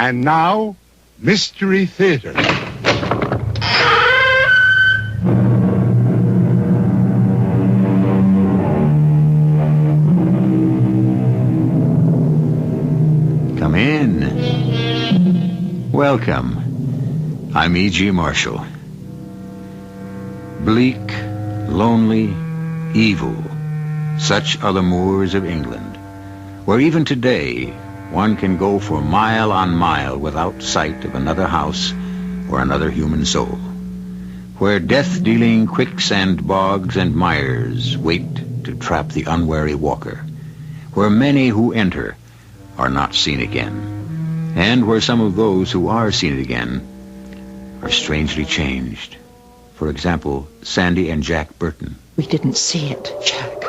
And now, Mystery Theater. Come in. Welcome. I'm E.G. Marshall. Bleak, lonely, evil. Such are the moors of England, where even today one can go for mile on mile without sight of another house or another human soul, where death-dealing quicksand bogs and mires wait to trap the unwary walker, where many who enter are not seen again, and where some of those who are seen again are strangely changed. For example, Sandy and Jack Burton. We didn't see it, Jack.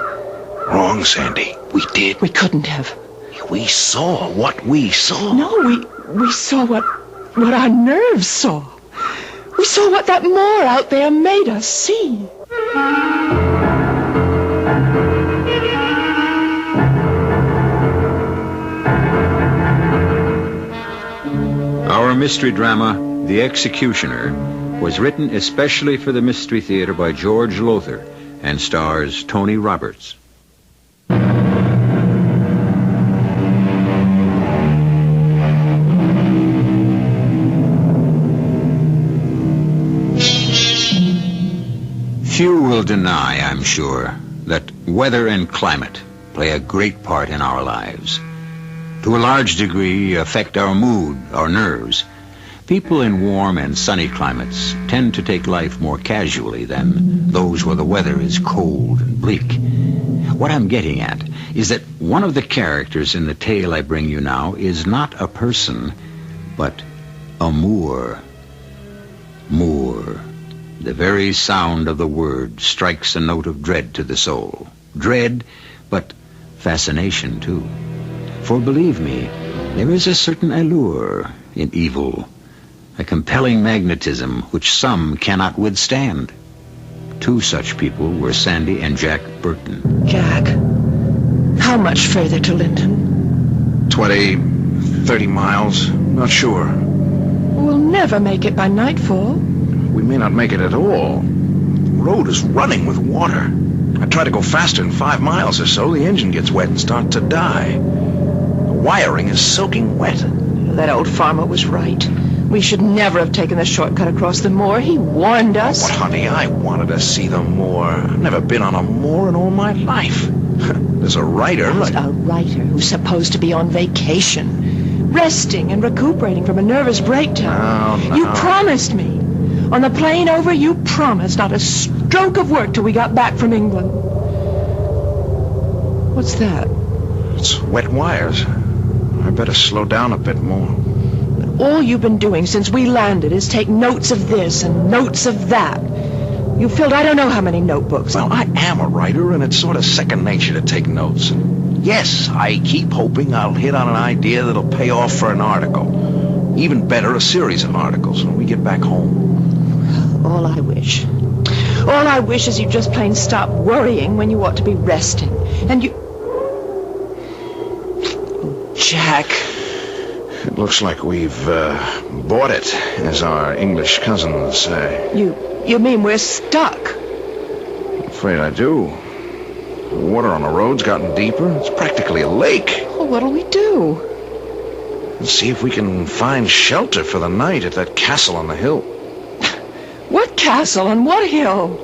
Wrong, Sandy. We did. We couldn't have. We saw what we saw. No, we saw what our nerves saw. We saw what that moor out there made us see. Our mystery drama, The Executioner, was written especially for the Mystery Theater by George Lothar and stars Tony Roberts. Few will deny, I'm sure, that weather and climate play a great part in our lives. To a large degree, affect our mood, our nerves. People in warm and sunny climates tend to take life more casually than those where the weather is cold and bleak. What I'm getting at is that one of the characters in the tale I bring you now is not a person, but a moor. Moor. The very sound of the word strikes a note of dread to the soul. Dread, but fascination, too. For believe me, there is a certain allure in evil, a compelling magnetism which some cannot withstand. Two such people were Sandy and Jack Burton. Jack, how much further to Linton? 20, 30 miles. Not sure. We'll never make it by nightfall. We may not make it at all. The road is running with water. I try to go faster than 5 miles or so. The engine gets wet and starts to die. The wiring is soaking wet. That old farmer was right. We should never have taken the shortcut across the moor. He warned us. Oh, but honey, I wanted to see the moor. I've never been on a moor in all my life. There's a writer. A writer who's supposed to be on vacation, resting and recuperating from a nervous breakdown. No. You promised me. On the plane over, you promised not a stroke of work till we got back from England. What's that? It's wet wires. I better slow down a bit more. All you've been doing since we landed is take notes of this and notes of that. You filled I don't know how many notebooks. Well, I am a writer, and it's sort of second nature to take notes. And yes, I keep hoping I'll hit on an idea that'll pay off for an article. Even better, a series of articles when we get back home. All I wish is you just plain stop worrying when you ought to be resting. And you... Jack. It looks like we've bought it, as our English cousins say. You mean we're stuck? I'm afraid I do. The water on the road's gotten deeper. It's practically a lake. Well, what'll we do? Let's see if we can find shelter for the night at that castle on the hill. What castle on what hill?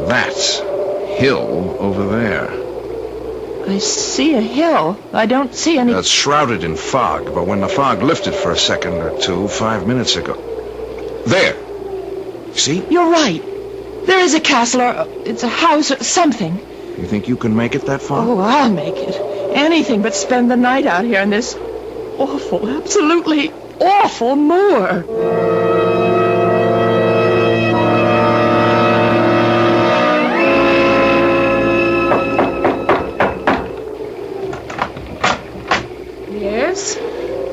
That hill over there. I see a hill. I don't see any... It's shrouded in fog, but when the fog lifted for a second or two, 5 minutes ago... There! See? You're right. There is a castle, or it's a house, or something. You think you can make it that far? Oh, I'll make it. Anything but spend the night out here in this awful, absolutely awful moor.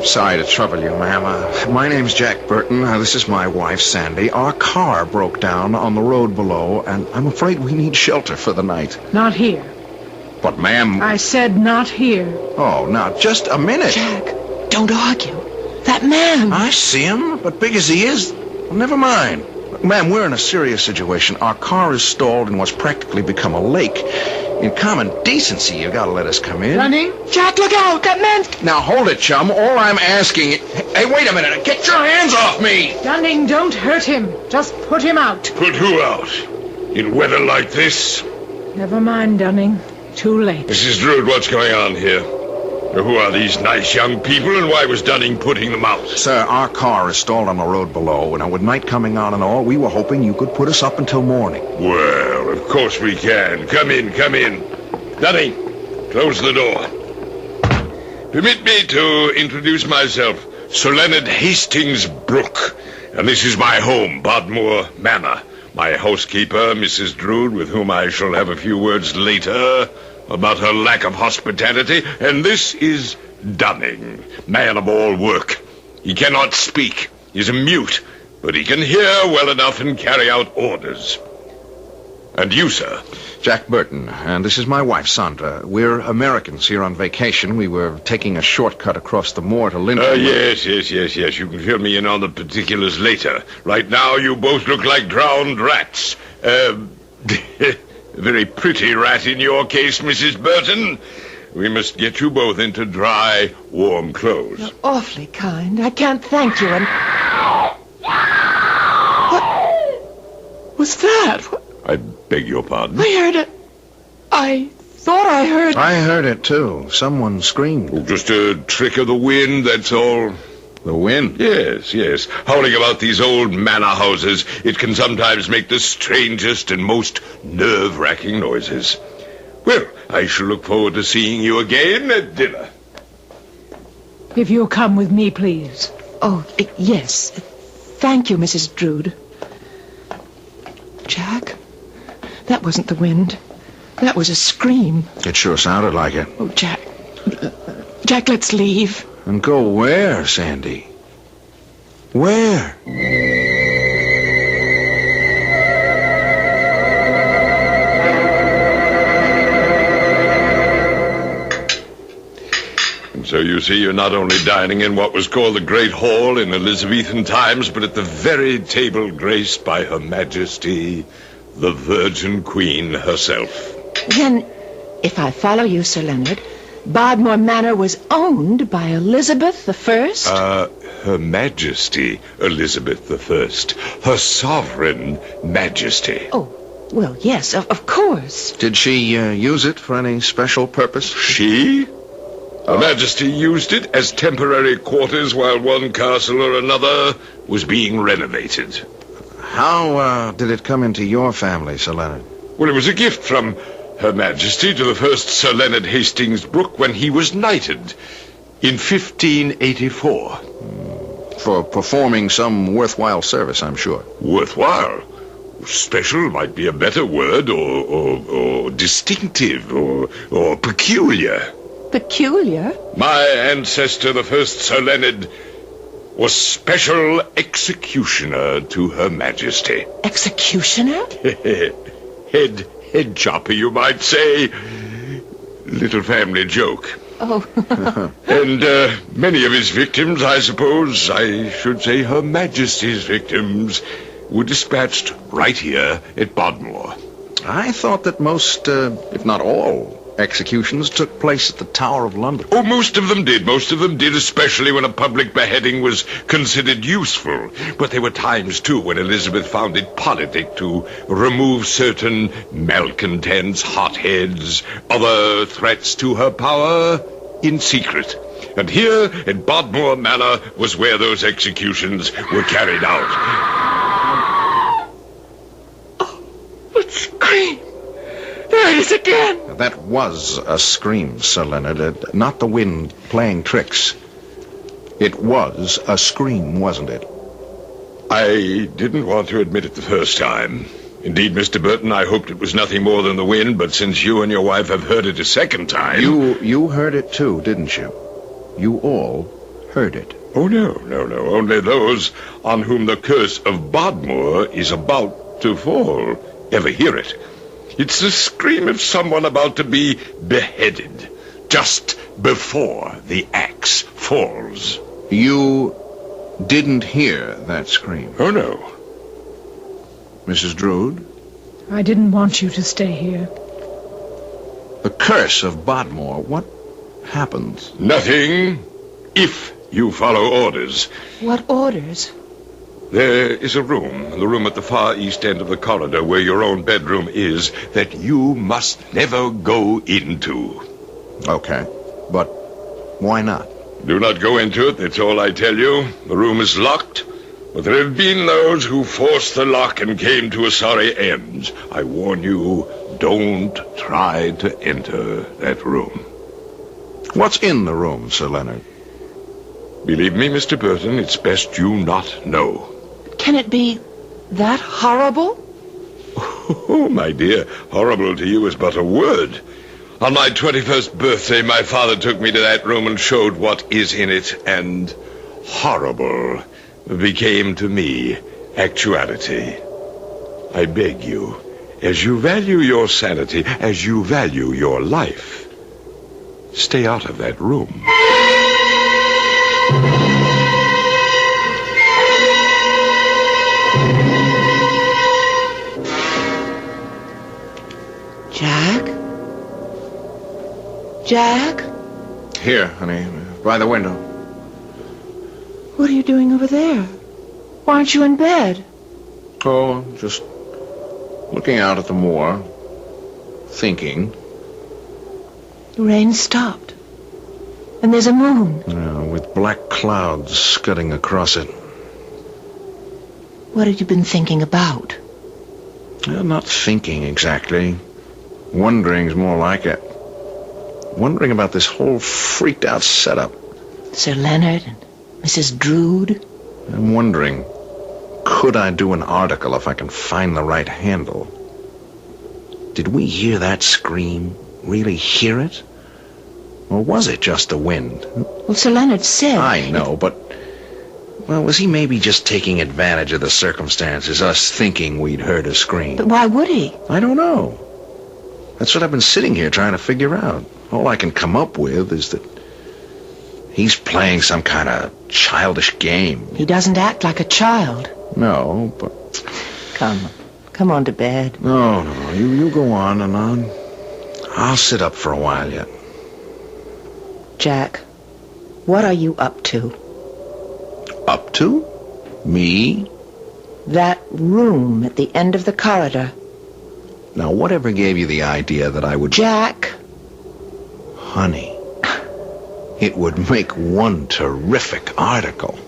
Sorry to trouble you, ma'am. My name's Jack Burton. This is my wife, Sandy. Our car broke down on the road below, and I'm afraid we need shelter for the night. Not here. But, ma'am... I said not here. Oh, now, just a minute. Jack, don't argue. That man. I see him, but big as he is, well, never mind. Look, ma'am, we're in a serious situation. Our car is stalled in what's practically become a lake. In common decency, you gotta let us come in. Running? Jack, look out! That man's... Now, hold it, chum. All I'm asking... Hey, wait a minute. Get your hands off me! Dunning, don't hurt him. Just put him out. Put who out? In weather like this? Never mind, Dunning. Too late. Mrs. Drood, what's going on here? Who are these nice young people, and why was Dunning putting them out? Sir, our car is stalled on the road below, and with night coming on and all, we were hoping you could put us up until morning. Well, of course we can. Come in, come in. Dunning, close the door. Permit me to introduce myself, Sir Leonard Hastings Brooke, and this is my home, Bodmore Manor. My housekeeper, Mrs. Drood, with whom I shall have a few words later about her lack of hospitality, and this is Dunning, man of all work. He cannot speak. He's a mute, but he can hear well enough and carry out orders. And you, sir? Jack Burton, and this is my wife, Sandra. We're Americans here on vacation. We were taking a shortcut across the moor to Lincoln. Yes. You can fill me in on the particulars later. Right now, you both look like drowned rats. A very pretty rat in your case, Mrs. Burton. We must get you both into dry, warm clothes. You're awfully kind. I can't thank you, and... What was that? I beg your pardon? I heard it. I thought I heard... I heard it, too. Someone screamed. Oh, just a trick of the wind, that's all. The wind? Yes. Howling about these old manor houses, it can sometimes make the strangest and most nerve-wracking noises. Well, I shall look forward to seeing you again at dinner. If you'll come with me, please. Oh, yes. Thank you, Mrs. Drood. Jack, that wasn't the wind. That was a scream. It sure sounded like it. Oh, Jack. Jack, let's leave. And go where, Sandy? Where? And so you see, you're not only dining in what was called the Great Hall in Elizabethan times, but at the very table graced by Her Majesty, the Virgin Queen herself. Then, if I follow you, Sir Leonard, Bodmore Manor was owned by Elizabeth I? Her Majesty Elizabeth I. Her Sovereign Majesty. Oh, well, yes, of course. Did she use it for any special purpose? She? Her Majesty used it as temporary quarters while one castle or another was being renovated. How did it come into your family, Sir Leonard? Well, it was a gift from Her Majesty to the first Sir Leonard Hastings Brooke when he was knighted in 1584. For performing some worthwhile service, I'm sure. Worthwhile? Special might be a better word, or distinctive, or peculiar. Peculiar? My ancestor, the first Sir Leonard, was special executioner to Her Majesty. Executioner? Head chopper, you might say. Little family joke. Oh. And many of his victims, I suppose, I should say Her Majesty's victims, were dispatched right here at Bodmore. I thought that most, if not all, executions took place at the Tower of London. Oh, most of them did, especially when a public beheading was considered useful. But there were times, too, when Elizabeth found it politic to remove certain malcontents, hotheads, other threats to her power in secret. And here at Bodmore Manor was where those executions were carried out. Oh, what scream! There it is again! That was a scream, Sir Leonard. Not the wind playing tricks. It was a scream, wasn't it? I didn't want to admit it the first time. Indeed, Mr. Burton, I hoped it was nothing more than the wind, but since you and your wife have heard it a second time... You heard it too, didn't you? You all heard it. Oh, no. Only those on whom the curse of Bodmore is about to fall ever hear it. It's the scream of someone about to be beheaded, just before the axe falls. You didn't hear that scream. Oh, no. Mrs. Drood? I didn't want you to stay here. The curse of Bodmore, what happens? Nothing, if you follow orders. What orders? There is a room, the room at the far east end of the corridor where your own bedroom is, that you must never go into. Okay, but why not? Do not go into it, that's all I tell you. The room is locked, but there have been those who forced the lock and came to a sorry end. I warn you, don't try to enter that room. What's in the room, Sir Leonard? Believe me, Mr. Burton, it's best you not know. Can it be that horrible? Oh, my dear, horrible to you is but a word. On my 21st birthday, my father took me to that room and showed what is in it, and horrible became to me actuality. I beg you, as you value your sanity, as you value your life, stay out of that room. Jack? Jack? Here, honey, by the window. What are you doing over there? Why aren't you in bed? Oh, just looking out at the moor, thinking. The rain stopped. And there's a moon. With black clouds scudding across it. What have you been thinking about? Not thinking exactly. Wondering's more like it. Wondering about this whole freaked out setup. Sir Leonard and Mrs. Drood? I'm wondering, could I do an article if I can find the right handle? Did we hear that scream? Really hear it? Or was it just the wind? Well, Sir Leonard said... I know, but... Well, was he maybe just taking advantage of the circumstances, us thinking we'd heard a scream? But why would he? I don't know. That's what I've been sitting here trying to figure out. All I can come up with is that he's playing some kind of childish game. He doesn't act like a child. No, but... Come on to bed. No, you go on and on. I'll sit up for a while yet. Jack, what are you up to? Up to? Me? That room at the end of the corridor. Now, whatever gave you the idea that I would... Jack! Honey, it would make one terrific article.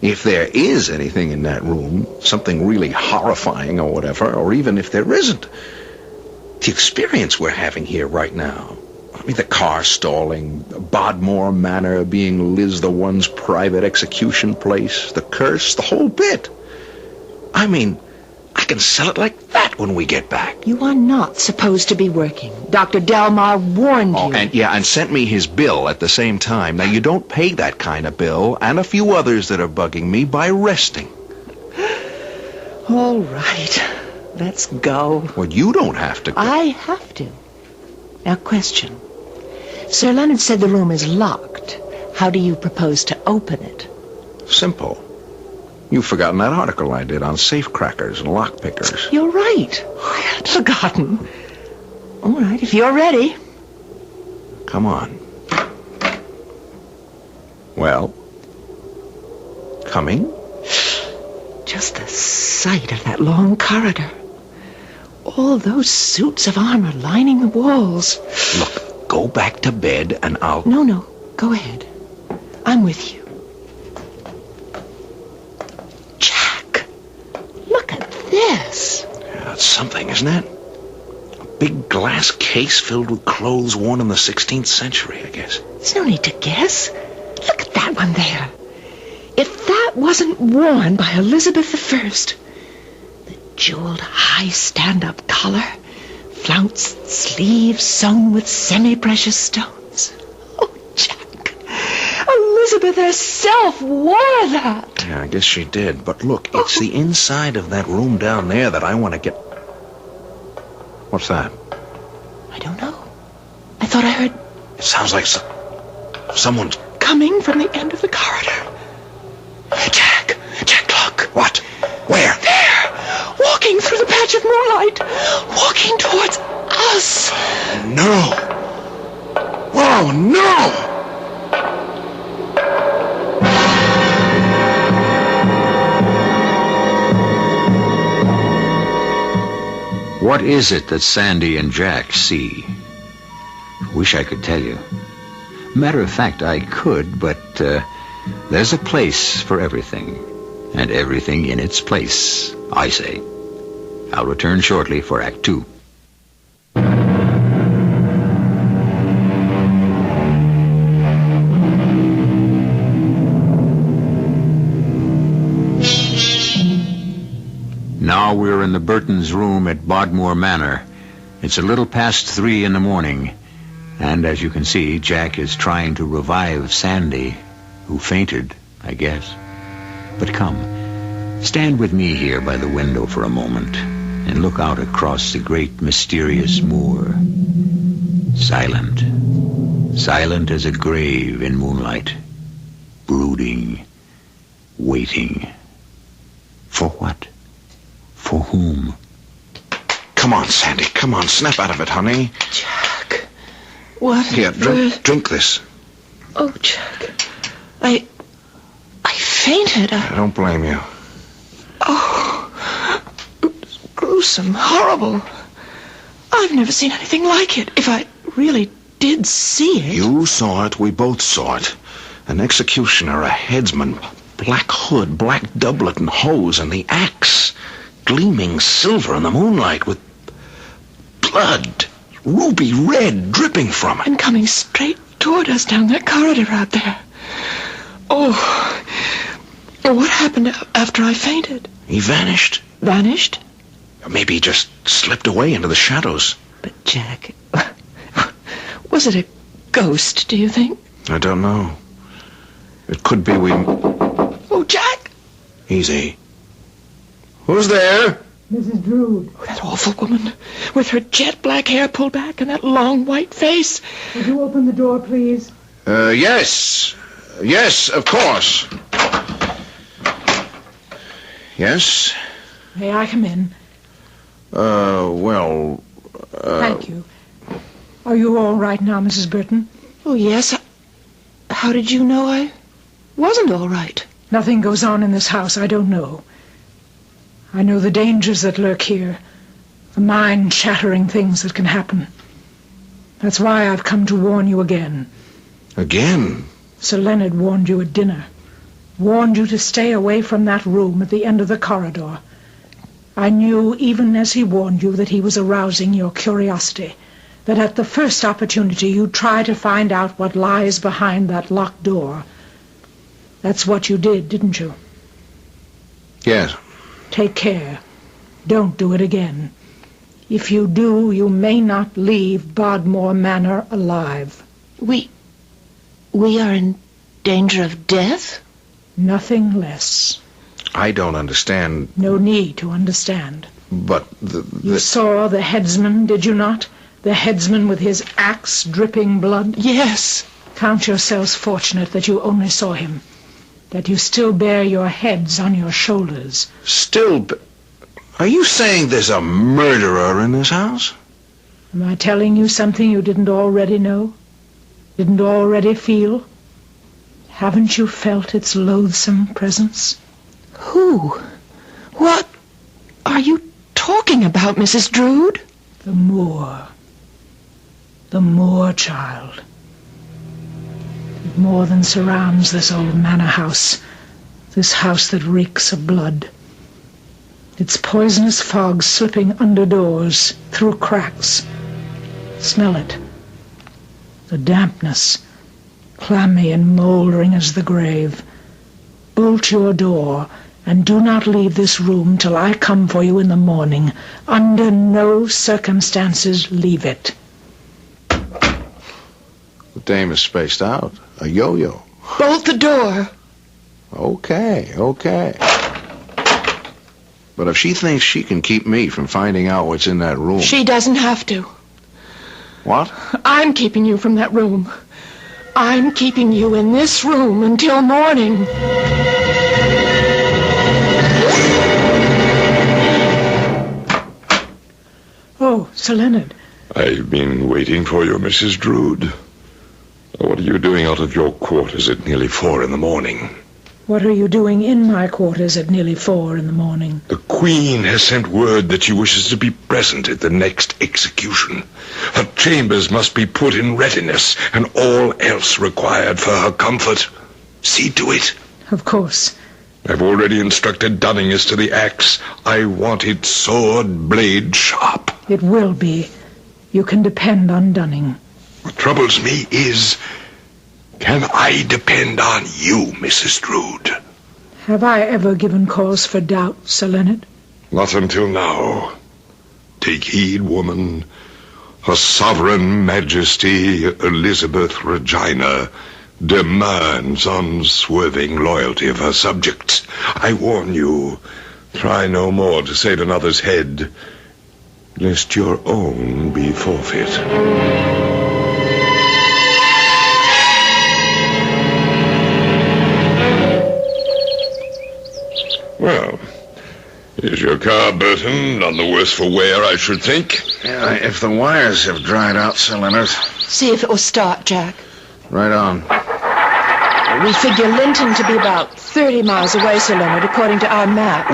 If there is anything in that room, something really horrifying or whatever, or even if there isn't, the experience we're having here right now, I mean, the car stalling, Bodmore Manor being Liz the One's private execution place, the curse, the whole bit. I mean, I can sell it like that when we get back. You are not supposed to be working. Dr. Delmar warned you. And sent me his bill at the same time. Now, you don't pay that kind of bill, and a few others that are bugging me, by resting. All right. Let's go. Well, you don't have to go. I have to. Now, question. Sir Leonard said the room is locked. How do you propose to open it? Simple. You've forgotten that article I did on safecrackers and lockpickers. You're right. I had forgotten. All right, if you're ready. Come on. Well, coming? Just the sight of that long corridor. All those suits of armor lining the walls. Look, go back to bed and I'll... No, go ahead. I'm with you. Jack, look at this. Yeah, it's something, isn't it? A big glass case filled with clothes worn in the 16th century, I guess. There's no need to guess. Look at that one there. If that wasn't worn by Elizabeth I, the jeweled high stand-up collar, flounced sleeves sewn with semi-precious stones. Oh, Jack, Elizabeth herself wore that. Yeah, I guess she did. But look, it's the inside of that room down there that I want to get... What's that? I don't know. I thought I heard... It sounds like someone's... coming from the end of the corridor. Jack, look. What? Where? There, walking through the patch of moonlight, walking towards us. No. Oh, no! What is it that Sandy and Jack see? Wish I could tell you. Matter of fact, I could, but there's a place for everything, and everything in its place, I say. I'll return shortly for Act 2. Now we're in the Burtons' room at Bodmore Manor. It's a little past 3 in the morning, and as you can see, Jack is trying to revive Sandy, who fainted, I guess. But come, stand with me here by the window for a moment and look out across the great mysterious moor. Silent. Silent as a grave in moonlight. Brooding. Waiting. For what? For whom? Come on, Sandy. Come on. Snap out of it, honey. Jack, what? Here, drink this. Oh, Jack, I fainted. I don't blame you. Oh, it was gruesome, horrible. I've never seen anything like it. If I really did see it. You saw it. We both saw it. An executioner, a headsman, black hood, black doublet and hose, and the axe gleaming silver in the moonlight with blood, ruby red, dripping from it. And coming straight toward us down that corridor out there. Oh, what happened after I fainted? He vanished. Vanished? Maybe he just slipped away into the shadows. But, Jack, was it a ghost, do you think? I don't know. It could be we... Oh, Jack! Easy. Who's there? Mrs. Drood. Oh, that awful woman with her jet black hair pulled back and that long white face. Would you open the door, please? Yes. Yes, of course. Yes? May I come in? Well... Thank you. Are you all right now, Mrs. Burton? Oh, yes. How did you know I wasn't all right? Nothing goes on in this house I don't know. I know the dangers that lurk here, the mind-shattering things that can happen. That's why I've come to warn you again. Again? Sir Leonard warned you at dinner. Warned you to stay away from that room at the end of the corridor. I knew, even as he warned you, that he was arousing your curiosity, that at the first opportunity you'd try to find out what lies behind that locked door. That's what you did, didn't you? Yes. Take care. Don't do it again. If you do, you may not leave Bodmore Manor alive. We are in danger of death? Nothing less. I don't understand. No need to understand. But You saw the headsman, did you not? The headsman with his axe dripping blood? Yes. Count yourselves fortunate that you only saw him. That you still bear your heads on your shoulders. Are you saying there's a murderer in this house? Am I telling you something you didn't already know? Didn't already feel? Haven't you felt its loathsome presence? Who? What are you talking about, Mrs. Drood? The moor. The moor, child. It more than surrounds this old manor house, this house that reeks of blood. Its poisonous fog slipping under doors, through cracks. Smell it. The dampness, clammy and mouldering as the grave. Bolt your door, and do not leave this room till I come for you in the morning. Under no circumstances leave it. The dame is spaced out. A yo-yo. Bolt the door. Okay. But if she thinks she can keep me from finding out what's in that room... She doesn't have to. What? I'm keeping you from that room. I'm keeping you in this room until morning. Sir Leonard. I've been waiting for you, Mrs. Drood. What are you doing out of your quarters at nearly 4 in the morning? What are you doing in my quarters at nearly 4 in the morning? The Queen has sent word that she wishes to be present at the next execution. Her chambers must be put in readiness, and all else required for her comfort. See to it. Of course. I've already instructed Dunning as to the axe. I want it sword blade sharp. It will be. You can depend on Dunning. What troubles me is, can I depend on you, Mrs. Drood? Have I ever given cause for doubt, Sir Leonard? Not until now. Take heed, woman. Her sovereign majesty, Elizabeth Regina, demands unswerving loyalty of her subjects. I warn you, try no more to save another's head, lest your own be forfeit. Well, is your car, Burton? None the worse for wear, I should think. Yeah, if the wires have dried out, Sir Leonard. See if it will start, Jack. Right on. We figure Linton to be about 30 miles away, Sir Leonard, according to our map.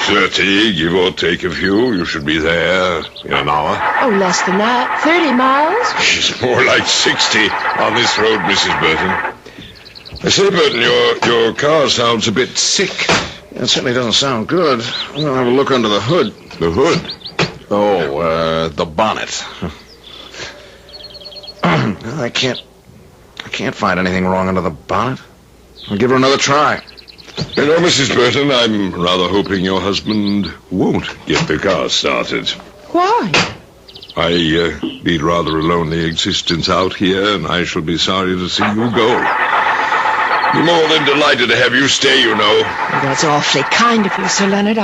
30, give or take a few. You should be there in an hour. Oh, less than that. 30 miles? It's more like 60 on this road, Mrs. Burton. I say, Burton, your car sounds a bit sick. It certainly doesn't sound good. We'll have a look under the hood. The hood? Oh, the bonnet. I can't find anything wrong under the bonnet. I'll give her another try. You know, Mrs. Burton, I'm rather hoping your husband won't get the car started. Why? I lead rather a lonely existence out here, and I shall be sorry to see you go. Be more than delighted to have you stay, you know. Well, that's awfully kind of you, Sir Leonard.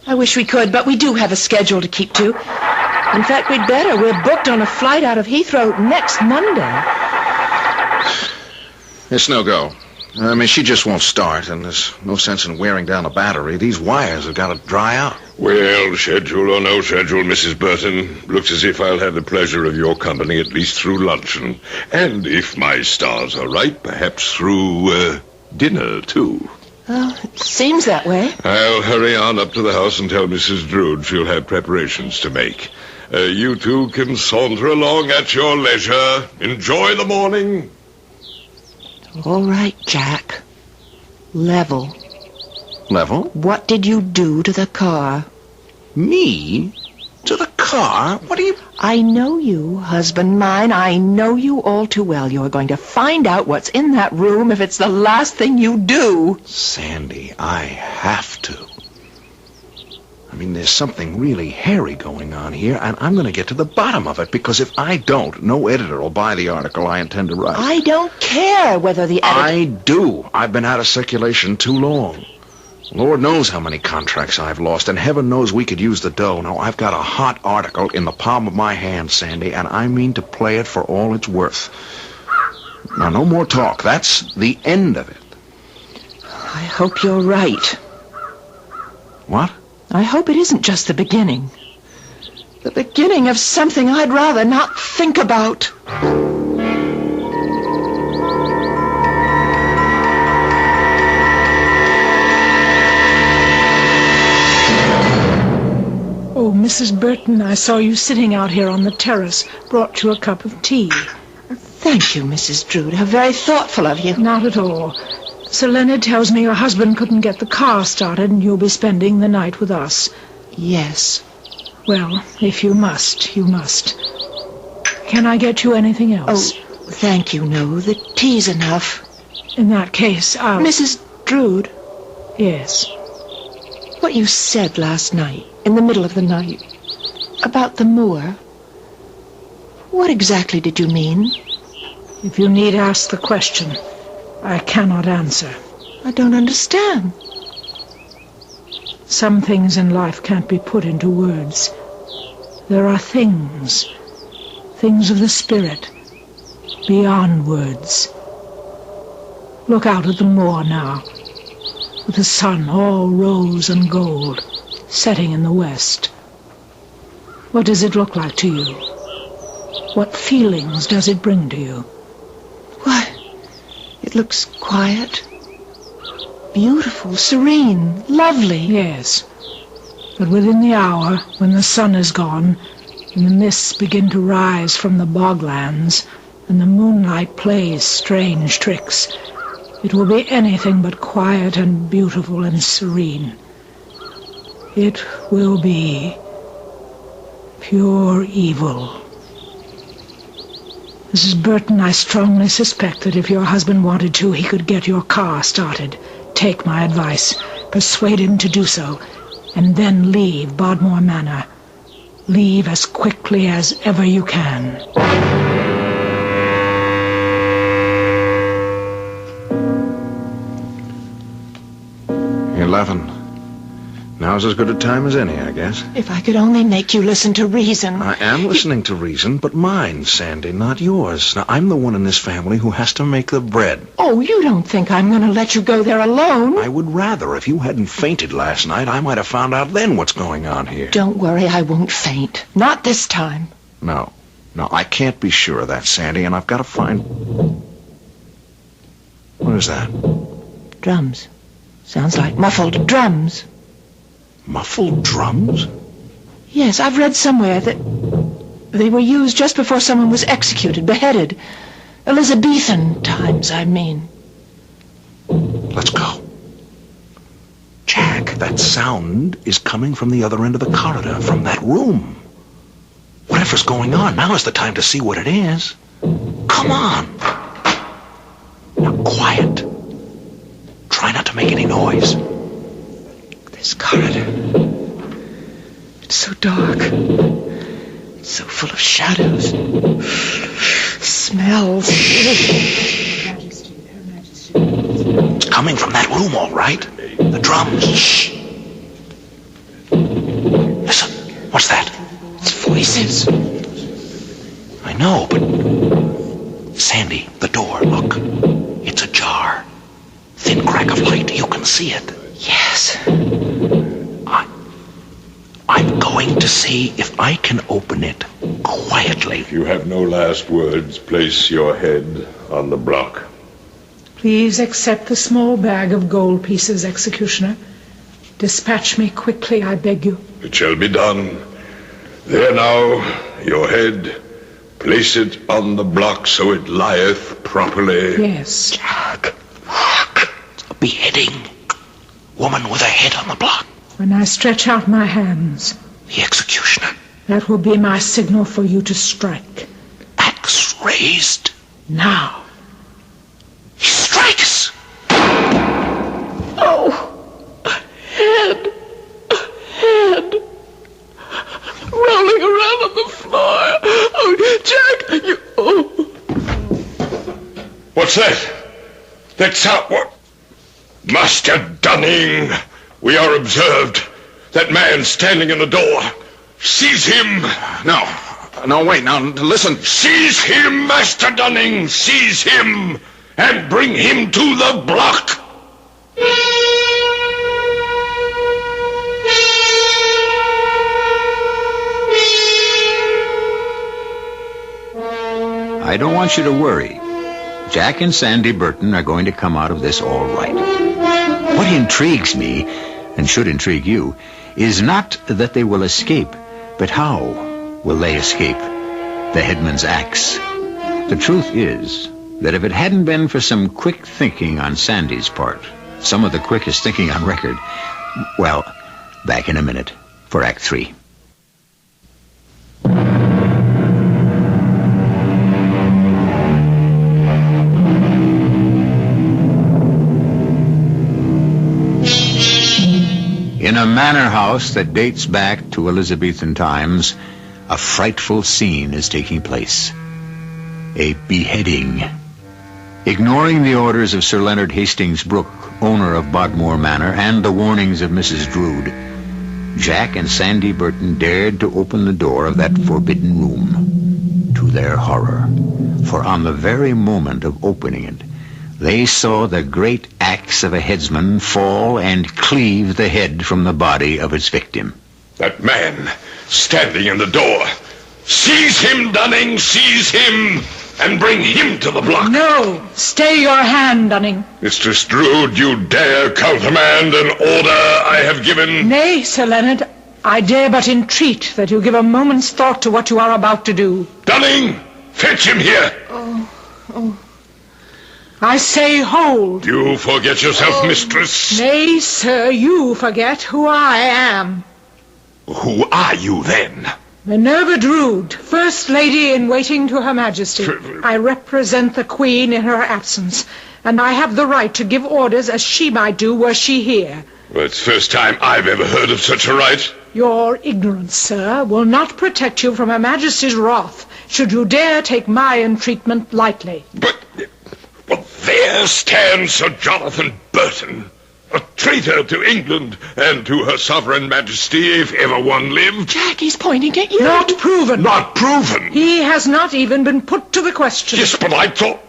I wish we could, but we do have a schedule to keep to. In fact, we'd better. We're booked on a flight out of Heathrow next Monday. It's no go. I mean, she just won't start, and there's no sense in wearing down the battery. These wires have got to dry out. Well, schedule or no schedule, Mrs. Burton, looks as if I'll have the pleasure of your company at least through luncheon. And if my stars are right, perhaps through, dinner, too. Well, it seems that way. I'll hurry on up to the house and tell Mrs. Drood she'll have preparations to make. You two can saunter along at your leisure. Enjoy the morning. All right, Jack. Level. Level? What did you do to the car? Me? To the car? What do you... I know you, husband mine. I know you all too well. You're going to find out what's in that room if it's the last thing you do. Sandy, I have to. I mean, there's something really hairy going on here, and I'm going to get to the bottom of it, because if I don't, no editor will buy the article I intend to write. I don't care whether the editor... I do. I've been out of circulation too long. Lord knows how many contracts I've lost, and heaven knows we could use the dough. Now, I've got a hot article in the palm of my hand, Sandy, and I mean to play it for all it's worth. Now, no more talk. That's the end of it. I hope you're right. What? I hope it isn't just the beginning. The beginning of something I'd rather not think about. Oh, Mrs. Burton, I saw you sitting out here on the terrace. Brought you a cup of tea. Thank you, Mrs. Drood. How very thoughtful of you. Not at all. Sir Leonard tells me your husband couldn't get the car started, and you'll be spending the night with us. Yes. Well, if you must, you must. Can I get you anything else? Oh, thank you, no. The tea's enough. In that case, I'll... Mrs. Drood, Yes. what you said last night, in the middle of the night, about the moor, what exactly did you mean? If you need ask the question, I cannot answer. I don't understand. Some things in life can't be put into words. There are things of the spirit, beyond words. Look out at the moor now, with the sun all rose and gold, setting in the west. What does it look like to you? What feelings does it bring to you? Why, it looks quiet, beautiful, serene, lovely. Yes. But within the hour, when the sun is gone, and the mists begin to rise from the boglands, and the moonlight plays strange tricks, it will be anything but quiet and beautiful and serene. It will be pure evil. Mrs. Burton, I strongly suspect that if your husband wanted to, he could get your car started. Take my advice. Persuade him to do so. And then leave Bodmore Manor. Leave as quickly as ever you can. 11. Now's as good a time as any, I guess. If I could only make you listen to reason. I am listening to reason, but mine, Sandy, not yours. Now, I'm the one in this family who has to make the bread. Oh, you don't think I'm going to let you go there alone? I would rather. If you hadn't fainted last night, I might have found out then what's going on here. Don't worry, I won't faint. Not this time. No, I can't be sure of that, Sandy, and I've got to find... What is that? Drums. Sounds like muffled drums. Muffled drums? Yes, I've read somewhere that they were used just before someone was executed, beheaded. Elizabethan times, I mean. Let's go. Jack, that sound is coming from the other end of the corridor, from that room. Whatever's going on, now is the time to see what it is. Come on. Now, quiet. Try not to make any noise. This corridor. It's so dark. It's so full of shadows. Smells. It's coming from that room, all right. The drums. Shh. Listen. What's that? It's voices. I know, but... Sandy, the door, look. It's ajar. Thin crack of light. You can see it. Yes. I'm going to see if I can open it quietly. If you have no last words, place your head on the block. Please accept the small bag of gold pieces, Executioner. Dispatch me quickly, I beg you. It shall be done. There now, your head. Place it on the block so it lieth properly. Yes. Jack, look. It's a beheading. Woman with her head on the block. When I stretch out my hands, The executioner. that will be my signal for you to strike. Axe raised. Now. He strikes. Oh! Head! Rolling around on the floor. Oh, Jack, you... Oh. What's that? That's out. What? Master Dunning, we are observed. That man standing in the door. Seize him. No, wait, now, listen. Seize him, Master Dunning. Seize him. And bring him to the block. I don't want you to worry. Jack and Sandy Burton are going to come out of this all right. What intrigues me, and should intrigue you, is not that they will escape, but how will they escape the headman's axe? The truth is that if it hadn't been for some quick thinking on Sandy's part, some of the quickest thinking on record, well, back in a minute for Act 3. In a manor house that dates back to Elizabethan times, a frightful scene is taking place. A beheading. Ignoring the orders of Sir Leonard Hastings Brooke, owner of Bodmore Manor, and the warnings of Mrs. Drood, Jack and Sandy Burton dared to open the door of that forbidden room. To their horror, for on the very moment of opening it, they saw the great axe of a headsman fall and cleave the head from the body of its victim. That man standing in the door. Seize him, Dunning, seize him, and bring him to the block. No, stay your hand, Dunning. Mr. Strood, you dare countermand an order I have given? Nay, Sir Leonard, I dare but entreat that you give a moment's thought to what you are about to do. Dunning, fetch him here. Oh. I say hold. You forget yourself, mistress. Nay, sir, you forget who I am. Who are you, then? Minerva Drood, First Lady in waiting to Her Majesty. I represent the Queen in her absence, and I have the right to give orders as she might do were she here. Well, it's the first time I've ever heard of such a right. Your ignorance, sir, will not protect you from Her Majesty's wrath, should you dare take my entreatment lightly. But there stands Sir Jonathan Burton, a traitor to England and to her sovereign majesty, if ever one lived. Jack, he's pointing at you. Not proven. Not proven? He has not even been put to the question. Yes, but I thought...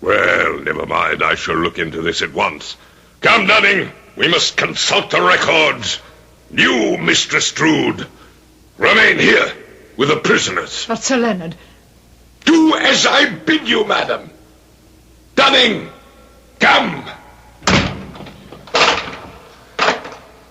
Well, never mind. I shall look into this at once. Come, Dunning. We must consult the records. You, Mr. Strood, remain here with the prisoners. But, Sir Leonard... Do as I bid you, madam. Dunning, come.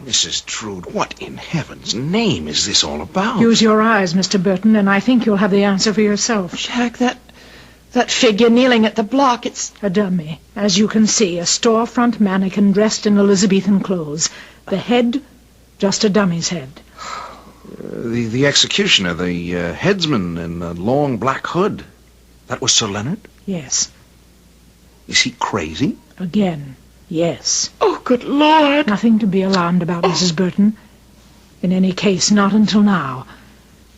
Mrs. Strood, what in heaven's name is this all about? Use your eyes, Mr. Burton, and I think you'll have the answer for yourself. Jack, that figure kneeling at the block, it's... A dummy. As you can see, a storefront mannequin dressed in Elizabethan clothes. The head, just a dummy's head. The executioner, the headsman in the long black hood. That was Sir Leonard? Yes. Is he crazy? Again, yes. Oh, good Lord. Nothing to be alarmed about, Mrs. Burton. In any case, not until now.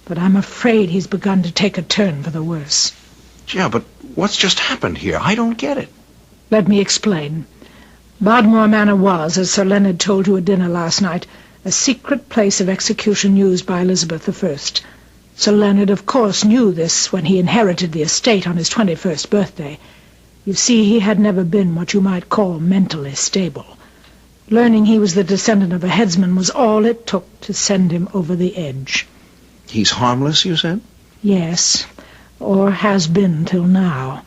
But I'm afraid he's begun to take a turn for the worse. Yeah, but what's just happened here? I don't get it. Let me explain. Bodmore Manor was, as Sir Leonard told you at dinner last night, a secret place of execution used by Elizabeth I. Sir Leonard, of course, knew this when he inherited the estate on his 21st birthday. You see, he had never been what you might call mentally stable. Learning he was the descendant of a headsman was all it took to send him over the edge. He's harmless, you said? Yes, or has been till now.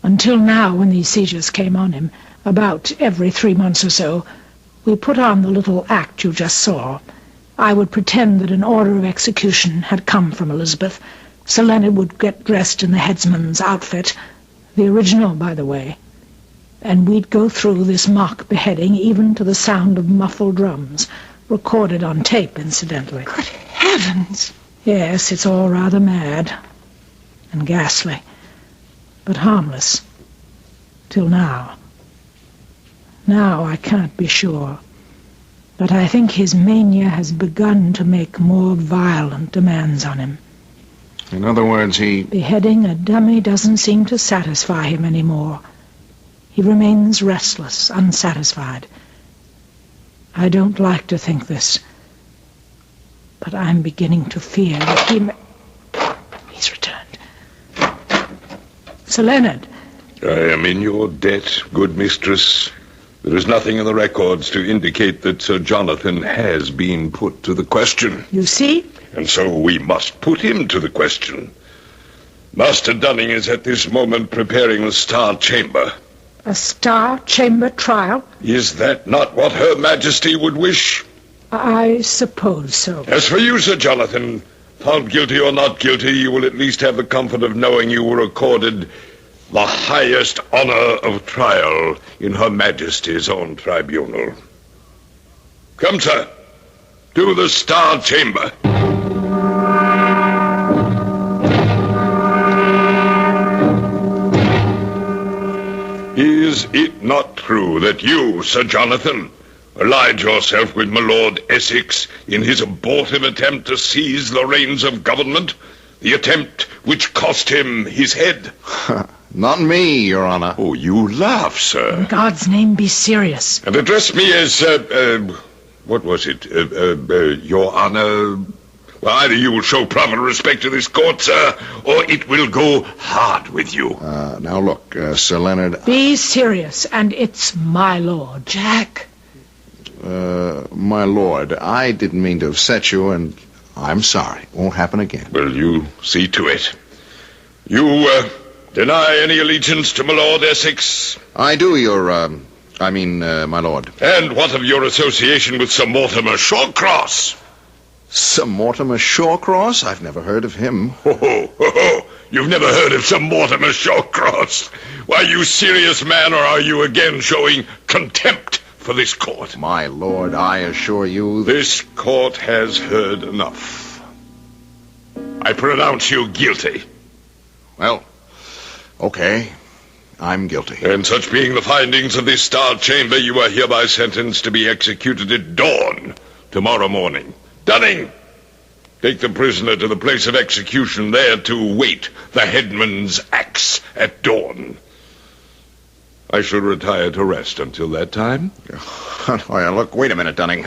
Until now, when these seizures came on him, about every 3 months or so, we put on the little act you just saw. I would pretend that an order of execution had come from Elizabeth. Sir Leonard would get dressed in the headsman's outfit, the original, by the way, and we'd go through this mock beheading even to the sound of muffled drums, recorded on tape, incidentally. Good heavens! Yes, it's all rather mad and ghastly, but harmless. Till now. Now I can't be sure, but I think his mania has begun to make more violent demands on him. In other words, Beheading a dummy doesn't seem to satisfy him anymore. He remains restless, unsatisfied. I don't like to think this, but I'm beginning to fear that he may... He's returned. Sir Leonard. I am in your debt, good mistress. There is nothing in the records to indicate that Sir Jonathan has been put to the question. You see? And so we must put him to the question. Master Dunning is at this moment preparing the Star Chamber. A Star Chamber trial? Is that not what Her Majesty would wish? I suppose so. As for you, Sir Jonathan, found guilty or not guilty, you will at least have the comfort of knowing you were accorded the highest honor of trial in Her Majesty's own tribunal. Come, sir, to the Star Chamber. Is it not true that you, Sir Jonathan, allied yourself with my Lord Essex in his abortive attempt to seize the reins of government, the attempt which cost him his head? Not me, Your Honor. Oh, you laugh, sir. In God's name, be serious. And address me as, what was it? Your Honor... Well, either you will show proper respect to this court, sir, or it will go hard with you. Now look, Sir Leonard... Be serious, and it's my lord. Jack. My lord, I didn't mean to upset you, and I'm sorry. Won't happen again. Well, you see to it. You, deny any allegiance to my Lord Essex? I do, my lord. And what of your association with Sir Mortimer Shawcross? Sir Mortimer Shawcross? I've never heard of him. Ho, ho, ho, ho. You've never heard of Sir Mortimer Shawcross? Why, you serious man, or are you again showing contempt for this court? My lord, I assure you... This court has heard enough. I pronounce you guilty. Well, okay. I'm guilty. And such being the findings of this Star Chamber, you are hereby sentenced to be executed at dawn tomorrow morning. Dunning, take the prisoner to the place of execution there to wait the headman's axe at dawn. I shall retire to rest until that time. Oh, look, wait a minute, Dunning.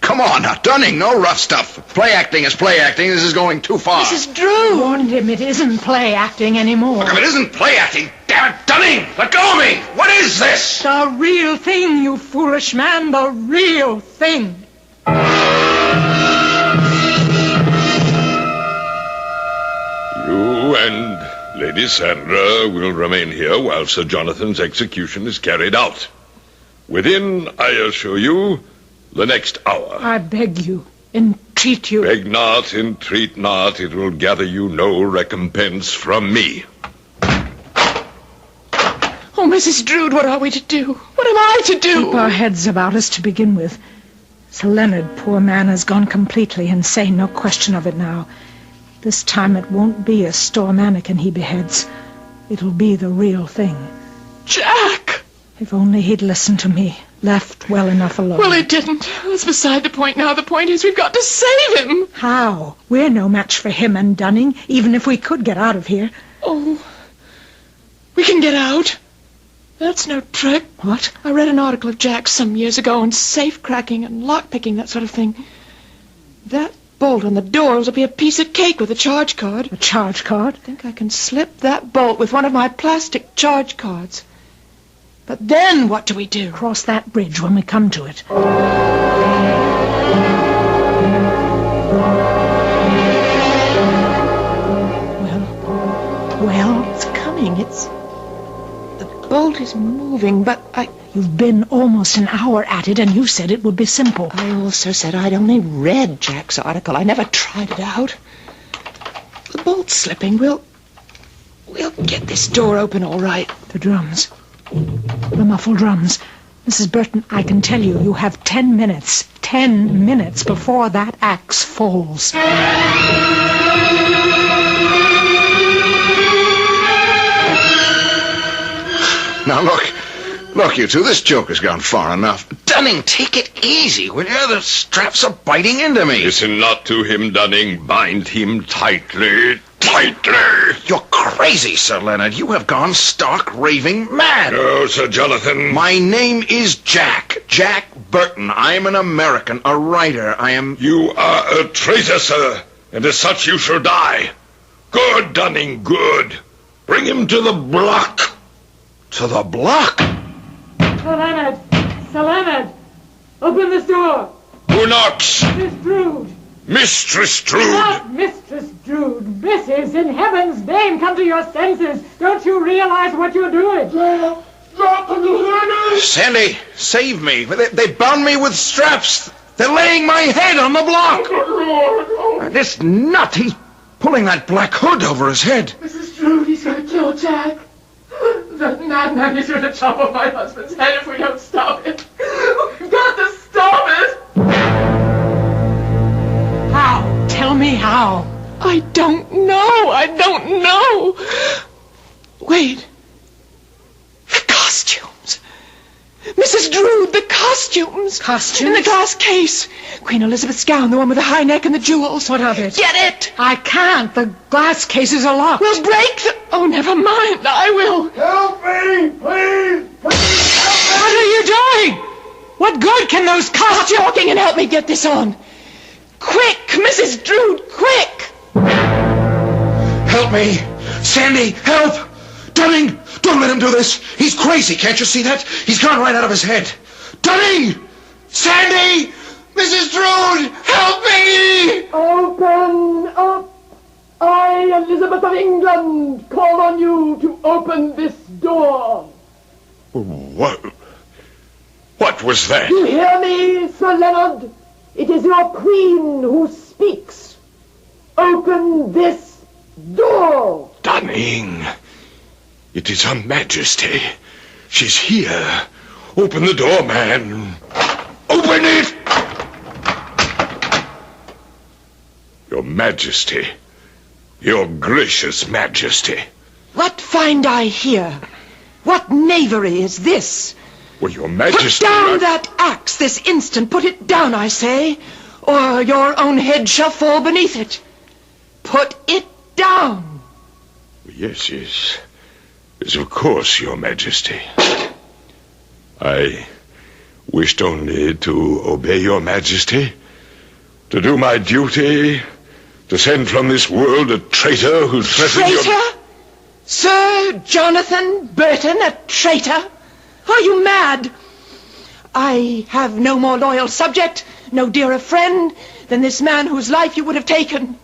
Come on now, Dunning, no rough stuff. Play acting is play acting. This is going too far. Mrs. Drew! Warned him it isn't play acting anymore. Look, if it isn't play acting, damn it, Dunning, let go of me! What is this? The real thing, you foolish man, the real thing. You and Lady Sandra will remain here while Sir Jonathan's execution is carried out. Within, I assure you, the next hour. I beg you, entreat you. Beg not, entreat not. It will gather you no recompense from me. Oh, Mrs. Drood, what are we to do? What am I to do? Keep our heads about us to begin with. Sir Leonard, poor man, has gone completely insane, no question of it now. This time it won't be a store mannequin he beheads. It'll be the real thing. Jack! If only he'd listened to me, left well enough alone. Well, he didn't. That's beside the point now. The point is we've got to save him. How? We're no match for him and Dunning, even if we could get out of here. Oh, we can get out. That's no trick. What? I read an article of Jack's some years ago on safe cracking and lock picking, that sort of thing. That bolt on the door will be a piece of cake with a charge card. A charge card? I think I can slip that bolt with one of my plastic charge cards. But then what do we do? Cross that bridge when we come to it. Well? It's coming. The bolt is moving, but You've been almost an hour at it, and you said it would be simple. I also said I'd only read Jack's article. I never tried it out. The bolt's slipping. We'll get this door open all right. The drums. The muffled drums. Mrs. Burton, I can tell you, you have 10 minutes. 10 minutes before that axe falls. Now, look, you two, this joke has gone far enough. Dunning, take it easy, will you? The straps are biting into me. Listen not to him, Dunning. Bind him tightly, tightly. You're crazy, Sir Leonard. You have gone stark raving mad. No, Sir Jonathan. My name is Jack Burton. I'm an American, a writer. You are a traitor, sir, and as such you shall die. Good, Dunning, good. Bring him to the block. To the block? Sir Leonard, open this door. Who knocks? Miss Drood. Mistress Drood. Not Mistress Drood. Mrs. In heaven's name, come to your senses. Don't you realize what you're doing? Sandy, save me. They bound me with straps. They're laying my head on the block. This nut, he's pulling that black hood over his head. Mrs. Drood, he's going to kill Jack. That madman is going to chop off my husband's head if we don't stop it. We've got to stop it. How? Tell me how. I don't know. Wait. The costumes. Mrs. Drood, the costumes. Costumes? In the glass case. Queen Elizabeth's gown, the one with the high neck and the jewels. What of it? Get it! I can't. The glass cases are locked. We'll break the... Oh, never mind. I will. Help me, please. What are you doing? What good can those Stop talking and help me get this on. Quick, Mrs. Drood, quick! Help me. Sandy, help. Dunning, don't let him do this. He's crazy, can't you see that? He's gone right out of his head. Dunning! Sandy! Mrs. Drood! Help me! Open up! I, Elizabeth of England, call on you to open this door. What was that? You hear me, Sir Leonard? It is your queen who speaks. Open this door. Dunning, it is Her Majesty. She's here. Open the door, man. Open it! Your Majesty. Your gracious Majesty. What find I here? What knavery is this? Well, Your Majesty... Put down that axe this instant. Put it down, I say, or your own head shall fall beneath it. Put it down. Yes, yes. Yes, of course, Your Majesty. I wished only to obey Your Majesty, to do my duty, to send from this world a traitor who's threatened your... Traitor? Sir Jonathan Burton, a traitor? Are you mad? I have no more loyal subject, no dearer friend than this man whose life you would have taken.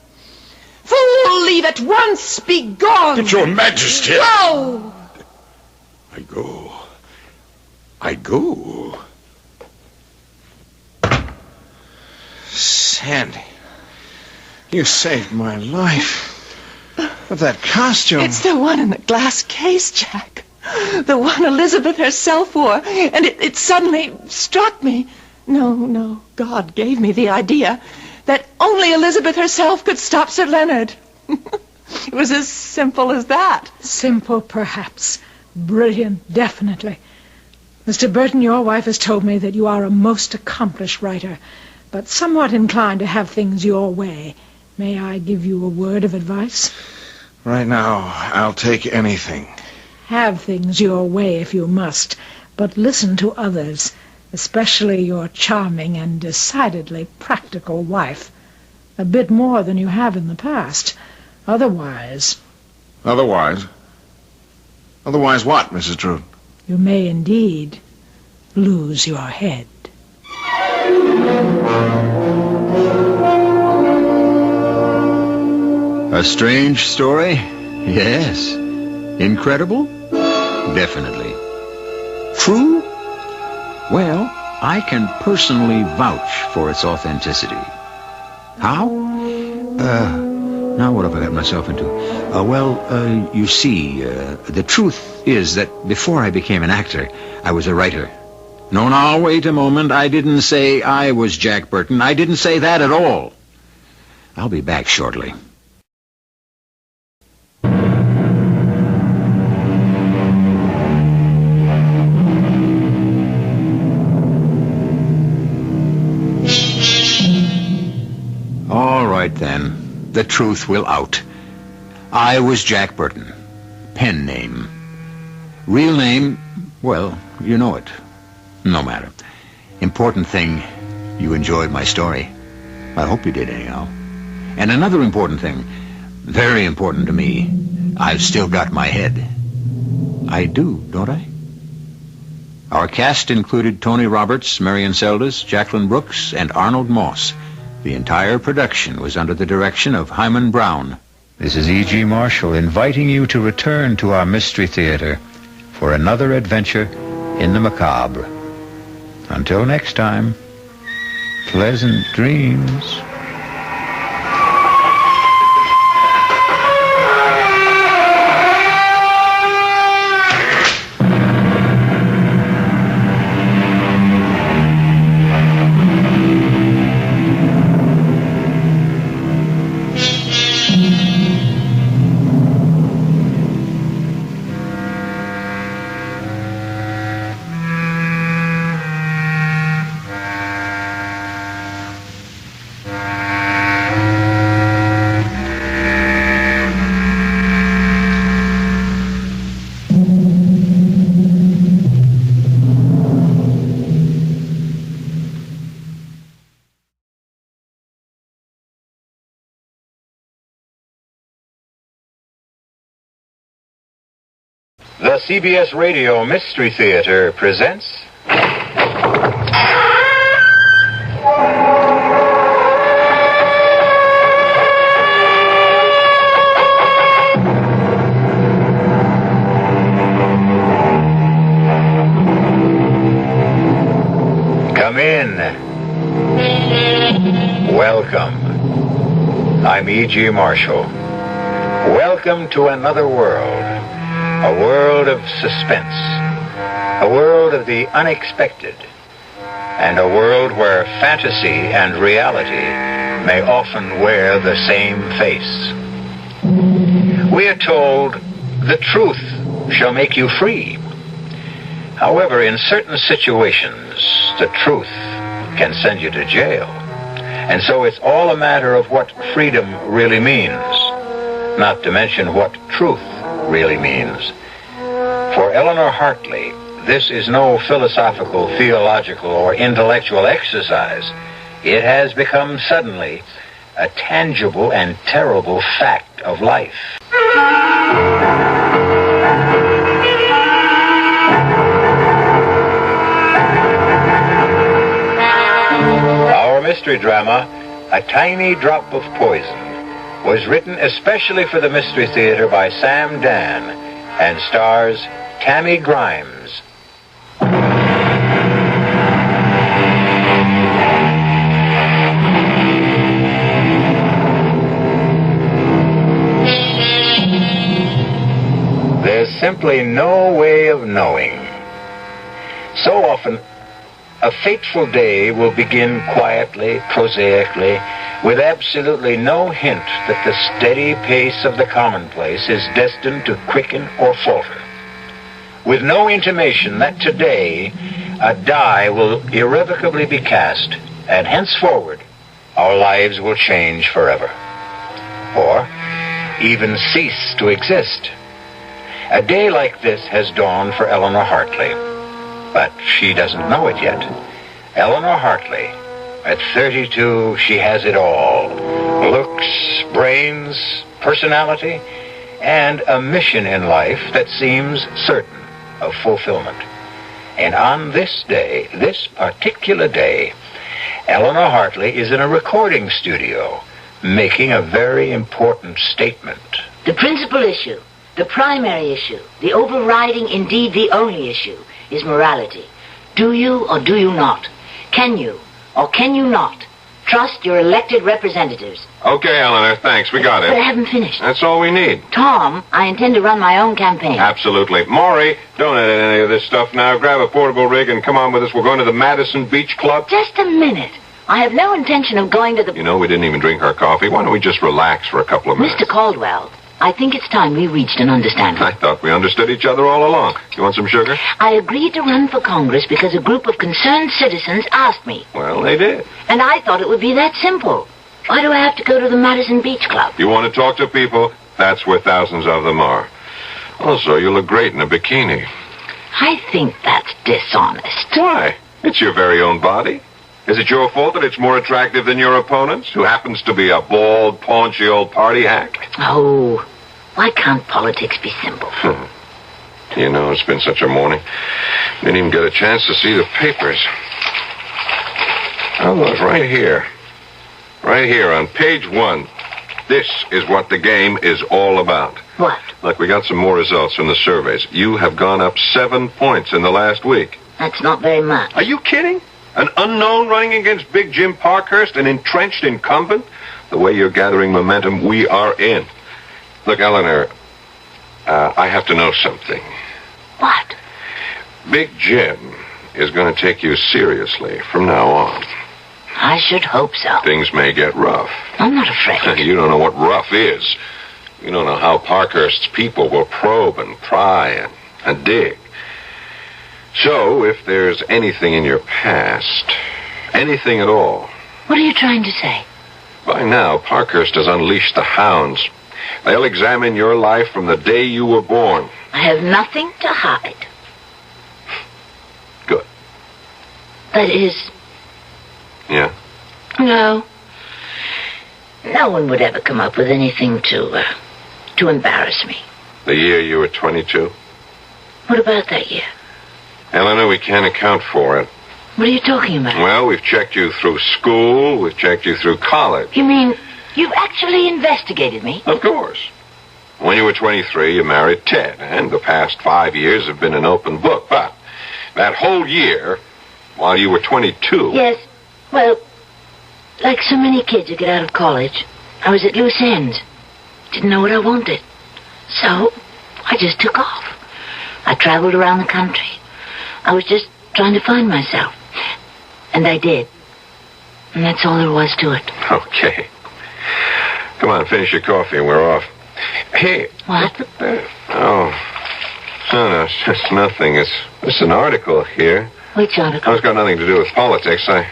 Fool, leave at once, be gone. But Your Majesty... Go! I go. Sandy, you saved my life. But that costume... It's the one in the glass case, Jack. The one Elizabeth herself wore. And it suddenly struck me. No, God gave me the idea that only Elizabeth herself could stop Sir Leonard. It was as simple as that. Simple, perhaps. Brilliant, definitely. Mr. Burton, your wife has told me that you are a most accomplished writer, but somewhat inclined to have things your way. May I give you a word of advice? Right now, I'll take anything. Have things your way if you must, but listen to others, especially your charming and decidedly practical wife. A bit more than you have in the past. Otherwise... Otherwise? Otherwise what, Mrs. Drood? You may indeed lose your head. A strange story? Yes. Incredible? Definitely. True? Well, I can personally vouch for its authenticity. How? Now what have I got myself into? You see, the truth is that before I became an actor, I was a writer. No, now, wait a moment. I didn't say I was Jack Burton. I didn't say that at all. I'll be back shortly. All right, then. The truth will out. I was Jack Burton. Pen name. Real name, well, you know it. No matter. Important thing, you enjoyed my story. I hope you did anyhow. And another important thing, very important to me, I've still got my head. I do, don't I? Our cast included Tony Roberts, Marion Seldes, Jacqueline Brooks, and Arnold Moss. The entire production was under the direction of Hyman Brown. This is E.G. Marshall inviting you to return to our Mystery Theater for another adventure in the macabre. Until next time, pleasant dreams. The CBS Radio Mystery Theater presents... in. Welcome. I'm E.G. Marshall. Welcome to another world. A world of suspense. A world of the unexpected. And a world where fantasy and reality may often wear the same face. We are told, the truth shall make you free. However, in certain situations, the truth can send you to jail. And so it's all a matter of what freedom really means, not to mention what truth really means. For Eleanor Hartley, this is no philosophical, theological, or intellectual exercise. It has become suddenly a tangible and terrible fact of life. Our mystery drama, A Tiny Drop of Poison, was written especially for the Mystery Theater by Sam Dan and stars Tammy Grimes. There's simply no way of knowing. So often, a fateful day will begin quietly, prosaically, with absolutely no hint that the steady pace of the commonplace is destined to quicken or falter. With no intimation that today a die will irrevocably be cast, and henceforward our lives will change forever. Or even cease to exist. A day like this has dawned for Eleanor Hartley, but she doesn't know it yet. Eleanor Hartley, at 32, she has it all. Looks, brains, personality, and a mission in life that seems certain of fulfillment. And on this day, this particular day, Eleanor Hartley is in a recording studio making a very important statement. The principal issue, the primary issue, the overriding, indeed the only issue, is morality. Do you or do you not? Can you or can you not trust your elected representatives? Okay, Eleanor, thanks. We got it. But I haven't finished. That's all we need. Tom, I intend to run my own campaign. Absolutely. Maury, don't edit any of this stuff now. Grab a portable rig and come on with us. We're going to the Madison Beach Club. Just a minute. I have no intention of going to the... You know, we didn't even drink our coffee. Why don't we just relax for a couple of minutes? Mr. Caldwell, I think it's time we reached an understanding. I thought we understood each other all along. You want some sugar? I agreed to run for Congress because a group of concerned citizens asked me. Well, they did. And I thought it would be that simple. Why do I have to go to the Madison Beach Club? You want to talk to people? That's where thousands of them are. Also, you look great in a bikini. I think that's dishonest. Why? It's your very own body. Is it your fault that it's more attractive than your opponent's, who happens to be a bald, paunchy old party hack? Oh, why can't politics be simple? You know, it's been such a morning. Didn't even get a chance to see the papers. Oh, look, right here. Right here on page 1. This is what the game is all about. What? Look, we got some more results from the surveys. You have gone up 7 points in the last week. That's not very much. Are you kidding? An unknown running against Big Jim Parkhurst, an entrenched incumbent? The way you're gathering momentum, we are in. Look, Eleanor, I have to know something. What? Big Jim is going to take you seriously from now on. I should hope so. Things may get rough. I'm not afraid. You don't know what rough is. You don't know how Parkhurst's people will probe and pry and dig. So, if there's anything in your past, anything at all... What are you trying to say? By now, Parkhurst has unleashed the hounds. They'll examine your life from the day you were born. I have nothing to hide. Good. That is... Yeah? No. No one would ever come up with anything to embarrass me. The year you were 22? What about that year? Eleanor, we can't account for it. What are you talking about? Well, we've checked you through school. We've checked you through college. You mean you've actually investigated me? Of course. When you were 23, you married Ted, and the past 5 years have been an open book. But that whole year, while you were 22. Yes. Well, like so many kids who get out of college, I was at loose ends. Didn't know what I wanted. So, I just took off. I traveled around the country. I was just trying to find myself. And I did. And that's all there was to it. Okay. Come on, finish your coffee and we're off. Hey. What? Look at that. Oh. No, it's just nothing. It's an article here. Which article? It's got nothing to do with politics. I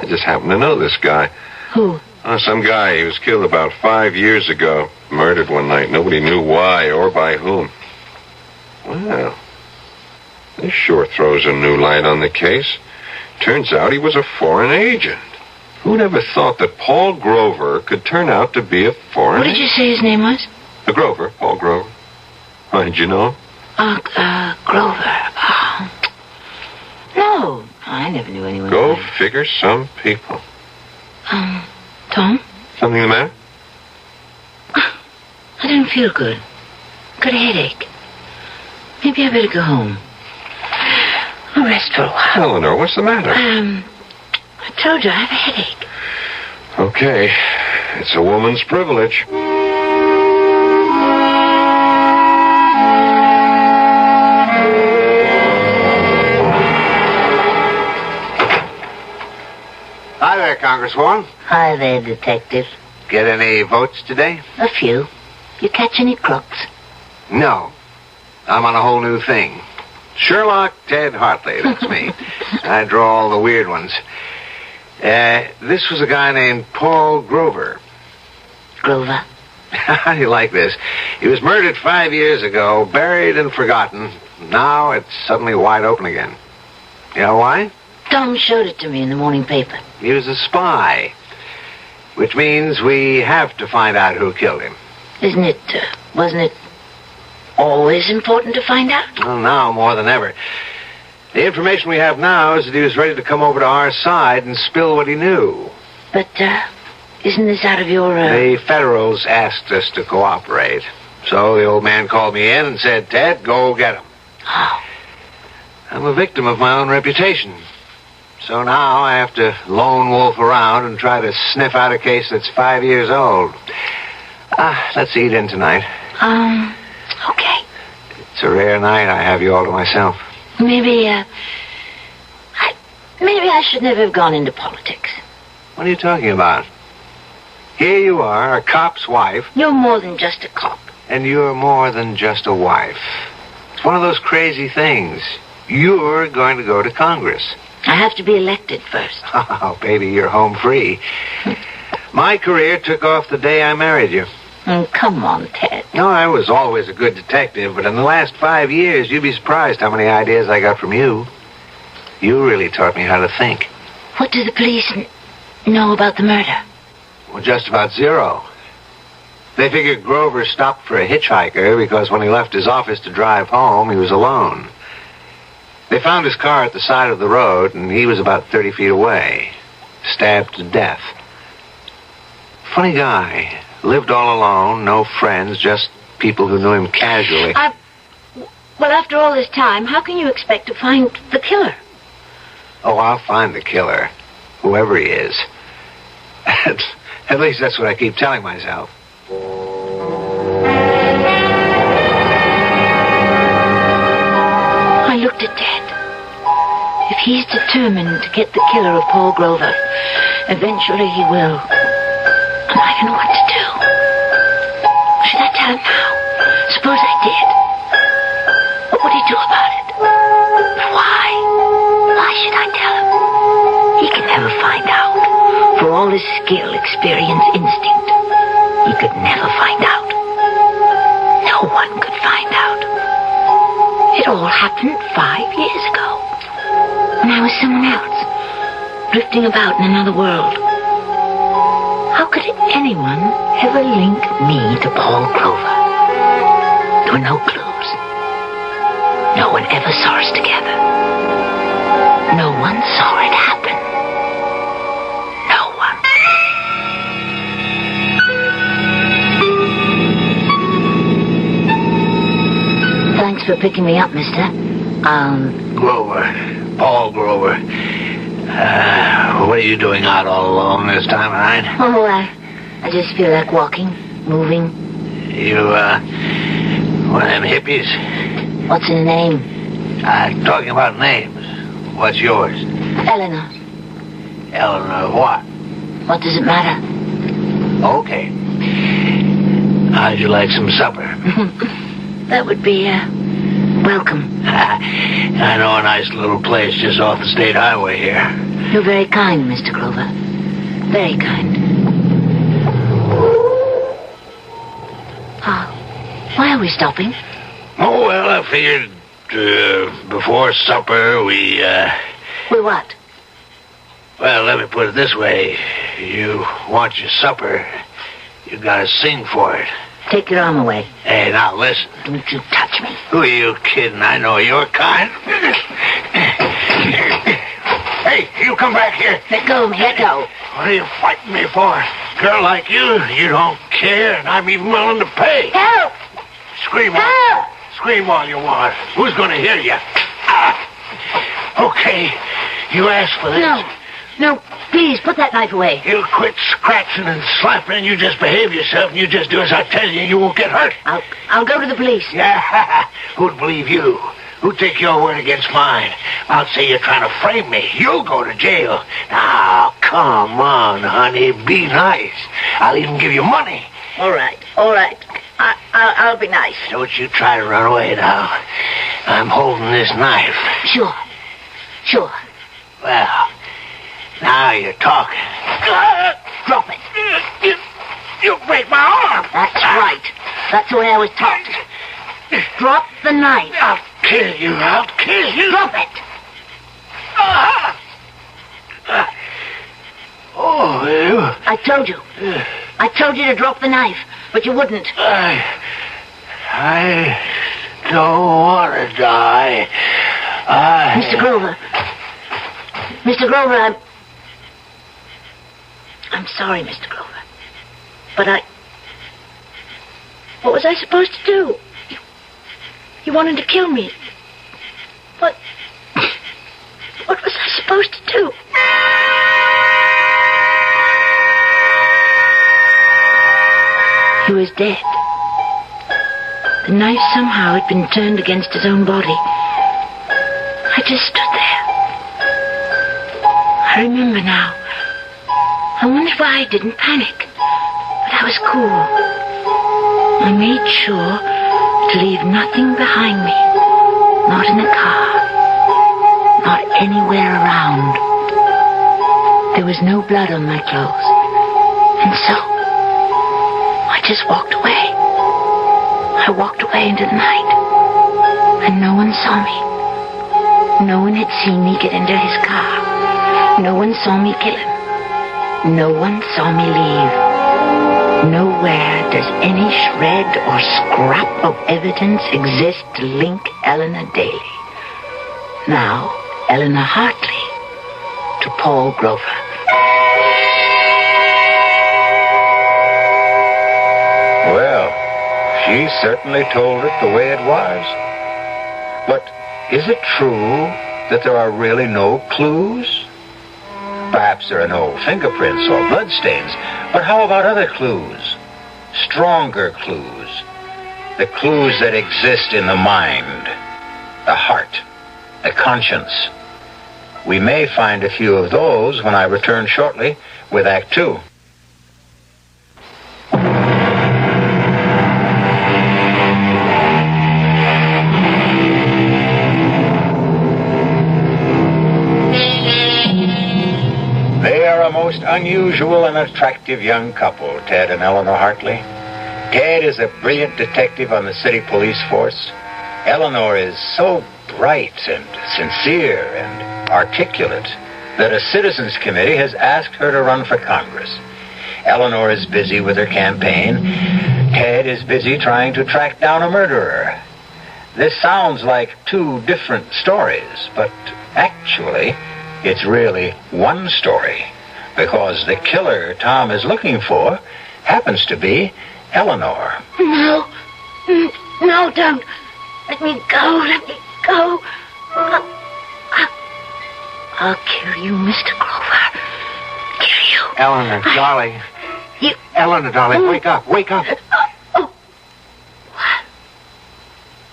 just happen to know this guy. Who? Oh, some guy. He was killed about 5 years ago. Murdered one night. Nobody knew why or by whom. Well, this sure throws a new light on the case. Turns out he was a foreign agent. Who'd ever thought that Paul Grover could turn out to be a foreign What did you say his name was? Grover, Paul Grover. Why, did you know him? Grover. No, I never knew anyone. Go named. figure some people. Tom? Something the matter? I don't feel good. Got a headache. Maybe I better go home. I'll rest for a while. Eleanor, what's the matter? I told you I have a headache. Okay, it's a woman's privilege. Hi there, Congresswoman. Hi there, Detective. Get any votes today? A few. You catch any crooks? No. I'm on a whole new thing. Sherlock Ted Hartley, that's me. I draw all the weird ones. This was a guy named Paul Grover. Grover? How do you like this? He was murdered 5 years ago, buried and forgotten. Now it's suddenly wide open again. You know why? Tom showed it to me in the morning paper. He was a spy. Which means we have to find out who killed him. Wasn't it always important to find out? Well, now more than ever. The information we have now is that he was ready to come over to our side and spill what he knew. But, isn't this out of your, The Federals asked us to cooperate. So the old man called me in and said, Ted, go get him. Oh. I'm a victim of my own reputation. So now I have to lone wolf around and try to sniff out a case that's 5 years old. Let's eat in tonight. Okay. It's a rare night I have you all to myself. Maybe I should never have gone into politics. What are you talking about? Here you are, a cop's wife. You're more than just a cop. And you're more than just a wife. It's one of those crazy things. You're going to go to Congress. I have to be elected first. Oh, baby, you're home free. My career took off the day I married you. Come on, Ted. No, I was always a good detective, but in the last 5 years, you'd be surprised how many ideas I got from you. You really taught me how to think. What do the police know about the murder? Well, just about zero. They figured Grover stopped for a hitchhiker because when he left his office to drive home, he was alone. They found his car at the side of the road, and he was about 30 feet away, stabbed to death. Funny guy. Lived all alone, no friends, just people who knew him casually. Well, after all this time, how can you expect to find the killer? Oh, I'll find the killer, whoever he is. At least that's what I keep telling myself. I looked at Ted. If he's determined to get the killer of Paul Grover, eventually he will. And I don't know what to do. Should I tell him now? Suppose I did. What would he do about it? But why? Why should I tell him? He can never find out. For all his skill, experience, instinct, he could never find out. No one could find out. It all happened 5 years ago. When I was someone else, drifting about in another world. How could anyone ever link me to Paul Grover? There were no clues. No one ever saw us together. No one saw it happen. No one. Thanks for picking me up, mister. Grover. Paul Grover. What are you doing out all alone this time of night? Oh, I just feel like walking, moving. You, one of them hippies? What's her name? Talking about names. What's yours? Eleanor. Eleanor what? What does it matter? Okay. How'd you like some supper? That would be, welcome. I know a nice little place just off the state highway here. You're very kind, Mr. Grover. Very kind. Why are we stopping? Oh, well, I figured, before supper, we what? Well, let me put it this way. You want your supper, you gotta sing for it. Take your arm away. Hey, now listen. Don't you touch me. Who are you kidding? I know your kind. Hey, you come back here. Let go of me, let go. What are you fighting me for? Girl like you don't care, and I'm even willing to pay. Help! Scream Help! on. Scream all you want. Who's gonna hear you? Okay, you asked for this. No, please, put that knife away. You quit scratching and slapping, and you just behave yourself, and you just do as I tell you, and you won't get hurt. I'll go to the police. Yeah, who'd believe you? Who'd take your word against mine? I'll say you're trying to frame me. You'll go to jail. Now, come on, honey, be nice. I'll even give you money. All right. I'll be nice. Don't you try to run away now. I'm holding this knife. Sure. Well, now you're talking. Drop it. You break my arm. That's right. That's the way I was taught. Drop the knife. I'll kill you. Drop it. Oh, you. I told you. I told you to drop the knife, but you wouldn't. I don't want to die. Mr. Grover, I'm sorry, Mr. Grover. But what was I supposed to do? You wanted to kill me. What was I supposed to do? He was dead. The knife somehow had been turned against his own body. I just stood there. I remember now. I wondered why I didn't panic. But I was cool. I made sure to leave nothing behind me. Not in the car. Not anywhere around. There was no blood on my clothes. And so, I just walked away. I walked away into the night. And no one saw me. No one had seen me get into his car. No one saw me kill him. No one saw me leave. Nowhere does any shred or scrap of evidence exist to link Eleanor Daly, now Eleanor Hartley, to Paul Grover. Well, she certainly told it the way it was. But is it true that there are really no clues? Perhaps there are no fingerprints or bloodstains, but how about other clues? Stronger clues. The clues that exist in the mind, the heart, the conscience. We may find a few of those when I return shortly with Act 2. A most unusual and attractive young couple, Ted and Eleanor Hartley. Ted is a brilliant detective on the city police force. Eleanor is so bright and sincere and articulate that a citizens committee has asked her to run for Congress. Eleanor is busy with her campaign. Ted is busy trying to track down a murderer. This sounds like two different stories, but actually, it's really one story. Because the killer Tom is looking for happens to be Eleanor. No, don't. Let me go. I'll kill you, Mr. Grover. Kill you. Eleanor, darling. You... Eleanor, darling, wake up. Wake up. Oh. What?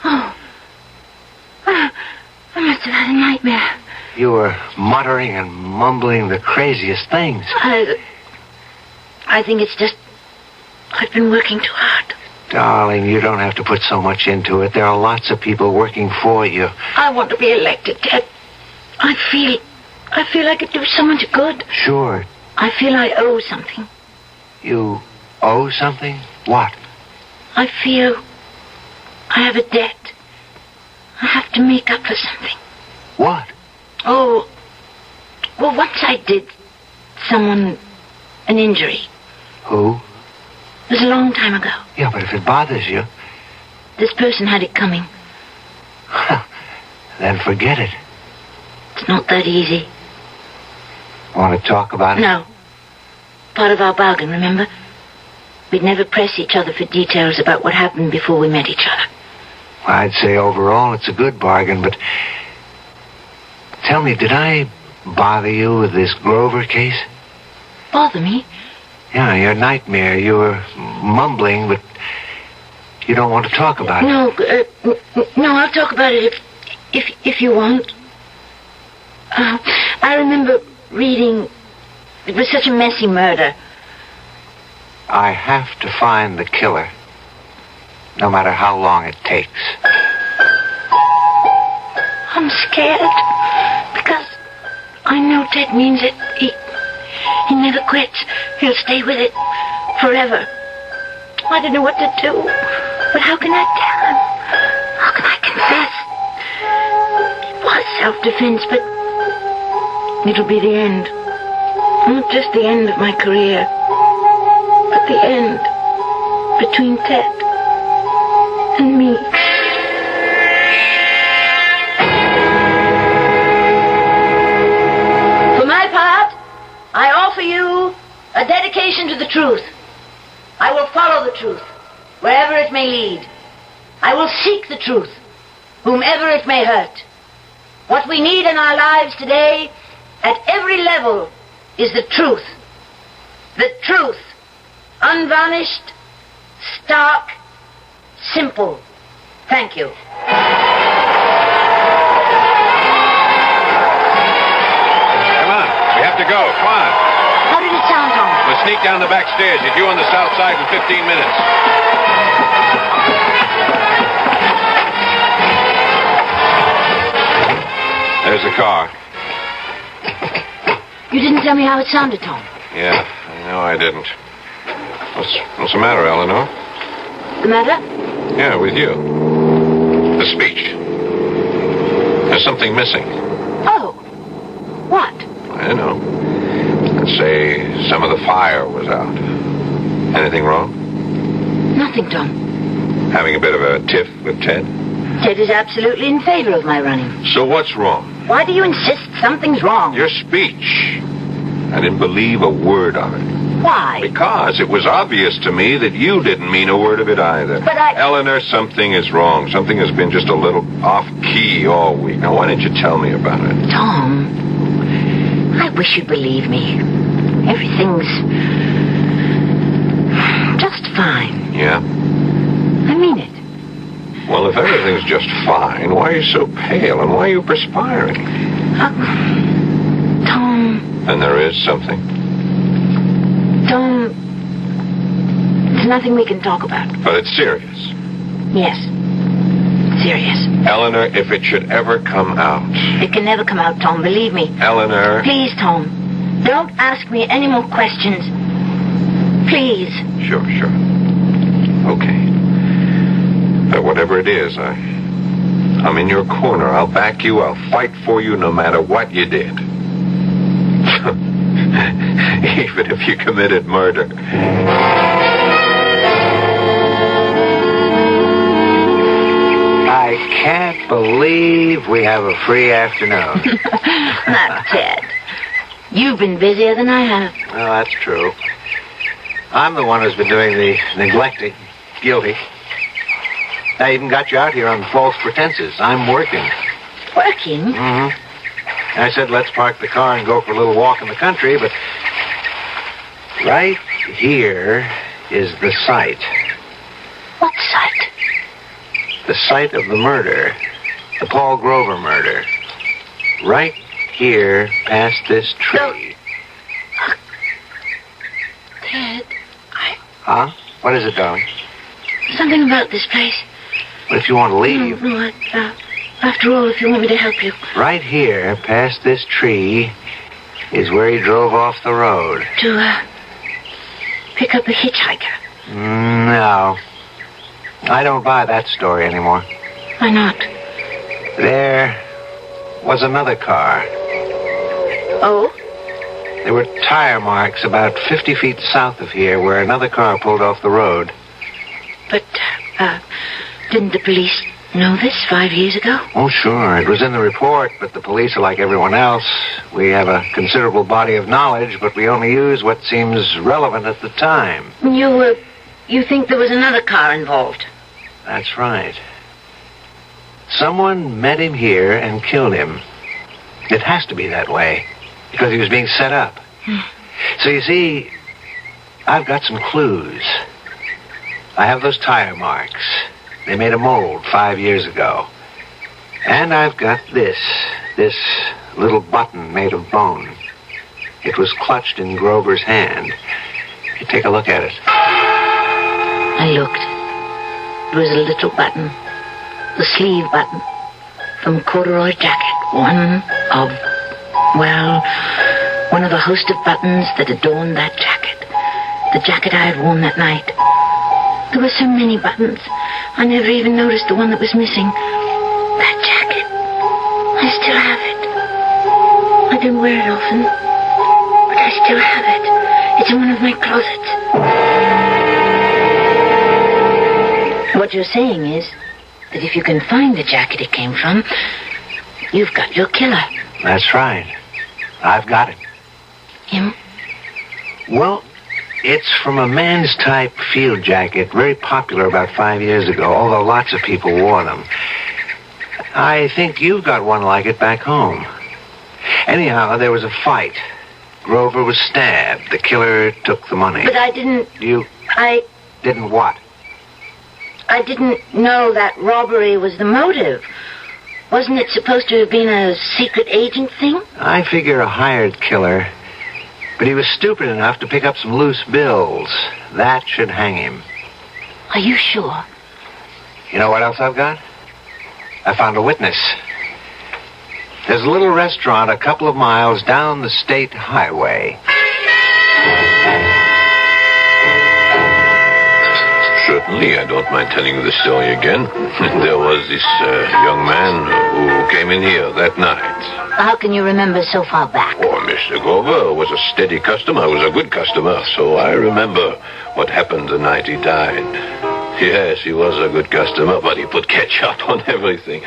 Oh. I must have had a nightmare. You were muttering and mumbling the craziest things. I think it's just... I've been working too hard. Darling, you don't have to put so much into it. There are lots of people working for you. I want to be elected, Ted. I feel I could do so much good. Sure. I feel I owe something. You owe something? What? I feel I have a debt. I have to make up for something. What? Oh, well, once I did someone an injury. Who? It was a long time ago. Yeah, but if it bothers you... This person had it coming. Then forget it. It's not that easy. Want to talk about it? No. Part of our bargain, remember? We'd never press each other for details about what happened before we met each other. I'd say overall it's a good bargain, but... Tell me, did I bother you with this Grover case? Bother me? Yeah, your nightmare. You were mumbling, but you don't want to talk about it. No, I'll talk about it if you want. I remember reading... It was such a messy murder. I have to find the killer, no matter how long it takes. I'm scared, because I know Ted means it. He never quits. He'll stay with it forever. I don't know what to do, but how can I tell him? How can I confess? It was self-defense, but it'll be the end. Not just the end of my career, but the end between Ted and me. For my part, I offer you a dedication to the truth. I will follow the truth, wherever it may lead. I will seek the truth, whomever it may hurt. What we need in our lives today, at every level, is the truth. The truth. Unvarnished, stark, simple. Thank you. Come on. We have to go. Come on. How did it sound, Tom? We'll sneak down the back stairs. You're due on the south side in 15 minutes. There's the car. You didn't tell me how it sounded, Tom. Yeah, no, I didn't. What's the matter, Eleanor? The matter? Yeah, with you. The speech. There's something missing. Oh. What? I don't know. Let's say some of the fire was out. Anything wrong? Nothing, Tom. Having a bit of a tiff with Ted? Ted is absolutely in favor of my running. So what's wrong? Why do you insist something's wrong? Your speech. I didn't believe a word of it. Why? Because it was obvious to me that you didn't mean a word of it either. But I... Eleanor, something is wrong. Something has been just a little off-key all week. Now, why didn't you tell me about it? Tom, I wish you'd believe me. Everything's just fine. Yeah? I mean it. Well, if everything's just fine, why are you so pale and why are you perspiring? Tom... And there is something? Tom... There's nothing we can talk about. But it's serious. Yes. Serious. Eleanor, if it should ever come out... It can never come out, Tom, believe me. Eleanor... Please, Tom. Don't ask me any more questions. Please. Sure. Okay. But whatever it is, I'm in your corner. I'll back you. I'll fight for you no matter what you did. Even if you committed murder. I can't believe we have a free afternoon. Not Ted. You've been busier than I have. Well, that's true. I'm the one who's been doing the neglecting. Guilty. I even got you out here on false pretenses. I'm working. Working? Mm-hmm. I said, let's park the car and go for a little walk in the country, but right here is the site. What site? The site of the murder. The Paul Grover murder. Right here, past this tree. Ted, Huh? What is it, darling? something about this place. What if you want to leave? No, after all, if you want me to help you. Right here, past this tree, is where he drove off the road. To, pick up a hitchhiker. No. I don't buy that story anymore. Why not? There was another car. Oh? There were tire marks about 50 feet south of here where another car pulled off the road. But, didn't the police know this 5 years ago? Oh, sure. It was in the report, but the police are like everyone else. We have a considerable body of knowledge, but we only use what seems relevant at the time. You think there was another car involved? That's right. Someone met him here and killed him. It has to be that way, because he was being set up. So you see, I've got some clues. I have those tire marks. They made a mold 5 years ago. And I've got this little button made of bone. It was clutched in Grover's hand. You take a look at it. I looked. It was a little button. The sleeve button. From corduroy jacket. One of a host of buttons that adorned that jacket. The jacket I had worn that night. There were so many buttons. I never even noticed the one that was missing. That jacket. I still have it. I don't wear it often, but I still have it. It's in one of my closets. What you're saying is that if you can find the jacket it came from, you've got your killer. That's right. I've got it. Him? Well, it's from a man's type field jacket, very popular about 5 years ago, although lots of people wore them. I think you've got one like it back home. Anyhow, there was a fight. Grover was stabbed. The killer took the money. But I didn't... Didn't what? I didn't know that robbery was the motive. Wasn't it supposed to have been a secret agent thing? I figure a hired killer. But he was stupid enough to pick up some loose bills. That should hang him. Are you sure? You know what else I've got? I found a witness. There's a little restaurant a couple of miles down the state highway. Certainly, I don't mind telling you the story again. There was this young man who came in here that night. How can you remember so far back? Oh, Mr. Grover was a steady customer, was a good customer, so I remember what happened the night he died. Yes, he was a good customer, but he put ketchup on everything.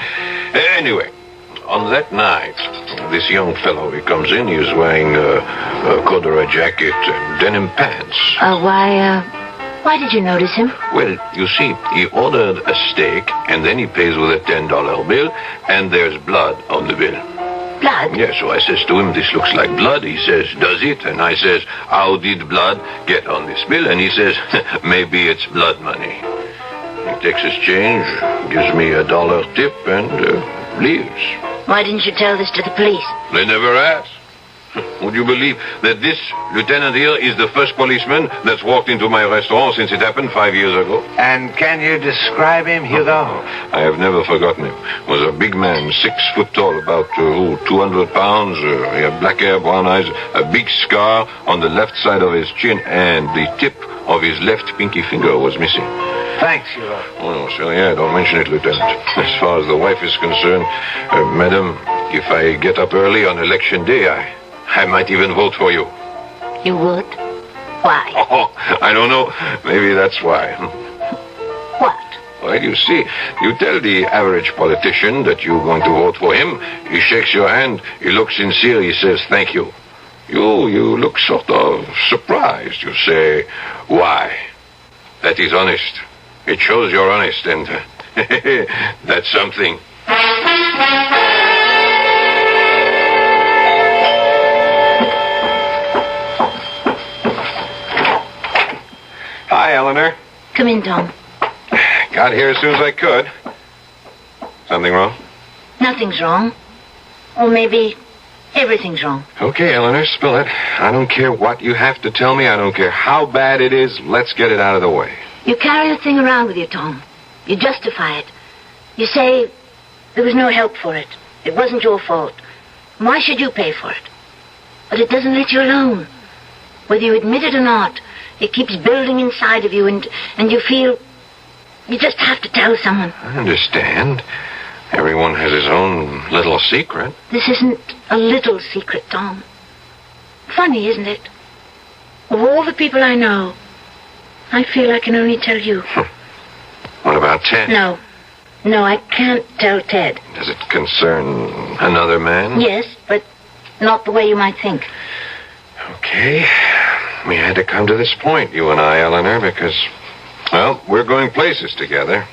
Anyway, on that night, this young fellow, he comes in, he was wearing a corduroy jacket and denim pants. Why did you notice him? Well, you see, he ordered a steak, and then he pays with a $10 bill, and there's blood on the bill. Blood? Yeah, so I says to him, this looks like blood. He says, does it? And I says, how did blood get on this bill? And he says, maybe it's blood money. He takes his change, gives me $1 tip, and leaves. Why didn't you tell this to the police? They never asked. Would you believe that this lieutenant here is the first policeman that's walked into my restaurant since it happened 5 years ago? And can you describe him, Hugo? I have never forgotten him. He was a big man, 6 foot tall, about 200 pounds. He had black hair, brown eyes, a big scar on the left side of his chin, and the tip of his left pinky finger was missing. Thanks, Hugo. Oh, so yeah, don't mention it, Lieutenant. As far as the wife is concerned, madam, if I get up early on election day, I might even vote for you. You would? Why? Oh, I don't know. Maybe that's why. What? Well, you see, you tell the average politician that you're going to vote for him. He shakes your hand. He looks sincere. He says, thank you. You look sort of surprised. You say, why? That is honest. It shows you're honest, and that's something. Come in, Tom. Got here as soon as I could. Something wrong? Nothing's wrong. Or maybe everything's wrong. Okay, Eleanor, spill it. I don't care what you have to tell me. I don't care how bad it is. Let's get it out of the way. You carry the thing around with you, Tom. You justify it. You say there was no help for it. It wasn't your fault. Why should you pay for it? But it doesn't let you alone. Whether you admit it or not, it keeps building inside of you, and you feel you just have to tell someone. I understand. Everyone has his own little secret. This isn't a little secret, Tom. Funny, isn't it? Of all the people I know, I feel I can only tell you. What about Ted? No, I can't tell Ted. Does it concern another man? Yes, but not the way you might think. Okay. We had to come to this point, you and I, Eleanor, because, well, we're going places together.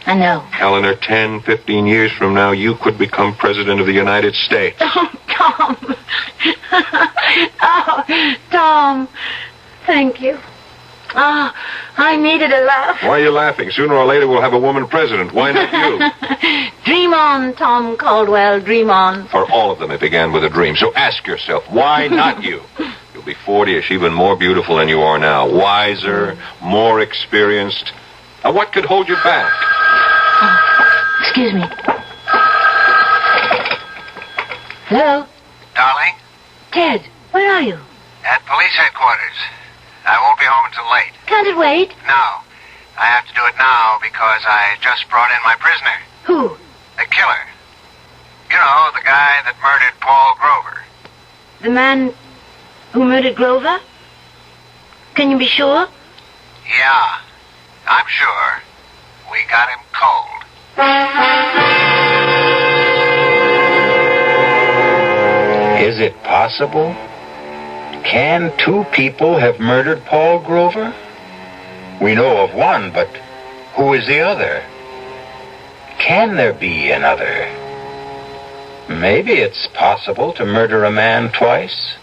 I know. Eleanor, 10, 15 years from now, you could become President of the United States. Oh, Tom. Oh, Tom. Thank you. Ah, I needed a laugh. Why are you laughing? Sooner or later, we'll have a woman president. Why not you? Dream on, Tom Caldwell. Dream on. For all of them, it began with a dream. So ask yourself, why not you? You'll be 40ish, even more beautiful than you are now. Wiser, more experienced. Now, what could hold you back? Oh, excuse me. Hello? Darling? Ted, where are you? At police headquarters. I won't be home until late. Can't it wait? No. I have to do it now because I just brought in my prisoner. Who? The killer. You know, the guy that murdered Paul Grover. The man who murdered Grover? Can you be sure? Yeah, I'm sure. We got him cold. Is it possible? Can two people have murdered Paul Grover? We know of one, but who is the other? Can there be another? Maybe it's possible to murder a man twice.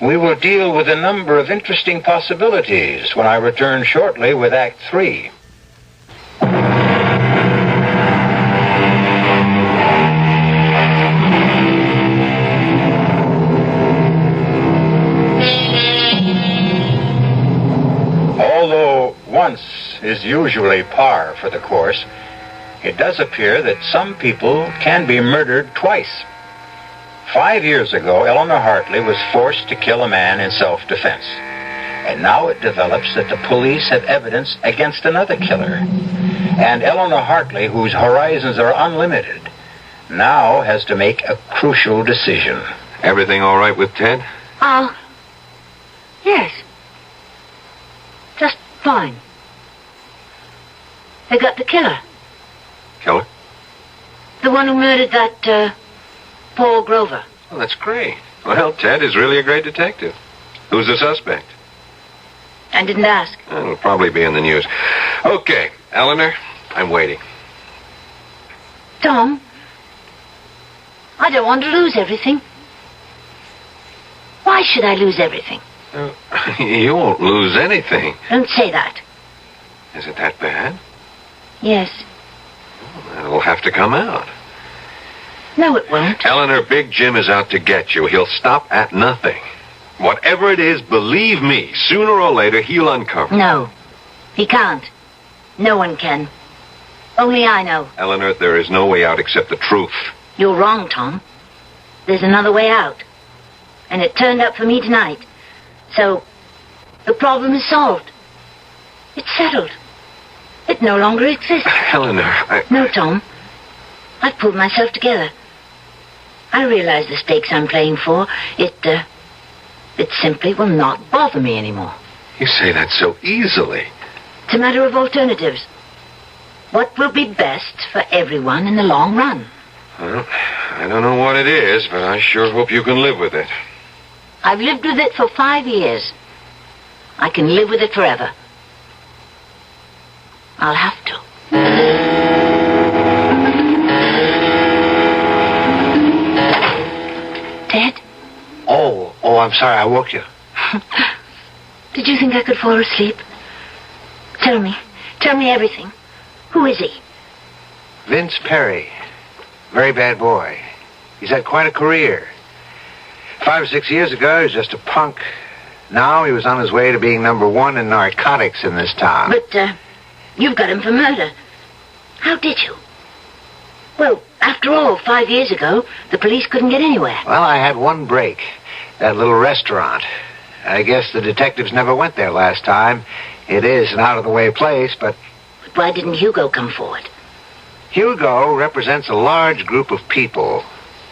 We will deal with a number of interesting possibilities when I return shortly with Act 3. Although once is usually par for the course, it does appear that some people can be murdered twice. 5 years ago, Eleanor Hartley was forced to kill a man in self-defense. And now it develops that the police have evidence against another killer. And Eleanor Hartley, whose horizons are unlimited, now has to make a crucial decision. Everything all right with Ted? Yes. Just fine. They got the killer. Killer? The one who murdered that, Paul Grover. Well, that's great. Well, Ted is really a great detective. Who's the suspect? I didn't ask. It'll probably be in the news. Okay, Eleanor, I'm waiting. Tom, I don't want to lose everything. Why should I lose everything? You won't lose anything. Don't say that. Is it that bad? Yes. Well, it'll have to come out. No, it won't. Eleanor, Big Jim is out to get you. He'll stop at nothing. Whatever it is, believe me, sooner or later, he'll uncover it. No, he can't. No one can. Only I know. Eleanor, there is no way out except the truth. You're wrong, Tom. There's another way out. And it turned up for me tonight. So, the problem is solved. It's settled. It no longer exists. Eleanor, No, Tom. I've pulled myself together. I realize the stakes I'm playing for. It simply will not bother me anymore. You say that so easily. It's a matter of alternatives. What will be best for everyone in the long run? Well, I don't know what it is, but I sure hope you can live with it. I've lived with it for 5 years. I can live with it forever. I'll have to. Ted? Oh, I'm sorry I woke you. Did you think I could fall asleep? Tell me everything. Who is he? Vince Perry. Very bad boy. He's had quite a career. 5 or 6 years ago, he was just a punk. Now he was on his way to being number 1 in narcotics in this town. But, you've got him for murder. How did you? Well, after all, 5 years ago, the police couldn't get anywhere. Well, I had one break. That little restaurant. I guess the detectives never went there last time. It is an out-of-the-way place, but... But why didn't Hugo come forward? Hugo represents a large group of people.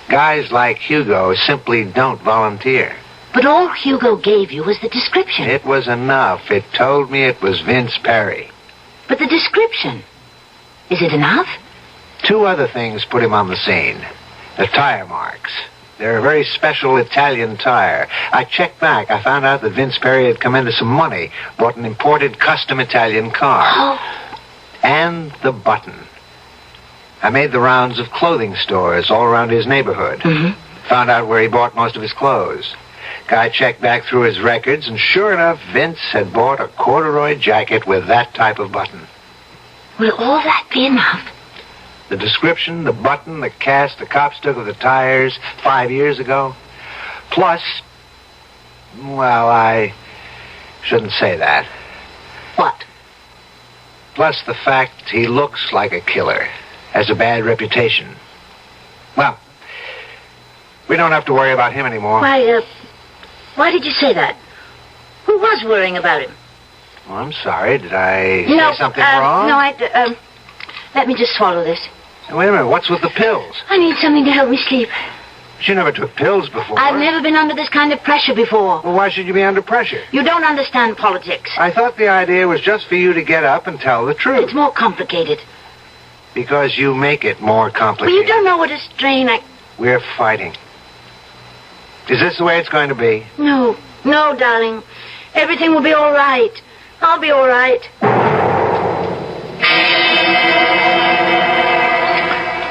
Guys like Hugo simply don't volunteer. But all Hugo gave you was the description. It was enough. It told me it was Vince Perry. But the description, is it enough? 2 other things put him on the scene. The tire marks. They're a very special Italian tire. I checked back. I found out that Vince Perry had come into some money, bought an imported custom Italian car. Oh. And the button. I made the rounds of clothing stores all around his neighborhood. Mm-hmm. Found out where he bought most of his clothes. Guy checked back through his records, and sure enough, Vince had bought a corduroy jacket with that type of button. Will all that be enough? The description, the button, the cast the cops took of the tires 5 years ago. Plus, well, I shouldn't say that. What? Plus the fact he looks like a killer. Has a bad reputation. Well, we don't have to worry about him anymore. Why did you say that? Who was worrying about him? Well, I'm sorry. Did I say something wrong? No, let me just swallow this. Wait a minute. What's with the pills? I need something to help me sleep. But you never took pills before. I've never been under this kind of pressure before. Well, why should you be under pressure? You don't understand politics. I thought the idea was just for you to get up and tell the truth. It's more complicated. Because you make it more complicated. Well, you don't know what a strain We're fighting. Is this the way it's going to be? No, darling. Everything will be all right. I'll be all right.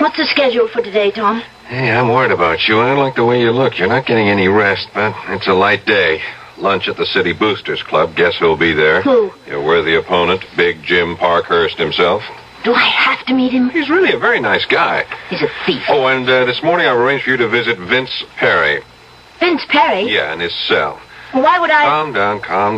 What's the schedule for today, Tom? Hey, I'm worried about you. I don't like the way you look. You're not getting any rest, but it's a light day. Lunch at the City Boosters Club. Guess who'll be there? Who? Your worthy opponent, Big Jim Parkhurst himself. Do I have to meet him? He's really a very nice guy. He's a thief. Oh, and this morning I've arranged for you to visit Vince Perry. Vince Perry? Yeah, in his cell. Why would I... Calm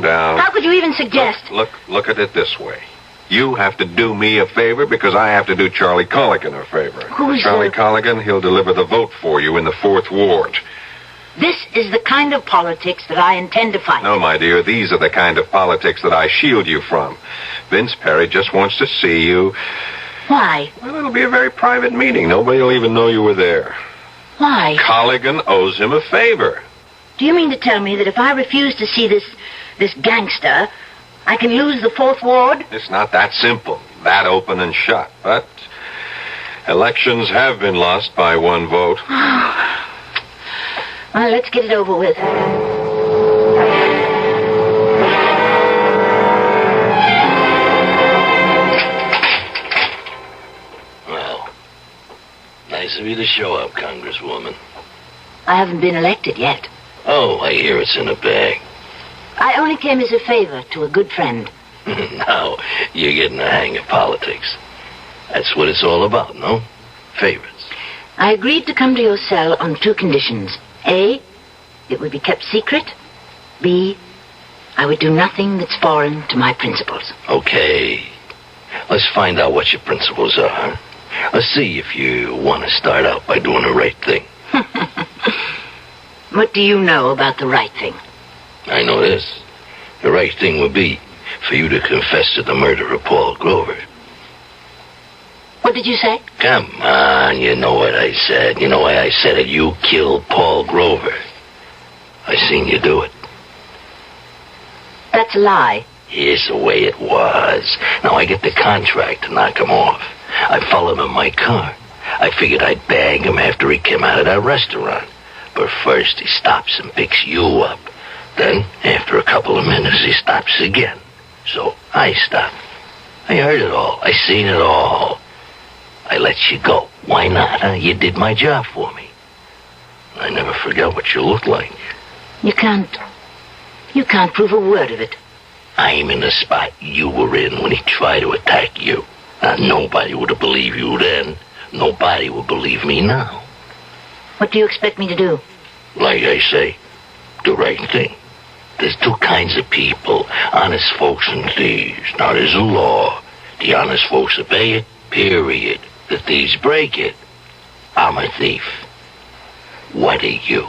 down. How could you even suggest... Look at it this way. You have to do me a favor because I have to do Charlie Colligan a favor. Who's Charlie Colligan? He'll deliver the vote for you in the 4th Ward. This is the kind of politics that I intend to fight. No, my dear, these are the kind of politics that I shield you from. Vince Perry just wants to see you. Why? Well, it'll be a very private meeting. Nobody will even know you were there. Why? Colligan owes him a favor. Do you mean to tell me that if I refuse to see this gangster, I can lose the 4th Ward? It's not that simple, that open and shut. But elections have been lost by 1 vote. Well, let's get it over with. Well, nice of you to show up, Congresswoman. I haven't been elected yet. Oh, I hear it's in a bag. I only came as a favor to a good friend. Now, you're getting the hang of politics. That's what it's all about, no? Favors. I agreed to come to your cell on 2 conditions. A, it would be kept secret. B, I would do nothing that's foreign to my principles. Okay. Let's find out what your principles are. Let's see if you want to start out by doing the right thing. What do you know about the right thing? I know this. The right thing would be for you to confess to the murder of Paul Grover. What did you say? Come on, you know what I said. You know why I said it. You killed Paul Grover. I seen you do it. That's a lie. Here's the way it was. Now I get the contract to knock him off. I followed him in my car. I figured I'd bag him after he came out of that restaurant. But first he stops and picks you up. Then, after a couple of minutes, he stops again. So I stopped. I heard it all. I seen it all. I let you go. Why not, huh? You did my job for me. I never forgot what you looked like. You can't prove a word of it. I'm in the spot you were in when he tried to attack you. Now, nobody would have believed you then. Nobody will believe me now. What do you expect me to do? Like I say, the right thing. There's two kinds of people, honest folks and thieves. Now, there's a law. The honest folks obey it, period. The thieves break it. I'm a thief. What are you?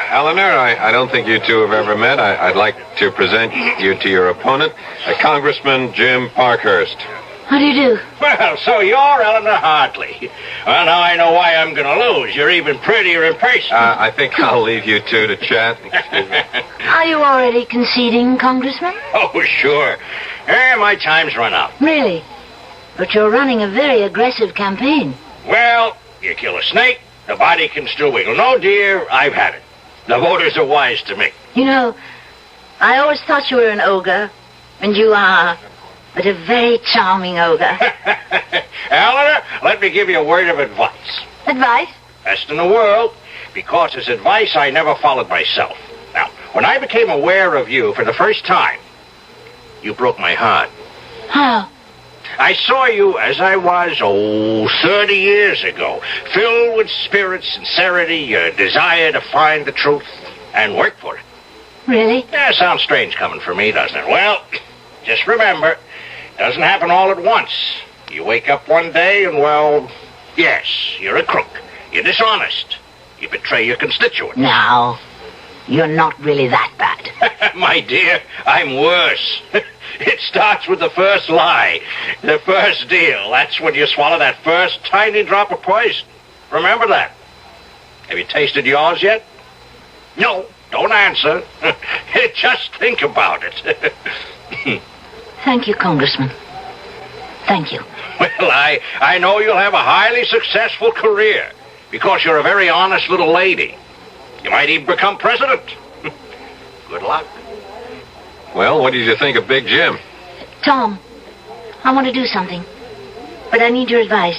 Eleanor, I don't think you two have ever met. I'd like to present you to your opponent, Congressman Jim Parkhurst. How do you do? Well, so you're Eleanor Hartley. Well, now I know why I'm going to lose. You're even prettier in person. I think I'll leave you two to chat. Excuse me. Are you already conceding, Congressman? Oh, sure. My time's run out. Really? But you're running a very aggressive campaign. Well, you kill a snake, the body can still wiggle. No, dear, I've had it. The voters are wise to me. You know, I always thought you were an ogre, and you are, but a very charming ogre. Eleanor, let me give you a word of advice. Advice? Best in the world, because it's advice I never followed myself. Now, when I became aware of you for the first time, you broke my heart. How? I saw you as I was, 30 years ago, filled with spirit, sincerity, a desire to find the truth and work for it. Really? Yeah, sounds strange coming from me, doesn't it? Well, just remember, it doesn't happen all at once. You wake up one day and, well, yes, you're a crook. You're dishonest. You betray your constituents. Now, you're not really that bad. My dear, I'm worse. It starts with the first lie, the first deal. That's when you swallow that first tiny drop of poison. Remember that. Have you tasted yours yet? No, don't answer. Just think about it. Thank you, Congressman. Thank you. Well, I know you'll have a highly successful career because you're a very honest little lady. You might even become president. Good luck. Well, what did you think of Big Jim? Tom, I want to do something, but I need your advice.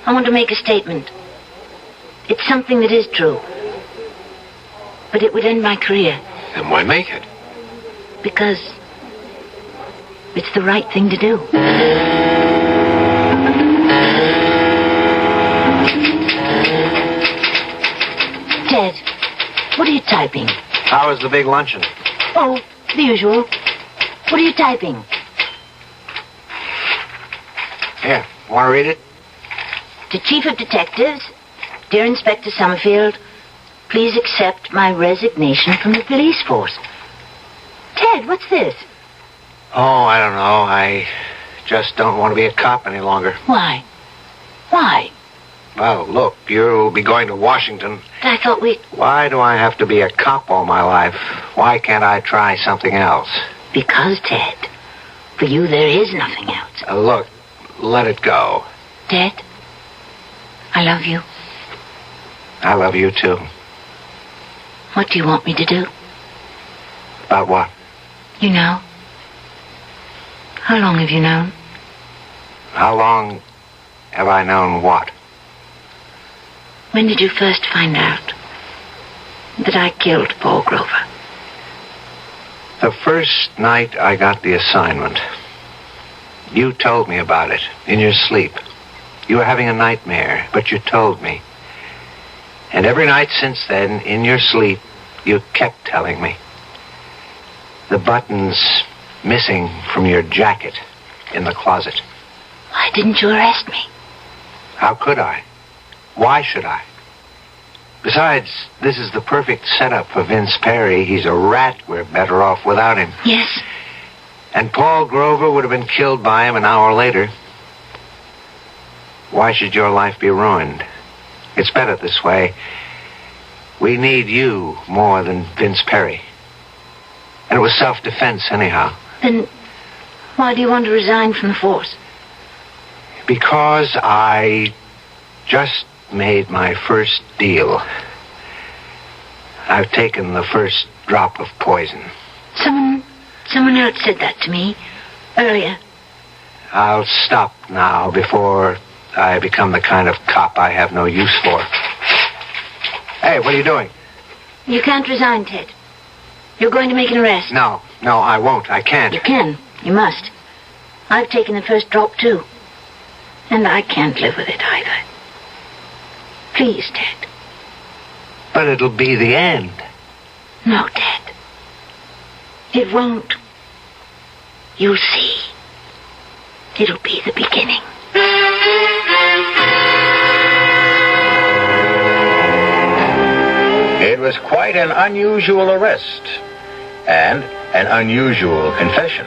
I want to make a statement. It's something that is true, but it would end my career. And why make it? Because it's the right thing to do. Ted, what are you typing? How was the big luncheon? Oh, the usual. What are you typing? Here, want to read it? To Chief of Detectives, dear Inspector Summerfield, please accept my resignation from the police force. Ted, what's this? Oh, I don't know. I just don't want to be a cop any longer. Why? Why? Well, look, you'll be going to Washington. I thought we... Why do I have to be a cop all my life? Why can't I try something else? Because, Ted, for you there is nothing else. Look, let it go. Ted, I love you. I love you, too. What do you want me to do? About what? You know. How long have you known? How long have I known what? When did you first find out that I killed Paul Grover? The first night I got the assignment. You told me about it in your sleep. You were having a nightmare, but you told me. And every night since then, in your sleep, you kept telling me. The button's missing from your jacket in the closet. Why didn't you arrest me? How could I? Why should I? Besides, this is the perfect setup for Vince Perry. He's a rat. We're better off without him. Yes. And Paul Grover would have been killed by him an hour later. Why should your life be ruined? It's better this way. We need you more than Vince Perry. And it was self-defense anyhow. Then why do you want to resign from the force? Because I just made my first deal. I've taken the first drop of poison. Someone else said that to me earlier. I'll stop now before I become the kind of cop I have no use for. Hey, what are you doing? You can't resign, Ted. You're going to make an arrest. No, I won't. I can't. You can. You must. I've taken the first drop, too. And I can't live with it either. Please, Ted. But it'll be the end. No, Ted. It won't. You'll see. It'll be the beginning. It was quite an unusual arrest, and an unusual confession,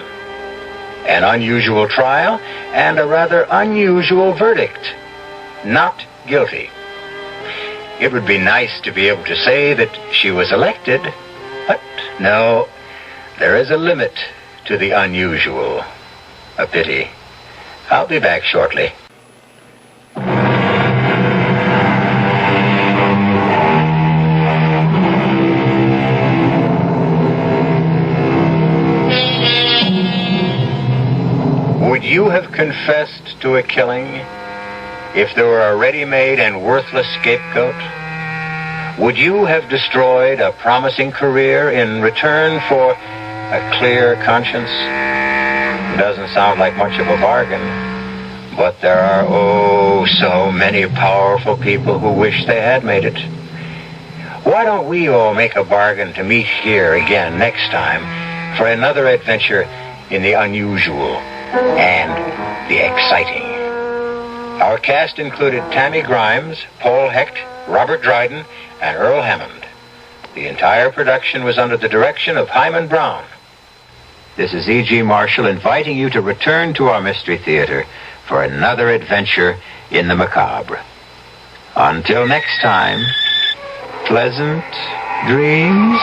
an unusual trial, and a rather unusual verdict. Not guilty. It would be nice to be able to say that she was elected, but no, there is a limit to the unusual. A pity. I'll be back shortly. Would you have confessed to a killing if there were a ready-made and worthless scapegoat? Would you have destroyed a promising career in return for a clear conscience? It doesn't sound like much of a bargain, but there are, oh, so many powerful people who wish they had made it. Why don't we all make a bargain to meet here again next time for another adventure in the unusual and the exciting? Our cast included Tammy Grimes, Paul Hecht, Robert Dryden, and Earl Hammond. The entire production was under the direction of Hyman Brown. This is E.G. Marshall inviting you to return to our Mystery Theater for another adventure in the macabre. Until next time, pleasant dreams.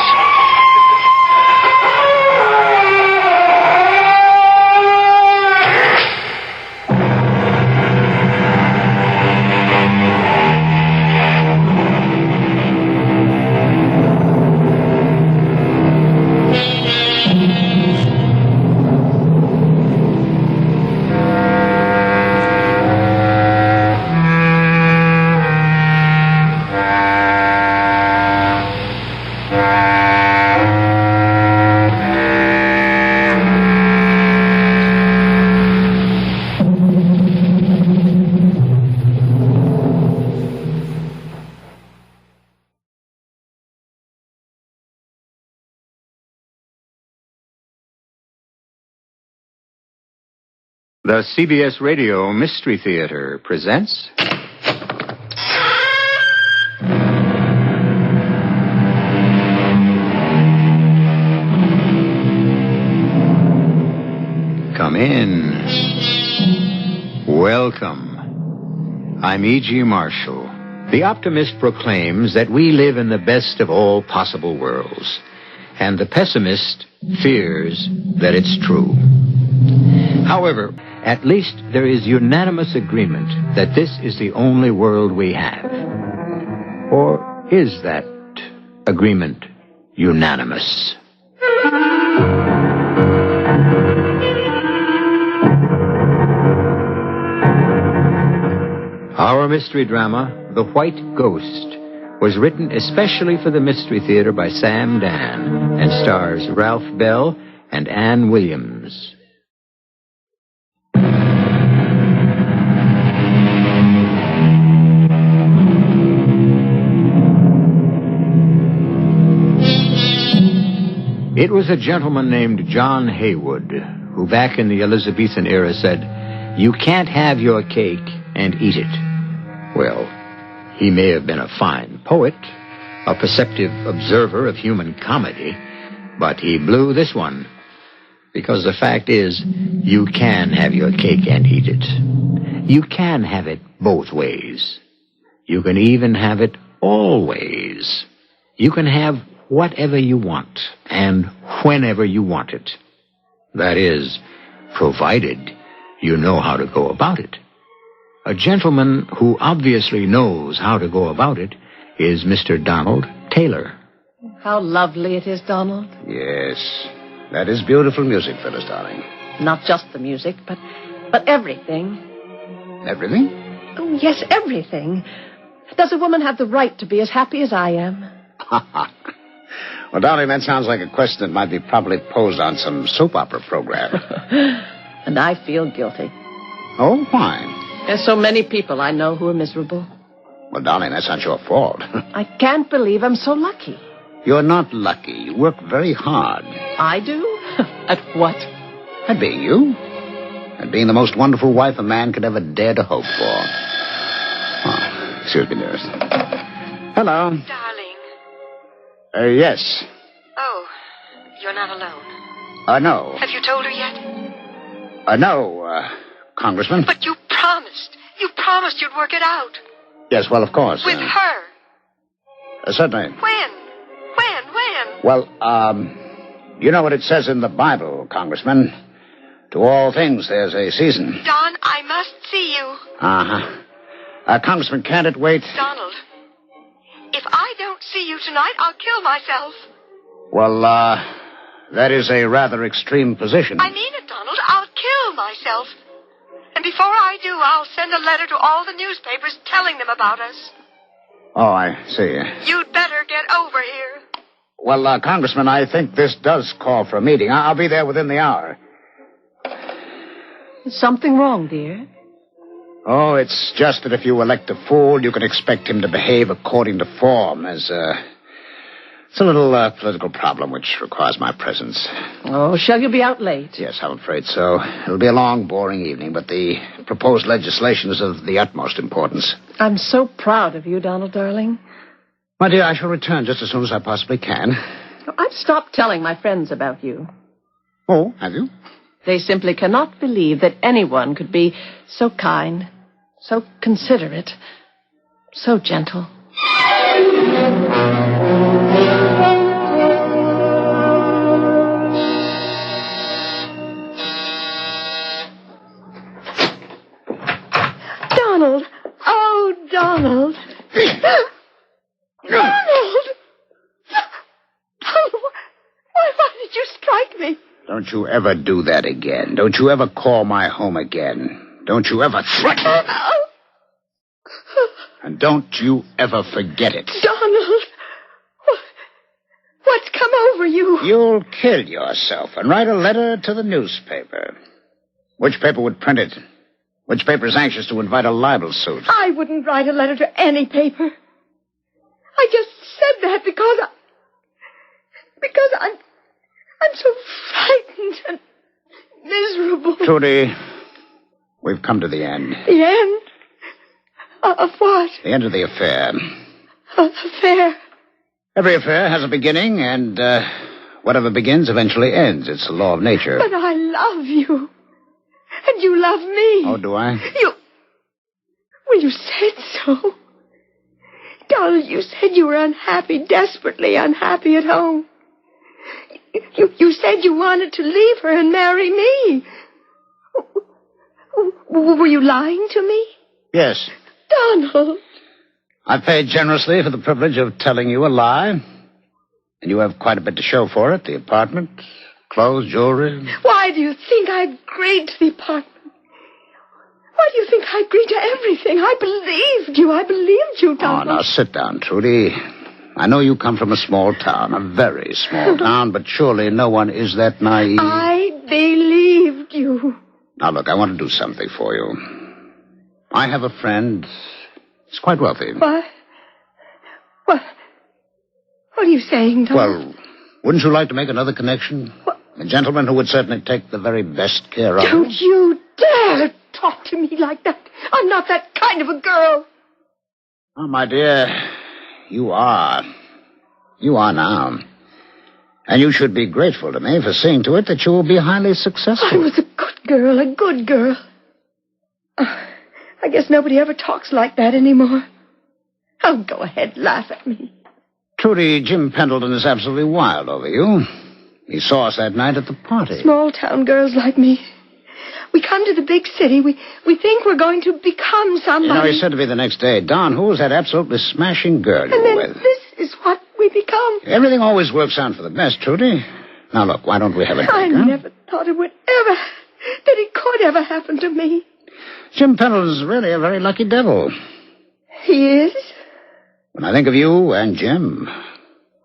The CBS Radio Mystery Theater presents... Come in. Welcome. I'm E.G. Marshall. The optimist proclaims that we live in the best of all possible worlds, and the pessimist fears that it's true. However, at least there is unanimous agreement that this is the only world we have. Or is that agreement unanimous? Our mystery drama, The White Ghost, was written especially for the Mystery Theater by Sam Dan and stars Ralph Bell and Ann Williams. It was a gentleman named John Haywood who back in the Elizabethan era said, "You can't have your cake and eat it." Well, he may have been a fine poet, a perceptive observer of human comedy, but he blew this one. Because the fact is, you can have your cake and eat it. You can have it both ways. You can even have it always. You can have whatever you want and whenever you want it. That is, provided you know how to go about it. A gentleman who obviously knows how to go about it is Mr. Donald Taylor. How lovely it is, Donald. Yes, that is beautiful music, Phyllis, darling. Not just the music, but everything. Everything? Oh, yes, everything. Does a woman have the right to be as happy as I am? Well, darling, that sounds like a question that might be properly posed on some soap opera program. And I feel guilty. Oh, why? There's so many people I know who are miserable. Well, darling, that's not your fault. I can't believe I'm so lucky. You're not lucky. You work very hard. I do? At what? At being you. At being the most wonderful wife a man could ever dare to hope for. Oh, excuse me, dearest. Hello. Darling. Yes. Oh, you're not alone. No. Have you told her yet? No, Congressman. But you promised. You promised you'd work it out. Yes, well, of course. With her. Certainly. When? Well, you know what it says in the Bible, Congressman. To all things there's a season. Don, I must see you. Uh-huh. Congressman, can't it wait? Donald, if I don't see you tonight, I'll kill myself. Well, that is a rather extreme position. I mean it, Donald. I'll kill myself. And before I do, I'll send a letter to all the newspapers telling them about us. Oh, I see. You'd better get over here. Well, Congressman, I think this does call for a meeting. I'll be there within the hour. Is something wrong, dear? Oh, it's just that if you elect a fool, you can expect him to behave according to form. It's a little political problem which requires my presence. Oh, shall you be out late? Yes, I'm afraid so. It'll be a long, boring evening, but the proposed legislation is of the utmost importance. I'm so proud of you, Donald, darling. My dear, I shall return just as soon as I possibly can. I've stopped telling my friends about you. Oh, have you? They simply cannot believe that anyone could be so kind, so considerate, so gentle. Donald! Oh, Donald! Donald! Donald, why did you strike me? Don't you ever do that again. Don't you ever call my home again. Don't you ever threaten. And don't you ever forget it. Donald! What's come over you? You'll kill yourself and write a letter to the newspaper. Which paper would print it? Which paper is anxious to invite a libel suit? I wouldn't write a letter to any paper. I just said that because I'm so frightened and miserable. Trudy, we've come to the end. The end? Of what? The end of the affair. Affair? Every affair has a beginning, and whatever begins eventually ends. It's the law of nature. But I love you. And you love me. Oh, do I? Well, you said so. Donald, you said you were unhappy, desperately unhappy at home. You said you wanted to leave her and marry me. Were you lying to me? Yes. Donald. I paid generously for the privilege of telling you a lie. And you have quite a bit to show for it. The apartment, clothes, jewelry. Why do you think I agreed to the apartment? Why do you think I agreed to everything? I believed you, Donald. Oh, now sit down, Trudy. I know you come from a small town, a very small town, but surely no one is that naive. I believed you. Now, look, I want to do something for you. I have a friend. He's quite wealthy. What? What are you saying, Donald? Well, wouldn't you like to make another connection? What? A gentleman who would certainly take the very best care of you. Don't you dare talk to me like that. I'm not that kind of a girl. Oh, my dear, you are. You are now. And you should be grateful to me for seeing to it that you will be highly successful. I was a good girl. I guess nobody ever talks like that anymore. Oh, go ahead, laugh at me. Trudy, Jim Pendleton is absolutely wild over you. He saw us that night at the party. Small-town girls like me. We come to the big city. We think we're going to become somebody. You know, he said to me the next day, Don, who was that absolutely smashing girl you and were then with? This is what we become. Everything always works out for the best, Trudy. Now, look, why don't we have a drink, I huh? never thought that it could ever happen to me. Jim Pendleton's really a very lucky devil. He is? When I think of you and Jim,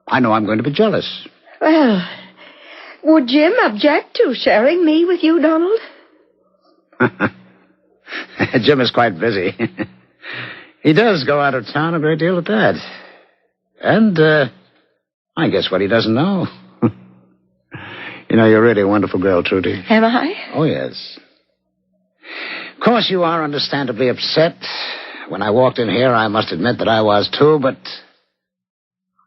I know I'm going to be jealous. Well, would Jim object to sharing me with you, Donald? Jim is quite busy. He does go out of town a great deal at that. And, I guess what he doesn't know. You know, you're really a wonderful girl, Trudy. Am I? Oh, yes. Of course, you are understandably upset. When I walked in here, I must admit that I was too, but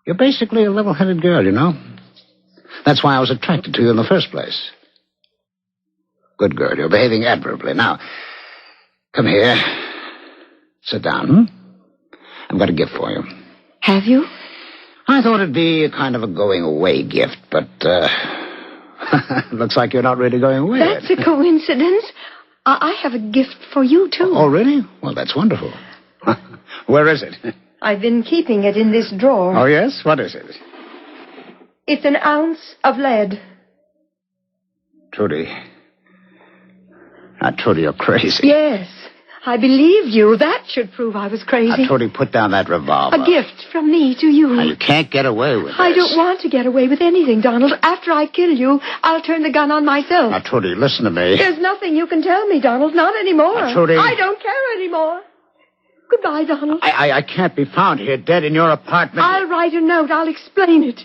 you're basically a level-headed girl, you know. That's why I was attracted to you in the first place. Good girl, you're behaving admirably. Now, come here. Sit down. I've got a gift for you. Have you? I thought it'd be a kind of a going-away gift, but, looks like you're not really going away. That's a coincidence. I have a gift for you, too. Oh, really? Well, that's wonderful. Where is it? I've been keeping it in this drawer. Oh, yes? What is it? It's an ounce of lead. Trudy. Now, Trudy, you're crazy. Yes, I believe you. That should prove I was crazy. Now, Trudy, put down that revolver. A gift from me to you. Now, you can't get away with this. I don't want to get away with anything, Donald. After I kill you, I'll turn the gun on myself. Now, Trudy, listen to me. There's nothing you can tell me, Donald. Not anymore. Now, Trudy. I don't care anymore. Goodbye, Donald. I can't be found here dead in your apartment. I'll write a note. I'll explain it.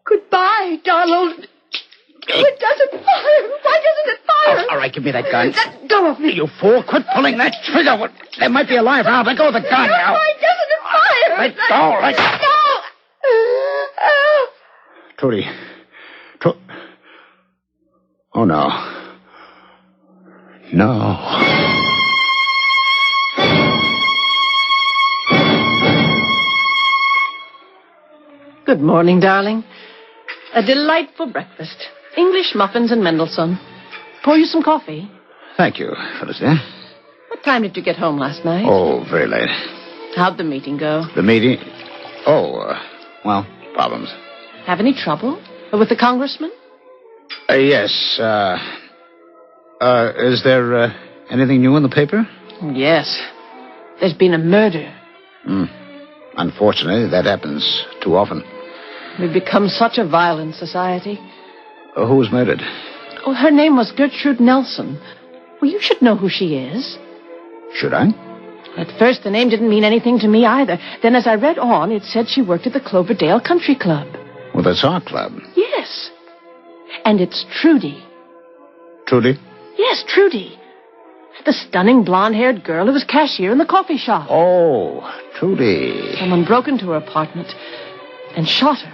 Goodbye, Donald. It doesn't fire. Why doesn't it fire? Oh, all right, give me that gun. Let go of me. You fool. Quit pulling that trigger. There might be a live round. Let go of the gun now. Why doesn't it fire? Let go. Let go. Trudy. Oh, no. No. Good morning, darling. A delightful breakfast. English muffins and Mendelssohn. Pour you some coffee. Thank you, Phyllis, dear. What time did you get home last night? Oh, very late. How'd the meeting go? The meeting? Oh, well, problems. Have any trouble? With the congressman? Yes, is there, anything new in the paper? Yes. There's been a murder. Unfortunately, that happens too often. We've become such a violent society. Who was murdered? Oh, her name was Gertrude Nelson. Well, you should know who she is. Should I? At first, the name didn't mean anything to me either. Then, as I read on, it said she worked at the Cloverdale Country Club. Well, that's our club. Yes. And it's Trudy. Trudy? Yes, Trudy. The stunning blonde-haired girl who was cashier in the coffee shop. Oh, Trudy. Someone broke into her apartment and shot her.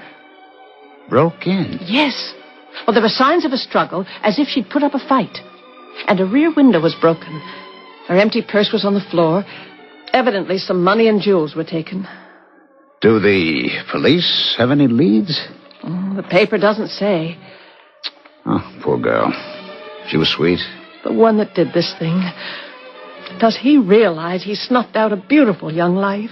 Broke in? Yes. Well, there were signs of a struggle, as if she'd put up a fight. And a rear window was broken. Her empty purse was on the floor. Evidently, some money and jewels were taken. Do the police have any leads? Oh, the paper doesn't say. Oh, poor girl. She was sweet. The one that did this thing. Does he realize he snuffed out a beautiful young life?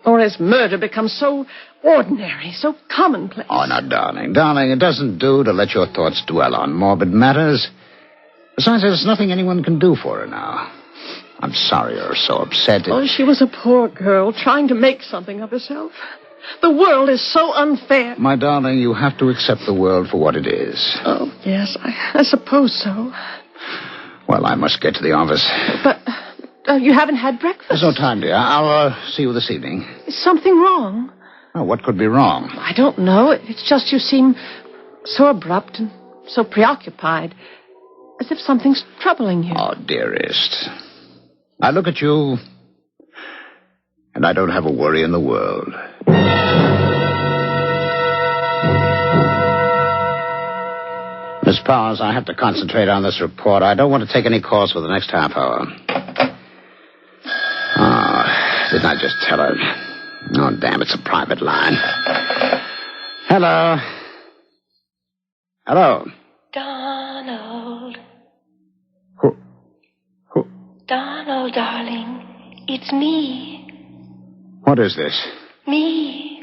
Or has murder become so ordinary, so commonplace? Oh, now, darling, it doesn't do to let your thoughts dwell on morbid matters. Besides, there's nothing anyone can do for her now. I'm sorry you're so upset. Oh, she was a poor girl trying to make something of herself. The world is so unfair. My darling, you have to accept the world for what it is. Oh, yes, I suppose so. Well, I must get to the office. But you haven't had breakfast? There's no time, dear. I'll see you this evening. Is something wrong? Oh, what could be wrong? I don't know. It's just you seem so abrupt and so preoccupied. As if something's troubling you. Oh, dearest. I look at you, and I don't have a worry in the world. Miss Powers, I have to concentrate on this report. I don't want to take any calls for the next half hour. Oh, didn't I just tell her? Oh, damn, it's a private line. Hello. Hello. Donald. Who? Donald, darling. It's me. What is this? Me.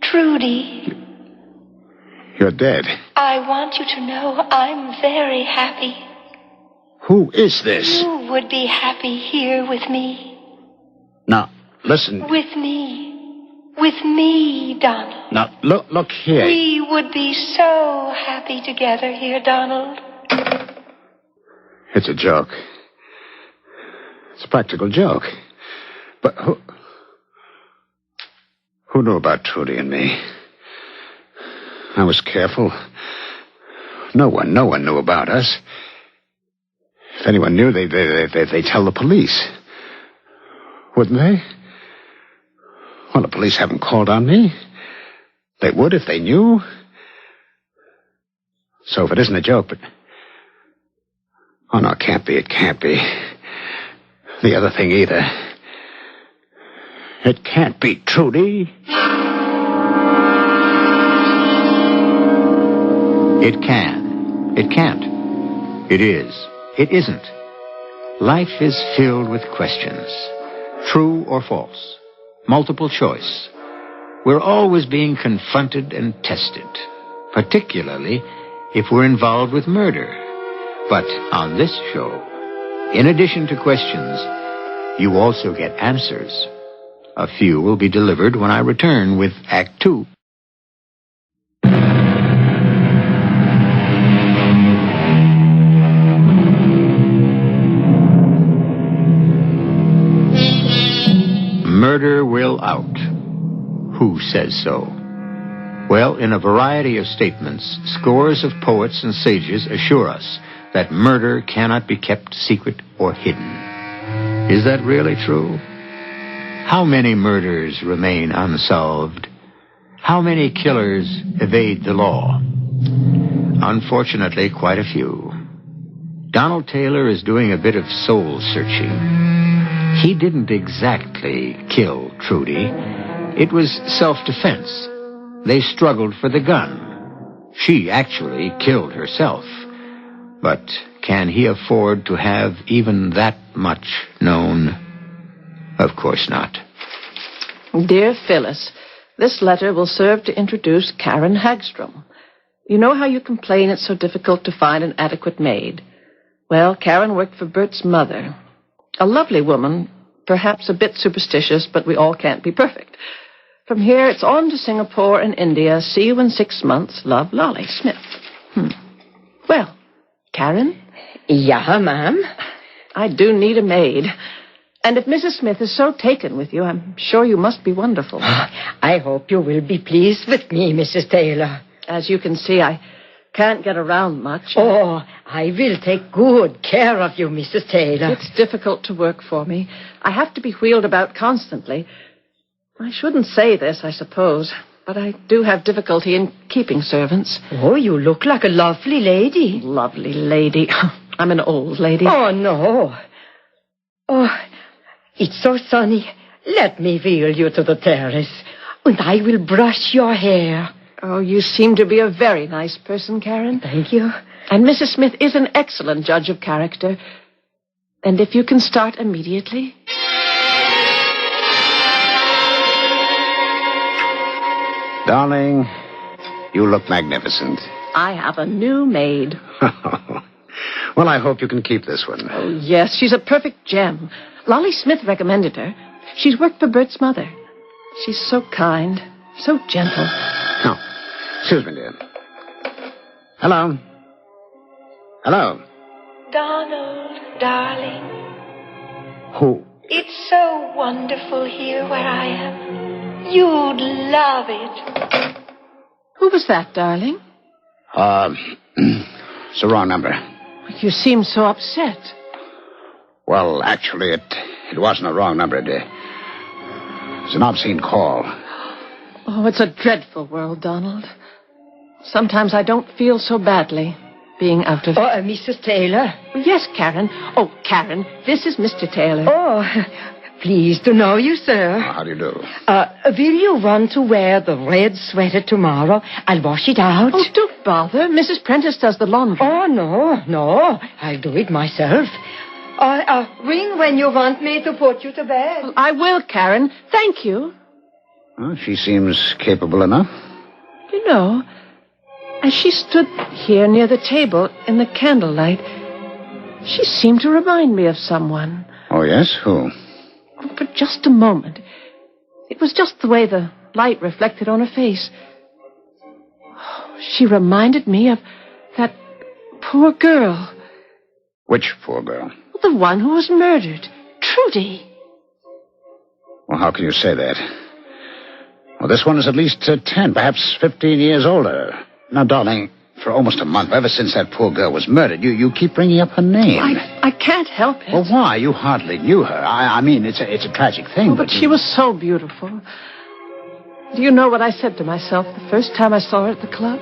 Trudy. You're dead. I want you to know I'm very happy. Who is this? You would be happy here with me. Now, listen. With me. With me, Donald. Now, look here. We would be so happy together here, Donald. It's a joke. It's a practical joke. But who knew about Trudy and me? I was careful. No one knew about us. If anyone knew, they'd tell the police. Wouldn't they? Well, the police haven't called on me. They would if they knew. So if it isn't a joke, but... Oh, no, it can't be. The other thing either. It can't be Trudy. It can. It can't. It is. It isn't. Life is filled with questions. True or false. Multiple choice. We're always being confronted and tested. Particularly if we're involved with murder. But on this show, in addition to questions, you also get answers. A few will be delivered when I return with Act 2. Murder will out. Who says so? Well, in a variety of statements, scores of poets and sages assure us that murder cannot be kept secret or hidden. Is that really true? How many murders remain unsolved? How many killers evade the law? Unfortunately, quite a few. Donald Taylor is doing a bit of soul searching. He didn't exactly kill Trudy. It was self-defense. They struggled for the gun. She actually killed herself. But can he afford to have even that much known? Of course not. Dear Phyllis, this letter will serve to introduce Karen Hagstrom. You know how you complain it's so difficult to find an adequate maid? Well, Karen worked for Bert's mother. A lovely woman, perhaps a bit superstitious, but we all can't be perfect. From here, it's on to Singapore and India. See you in 6 months. Love, Lolly Smith. Well, Karen? Yeah, ma'am? I do need a maid. And if Mrs. Smith is so taken with you, I'm sure you must be wonderful. I hope you will be pleased with me, Mrs. Taylor. As you can see, I can't get around much. Oh, I will take good care of you, Mrs. Taylor. It's difficult to work for me. I have to be wheeled about constantly. I shouldn't say this, I suppose, but I do have difficulty in keeping servants. Oh, you look like a lovely lady. Lovely lady. I'm an old lady. Oh, no. Oh, it's so sunny. Let me wheel you to the terrace, and I will brush your hair. Oh, you seem to be a very nice person, Karen. Thank you. And Mrs. Smith is an excellent judge of character. And if you can start immediately... Darling, you look magnificent. I have a new maid. Well, I hope you can keep this one. Oh, yes, she's a perfect gem. Lolly Smith recommended her. She's worked for Bert's mother. She's so kind, so gentle. Oh, excuse me, dear. Hello. Hello. Donald, darling. Who? It's so wonderful here where I am. You'd love it. Who was that, darling? It's the wrong number. You seem so upset. Well, actually, it wasn't a wrong number. It was an obscene call. Oh, it's a dreadful world, Donald. Sometimes I don't feel so badly being out of... Oh, Mrs. Taylor? Yes, Karen. Oh, Karen, this is Mr. Taylor. Oh, pleased to know you, sir. How do you do? Will you want to wear the red sweater tomorrow? I'll wash it out. Oh, don't bother. Mrs. Prentice does the laundry. Oh, no. I'll do it myself. Ring when you want me to put you to bed. Well, I will, Karen. Thank you. Well, she seems capable enough. You know, as she stood here near the table in the candlelight, she seemed to remind me of someone. Oh, yes? Who? For just a moment. It was just the way the light reflected on her face. Oh, she reminded me of that poor girl. Which poor girl? The one who was murdered. Trudy. Well, how can you say that? Well, this one is at least 10, perhaps 15 years older. Now, darling, for almost a month, ever since that poor girl was murdered, you keep bringing up her name. I can't help it. Well, why? You hardly knew her. I mean, it's a tragic thing, but she was so beautiful. Do you know what I said to myself the first time I saw her at the club?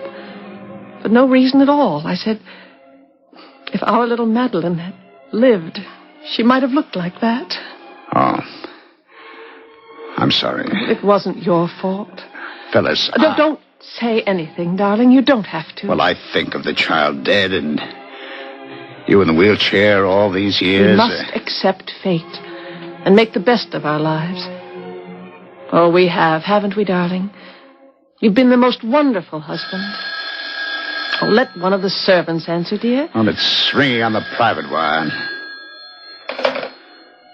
For no reason at all. I said, if our little Madeline had lived, she might have looked like that. Oh. I'm sorry. It wasn't your fault. Phyllis. Don't say anything, darling. You don't have to. Well, I think of the child dead and you in the wheelchair all these years. We must accept fate and make the best of our lives. Oh, we have, haven't we, darling? You've been the most wonderful husband. Oh, let one of the servants answer, dear. Well, it's ringing on the private wire.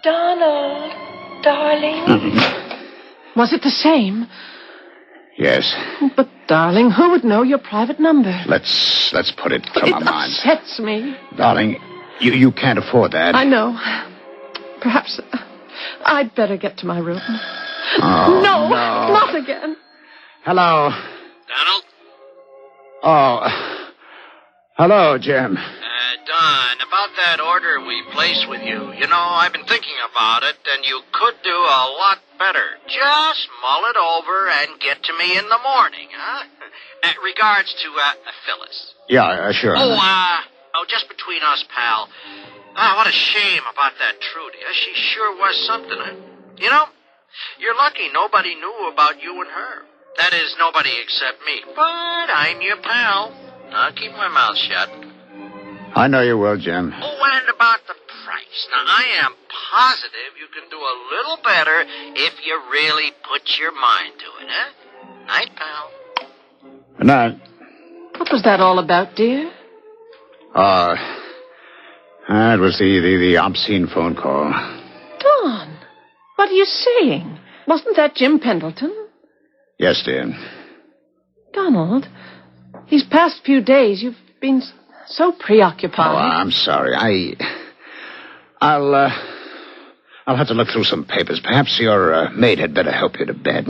Donald, darling. Was it the same? Yes. But, darling, who would know your private number? Let's put it from our minds. It upsets me. Darling, you can't afford that. I know. Perhaps I'd better get to my room. Oh, no, not again. Hello. Donald? Oh. Hello, Jim. Don, about that order we placed with you. You know, I've been thinking about it, and you could do a lot better. Just mull it over and get to me in the morning, huh? Regards to, Phyllis. Yeah, sure. Oh, just between us, pal. What a shame about that Trudy. She sure was something. You know, you're lucky nobody knew about you and her. That is, nobody except me. But I'm your pal. I'll keep my mouth shut. I know you will, Jim. Oh, and about the price. Now, I am positive you can do a little better if you really put your mind to it, huh? Night, pal. Good night. What was that all about, dear? It was the obscene phone call. Don, what are you saying? Wasn't that Jim Pendleton? Yes, dear. Donald, these past few days you've been so preoccupied. Oh, I'm sorry. I'll have to look through some papers. Perhaps your maid had better help you to bed,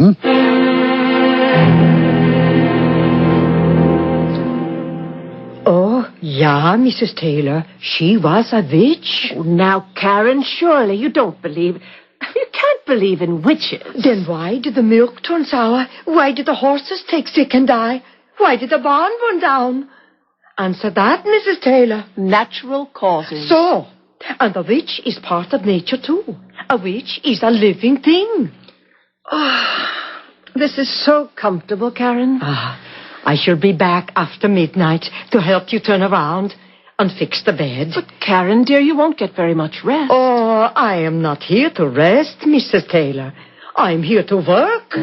Oh, yeah, Mrs. Taylor. She was a witch. Oh, now, Karen, surely you don't believe... You can't believe in witches. Then why did the milk turn sour? Why did the horses take sick and die? Why did the barn burn down? Answer that, Mrs. Taylor. Natural causes. So, and a witch is part of nature, too. A witch is a living thing. This is so comfortable, Karen. I shall be back after midnight to help you turn around and fix the bed. But, Karen, dear, you won't get very much rest. Oh, I am not here to rest, Mrs. Taylor. I'm here to work.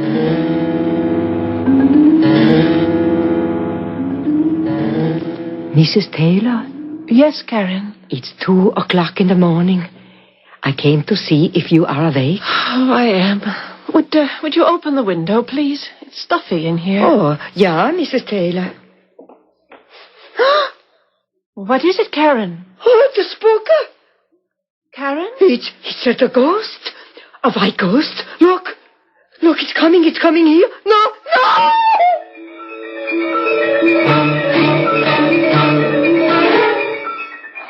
Mrs. Taylor? Yes, Karen? It's 2:00 in the morning. I came to see if you are awake. Oh, I am. Would you open the window, please? It's stuffy in here. Oh, yeah, Mrs. Taylor. What is it, Karen? Oh, the spooker. Karen? It's a ghost. A white ghost. Look, it's coming here. No!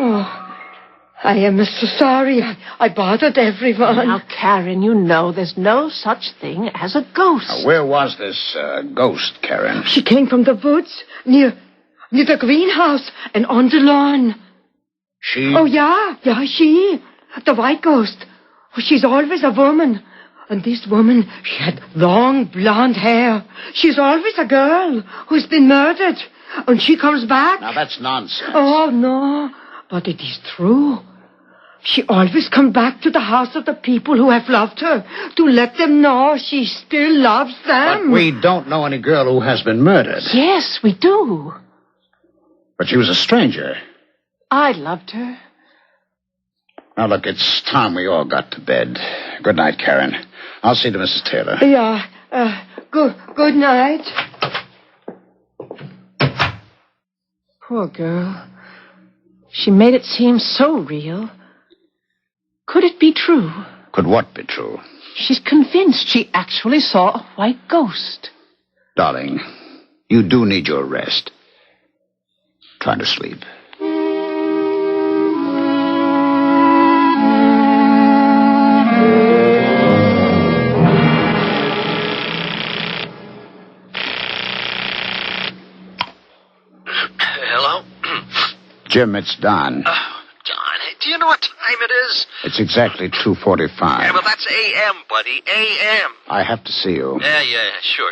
Oh, I am so sorry. I bothered everyone. Now, Karen, you know there's no such thing as a ghost. Now, where was this ghost, Karen? She came from the woods near the greenhouse and on the lawn. She? Oh, yeah, she. The white ghost. Oh, she's always a woman. And this woman, she had long blonde hair. She's always a girl who's been murdered. And she comes back. Now, that's nonsense. Oh, no. But it is true. She always comes back to the house of the people who have loved her to let them know she still loves them. But we don't know any girl who has been murdered. Yes, we do. But she was a stranger. I loved her. Now, look, it's time we all got to bed. Good night, Karen. I'll see to Mrs. Taylor. Yeah, Good night. Poor girl. She made it seem so real. Could it be true? Could what be true? She's convinced she actually saw a white ghost. Darling, you do need your rest. Try to sleep. Hello? Jim, it's Don. Don, do you know what time it is? It's exactly 2:45. Yeah, well, that's A.M., buddy. A.M. I have to see you. Yeah, sure.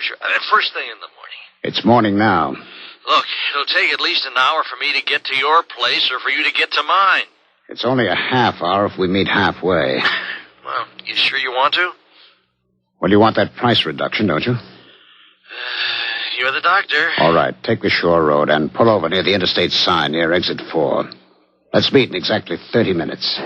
First thing in the morning. It's morning now. Look, it'll take at least an hour for me to get to your place or for you to get to mine. It's only a half hour if we meet halfway. Well, you sure you want to? Well, you want that price reduction, don't you? You're the doctor. All right, take the shore road and pull over near the interstate sign near exit 4. Let's meet in exactly 30 minutes.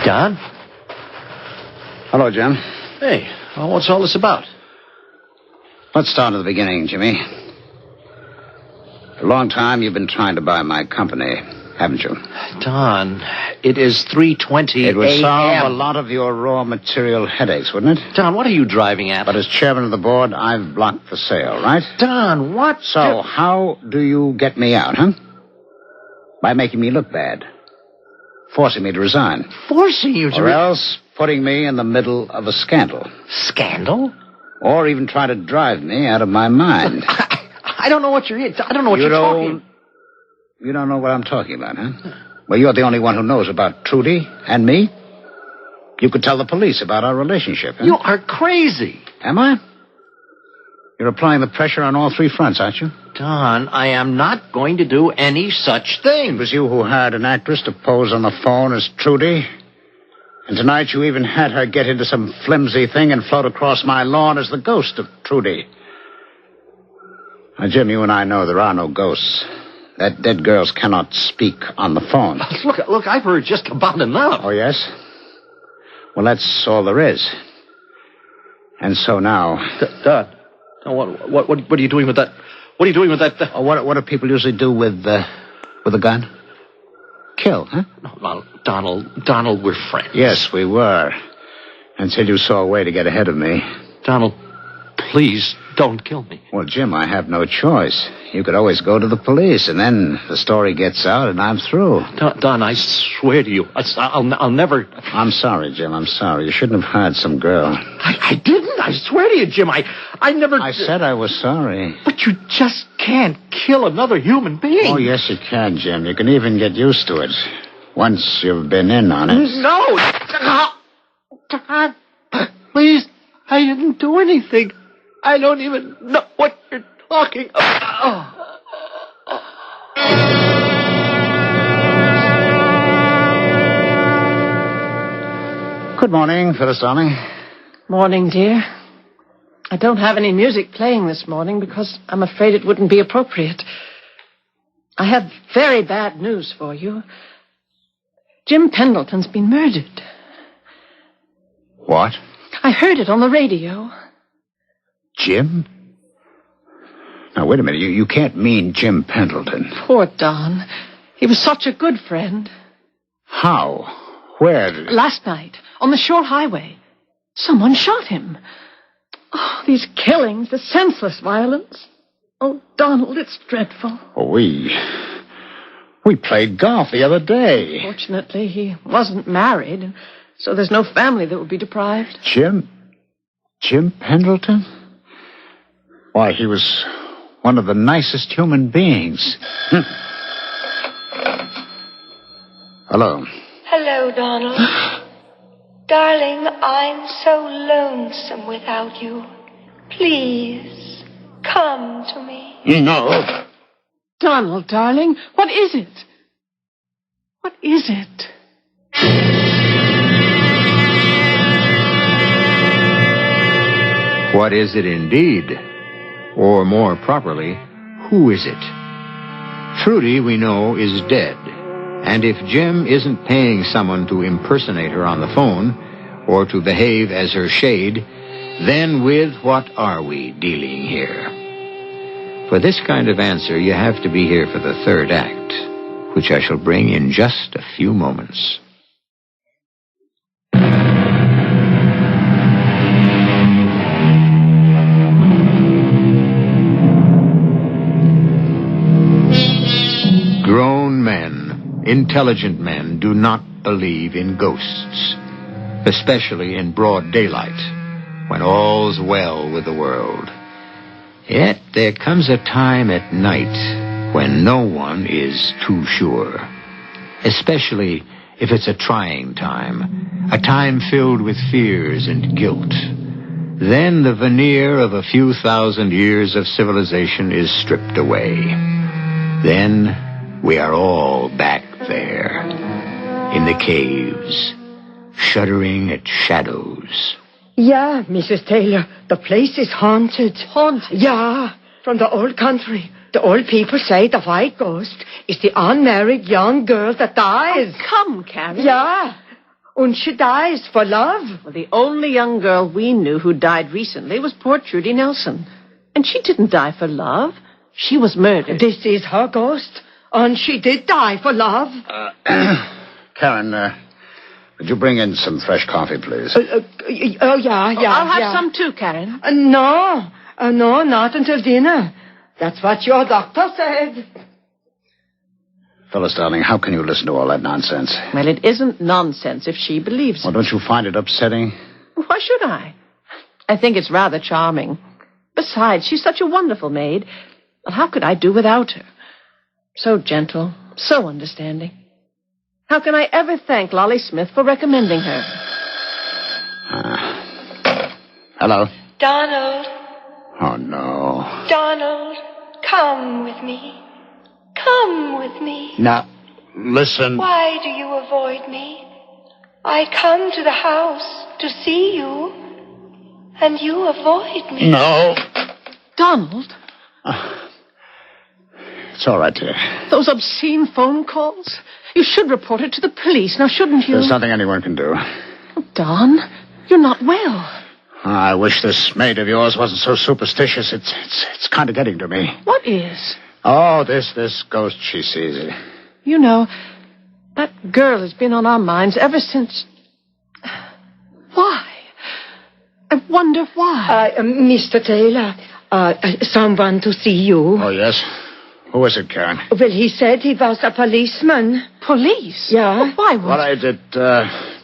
Don? Hello, Jim. Hey, what's all this about? Let's start at the beginning, Jimmy. For a long time, you've been trying to buy my company, haven't you? Don, it is 3:20 It would a.m. solve a lot of your raw material headaches, wouldn't it? Don, what are you driving at? But as chairman of the board, I've blocked the sale, right? Don, what? So, how do you get me out, huh? By making me look bad. Forcing me to resign. Forcing you to... Or else putting me in the middle of a scandal. Scandal? Or even try to drive me out of my mind. I don't know what you're... I don't know what you're talking... You don't know what I'm talking about, huh? Well, you're the only one who knows about Trudy and me. You could tell the police about our relationship, huh? You are crazy. Am I? You're applying the pressure on all three fronts, aren't you? Don, I am not going to do any such thing. It was you who hired an actress to pose on the phone as Trudy. And tonight you even had her get into some flimsy thing and float across my lawn as the ghost of Trudy. Now, Jim, you and I know there are no ghosts. That dead girls cannot speak on the phone. Look, I've heard just about enough. Oh, yes? Well, that's all there is. And so now... Don, what are you doing with that? What are you doing with that? What do people usually do with a gun? Kill, huh? No, Donald, we're friends. Yes, we were. Until you saw a way to get ahead of me. Donald, please don't kill me. Well, Jim, I have no choice. You could always go to the police, and then the story gets out, and I'm through. Don, I swear to you, I'll never... I'm sorry, Jim, I'm sorry. You shouldn't have hired some girl. I didn't. I swear to you, Jim, I never... I said I was sorry. But you just can't kill another human being. Oh, yes, you can, Jim. You can even get used to it. Once you've been in on it. No! Don, please, I didn't do anything. I don't even know what you're talking about. Good morning, Phyllis darling. Morning, dear. I don't have any music playing this morning because I'm afraid it wouldn't be appropriate. I have very bad news for you. Jim Pendleton's been murdered. What? I heard it on the radio. Jim? Now, wait a minute. You can't mean Jim Pendleton. Poor Don. He was such a good friend. How? Where? Last night, on the shore highway. Someone shot him. Oh, these killings, the senseless violence. Oh, Donald, it's dreadful. Oh, we played golf the other day. Fortunately, he wasn't married, so there's no family that would be deprived. Jim Pendleton? Why, he was one of the nicest human beings. Hello. Hello, Donald. Darling, I'm so lonesome without you. Please, come to me. No. Donald, darling, what is it? What is it? What is it indeed? Or more properly, Who is it? Trudy, we know, is dead. And if Jim isn't paying someone to impersonate her on the phone, or to behave as her shade, then with what are we dealing here? For this kind of answer, you have to be here for the third act, which I shall bring in just a few moments. Grown men, intelligent men, do not believe in ghosts, especially in broad daylight, when all's well with the world. Yet there comes a time at night when no one is too sure, especially if it's a trying time, a time filled with fears and guilt. Then the veneer of a few thousand years of civilization is stripped away. Then we are all back there, in the caves, shuddering at shadows. Yeah, Mrs. Taylor, the place is haunted. Haunted? Yeah, from the old country. The old people say the white ghost is the unmarried young girl that dies. Oh, come, Karen. Yeah, and she dies for love. Well, the only young girl we knew who died recently was poor Trudy Nelson. And she didn't die for love. She was murdered. This is her ghost, and she did die for love. Karen, would you bring in some fresh coffee, please? Yeah. I'll have some too, Karen. No, not until dinner. That's what your doctor said. Phyllis, darling, how can you listen to all that nonsense? Well, it isn't nonsense if she believes Well, it. don't you find it upsetting? Why should I? I think it's rather charming. Besides, she's such a wonderful maid. Well, how could I do without her? So gentle, so understanding. How can I ever thank Lolly Smith for recommending her? Hello? Donald. Oh, no. Donald, come with me. Come with me. Now, listen. Why do you avoid me? I come to the house to see you, and you avoid me. No. Donald? It's all right, dear. Those obscene phone calls? You should report it to the police, now shouldn't you? There's nothing anyone can do. Don, you're not well. I wish this maid of yours wasn't so superstitious. It's kind of getting to me. What is? Oh, this ghost she sees. You know, that girl has been on our minds ever since... Why? I wonder why. Mr. Taylor, someone to see you. Oh, yes? Who is it, Karen? Well, he said he was a policeman. Police? Yeah. Well, why would... Well, it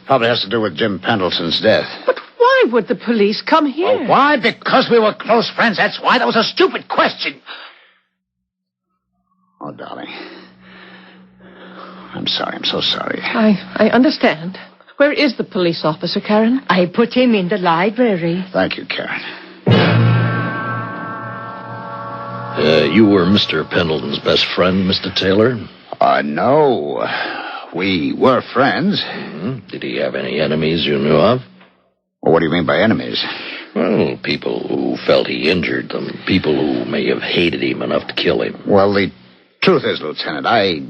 probably has to do with Jim Pendleton's death. But why would the police come here? Oh, why? Because we were close friends, that's why. That was a stupid question. Oh, darling. I'm sorry. I'm so sorry. I understand. Where is the police officer, Karen? I put him in the library. Thank you, Karen. You were Mr. Pendleton's best friend, Mr. Taylor? No. We were friends. Mm-hmm. Did he have any enemies you knew of? Well, what do you mean by enemies? Well, people who felt he injured them. People who may have hated him enough to kill him. Well, the truth is, Lieutenant, I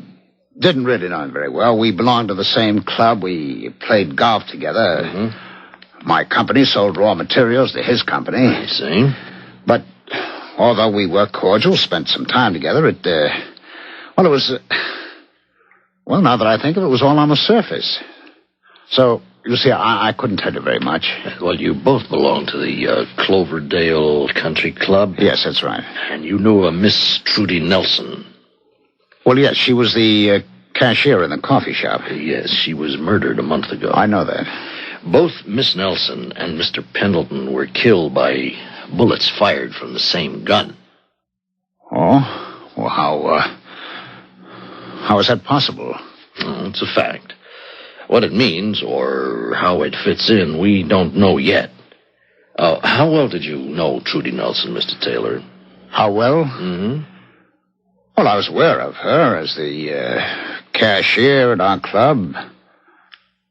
didn't really know him very well. We belonged to the same club. We played golf together. Mm-hmm. My company sold raw materials to his company. I see. But although we were cordial, spent some time together, it was... well, now that I think of it, it was all on the surface. So, you see, I couldn't tell you very much. Well, you both belonged to the Cloverdale Country Club? Yes, that's right. And you knew a Miss Trudy Nelson? Well, yes, she was the cashier in the coffee shop. Yes, she was murdered a month ago. I know that. Both Miss Nelson and Mr. Pendleton were killed by bullets fired from the same gun. Oh? Well, how is that possible? Well, it's a fact. What it means, or how it fits in, we don't know yet. How well did you know Trudy Nelson, Mr. Taylor? How well? Mm-hmm. Well, I was aware of her as the cashier at our club.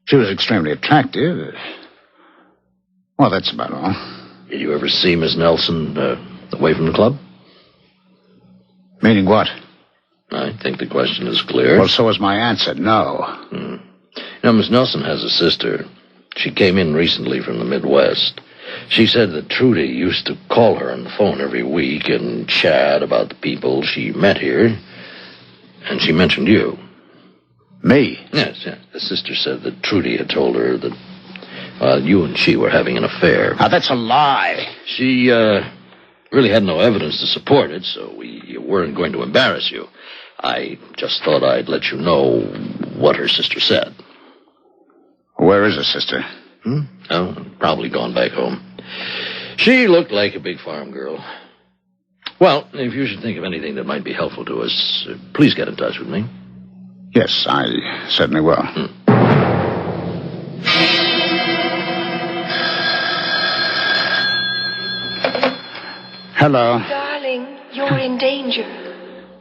She was extremely attractive. Well, that's about all. Did you ever see Miss Nelson away from the club? Meaning what? I think the question is clear. Well, so is my answer, no. Now, Miss Nelson has a sister. She came in recently from the Midwest. She said that Trudy used to call her on the phone every week and chat about the people she met here. And she mentioned you. Me? Yes. The sister said that Trudy had told her that you and she were having an affair. Now, that's a lie. She really had no evidence to support it, so we weren't going to embarrass you. I just thought I'd let you know what her sister said. Where is her sister? Oh, probably gone back home. She looked like a big farm girl. Well, if you should think of anything that might be helpful to us, please get in touch with me. Yes, I certainly will. Hello. Darling, you're in danger.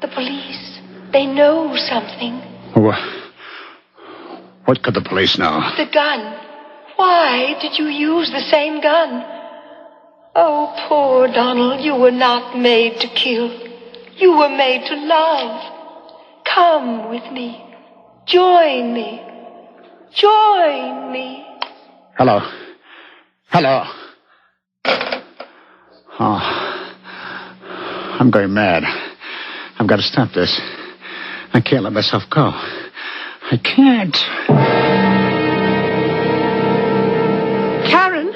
The police, they know something. What could the police know? The gun. Why did you use the same gun? Oh, poor Donald, you were not made to kill. You were made to love. Come with me. Join me. Join me. Hello. Oh, I'm going mad. I've got to stop this. I can't let myself go. I can't. Karen?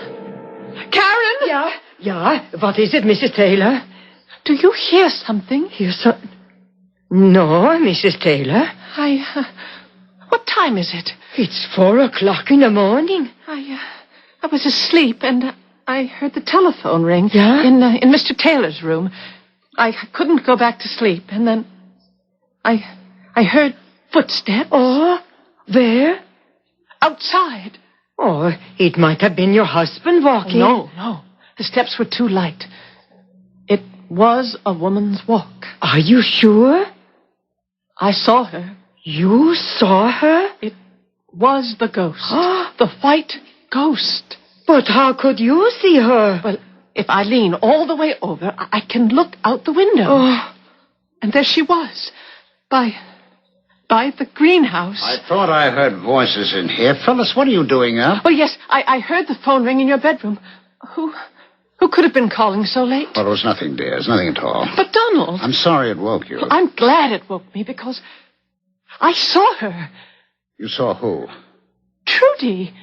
Yeah, what is it, Mrs. Taylor? Do you hear something? No, Mrs. Taylor. What time is it? It's 4:00 in the morning. I was asleep, and I heard the telephone ring. Yeah? In Mr. Taylor's room. I couldn't go back to sleep, and then I heard footsteps. Oh, where? Outside. Oh, it might have been your husband walking. No. The steps were too light. It was a woman's walk. Are you sure? I saw her. You saw her? It was the ghost. The white ghost. But how could you see her? Well, if I lean all the way over, I can look out the window. Oh. And there she was. By the greenhouse. I thought I heard voices in here. Phyllis, what are you doing up? Oh, yes, I heard the phone ring in your bedroom. Who could have been calling so late? Well, it was nothing, dear. It was nothing at all. But, Donald... I'm sorry it woke you. Well, I'm glad it woke me, because I saw her. You saw who? Trudy.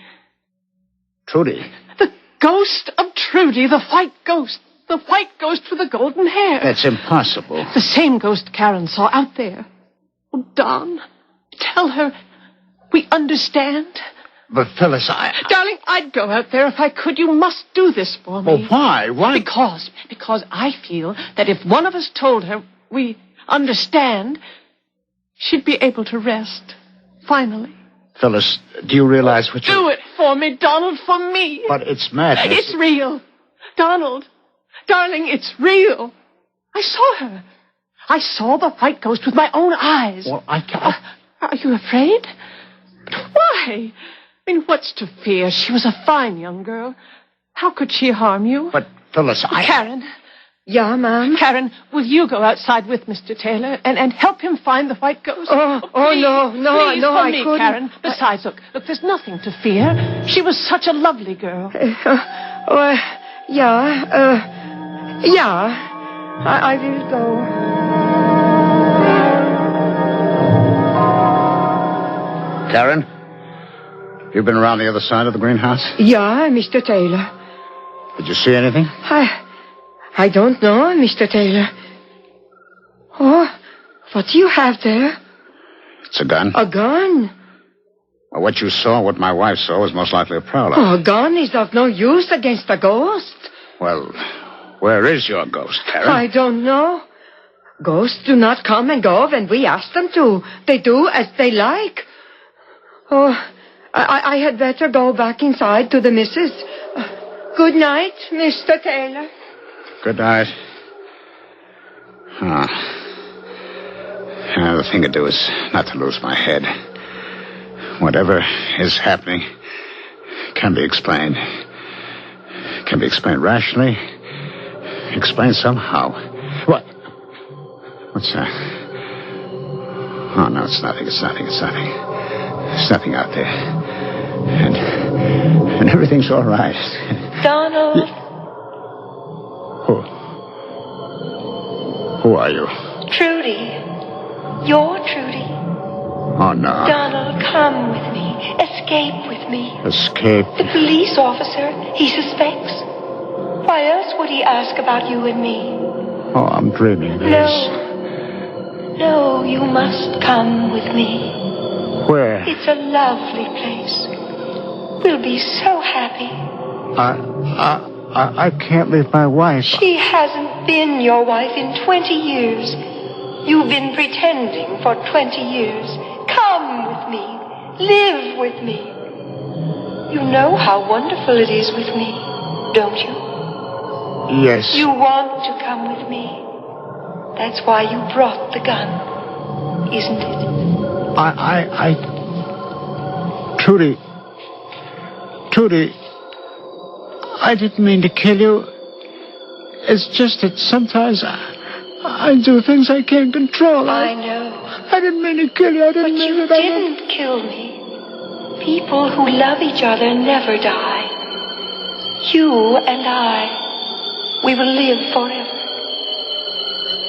Trudy? The ghost of Trudy, the white ghost. The white ghost with the golden hair. That's impossible. The same ghost Karen saw out there. Oh, Don, tell her we understand. But, Phyllis, Darling, I'd go out there if I could. You must do this for me. Well, why? Why? Because I feel that if one of us told her we understand, she'd be able to rest. Finally. Phyllis, do you realize what Do it for me, Donald, for me. But it's madness. It's real. Donald, darling, it's real. I saw her. I saw the white ghost with my own eyes. Well, I can't... Are you afraid? But why? I mean, what's to fear? She was a fine young girl. How could she harm you? But, Phyllis, Karen. Yeah, ma'am? Karen, will you go outside with Mr. Taylor and help him find the white ghost? No, please, I couldn't. Karen. Besides, look, there's nothing to fear. She was such a lovely girl. I will go. Karen? You've been around the other side of the greenhouse? Yeah, Mr. Taylor. Did you see anything? I don't know, Mr. Taylor. Oh, what do you have there? It's a gun. A gun? Well, what you saw, what my wife saw, was most likely a prowler. Oh, a gun is of no use against a ghost. Well, where is your ghost, Karen? I don't know. Ghosts do not come and go when we ask them to. They do as they like. Oh, I had better go back inside to the missus. Good night, Mr. Taylor. Good night. The thing to do is not to lose my head. Whatever is happening can be explained. Can be explained rationally. Explained somehow. What? What's that? Oh, no, it's nothing. It's nothing. It's nothing. There's nothing out there. And everything's all right. Donald. Who are you? Trudy. You're Trudy. Oh, no. Donald, come with me. Escape with me. Escape? The police officer, he suspects. Why else would he ask about you and me? Oh, I'm dreaming this. No, you must come with me. Where? It's a lovely place. We'll be so happy. I can't leave my wife. She hasn't been your wife in 20 years. You've been pretending for 20 years. Come with me. Live with me. You know how wonderful it is with me, don't you? Yes. You want to come with me. That's why you brought the gun, isn't it? Trudy, I didn't mean to kill you. It's just that sometimes I do things I can't control. I know. I didn't mean to kill you. I didn't mean But you didn't kill me. People who love each other never die. You and I, we will live forever.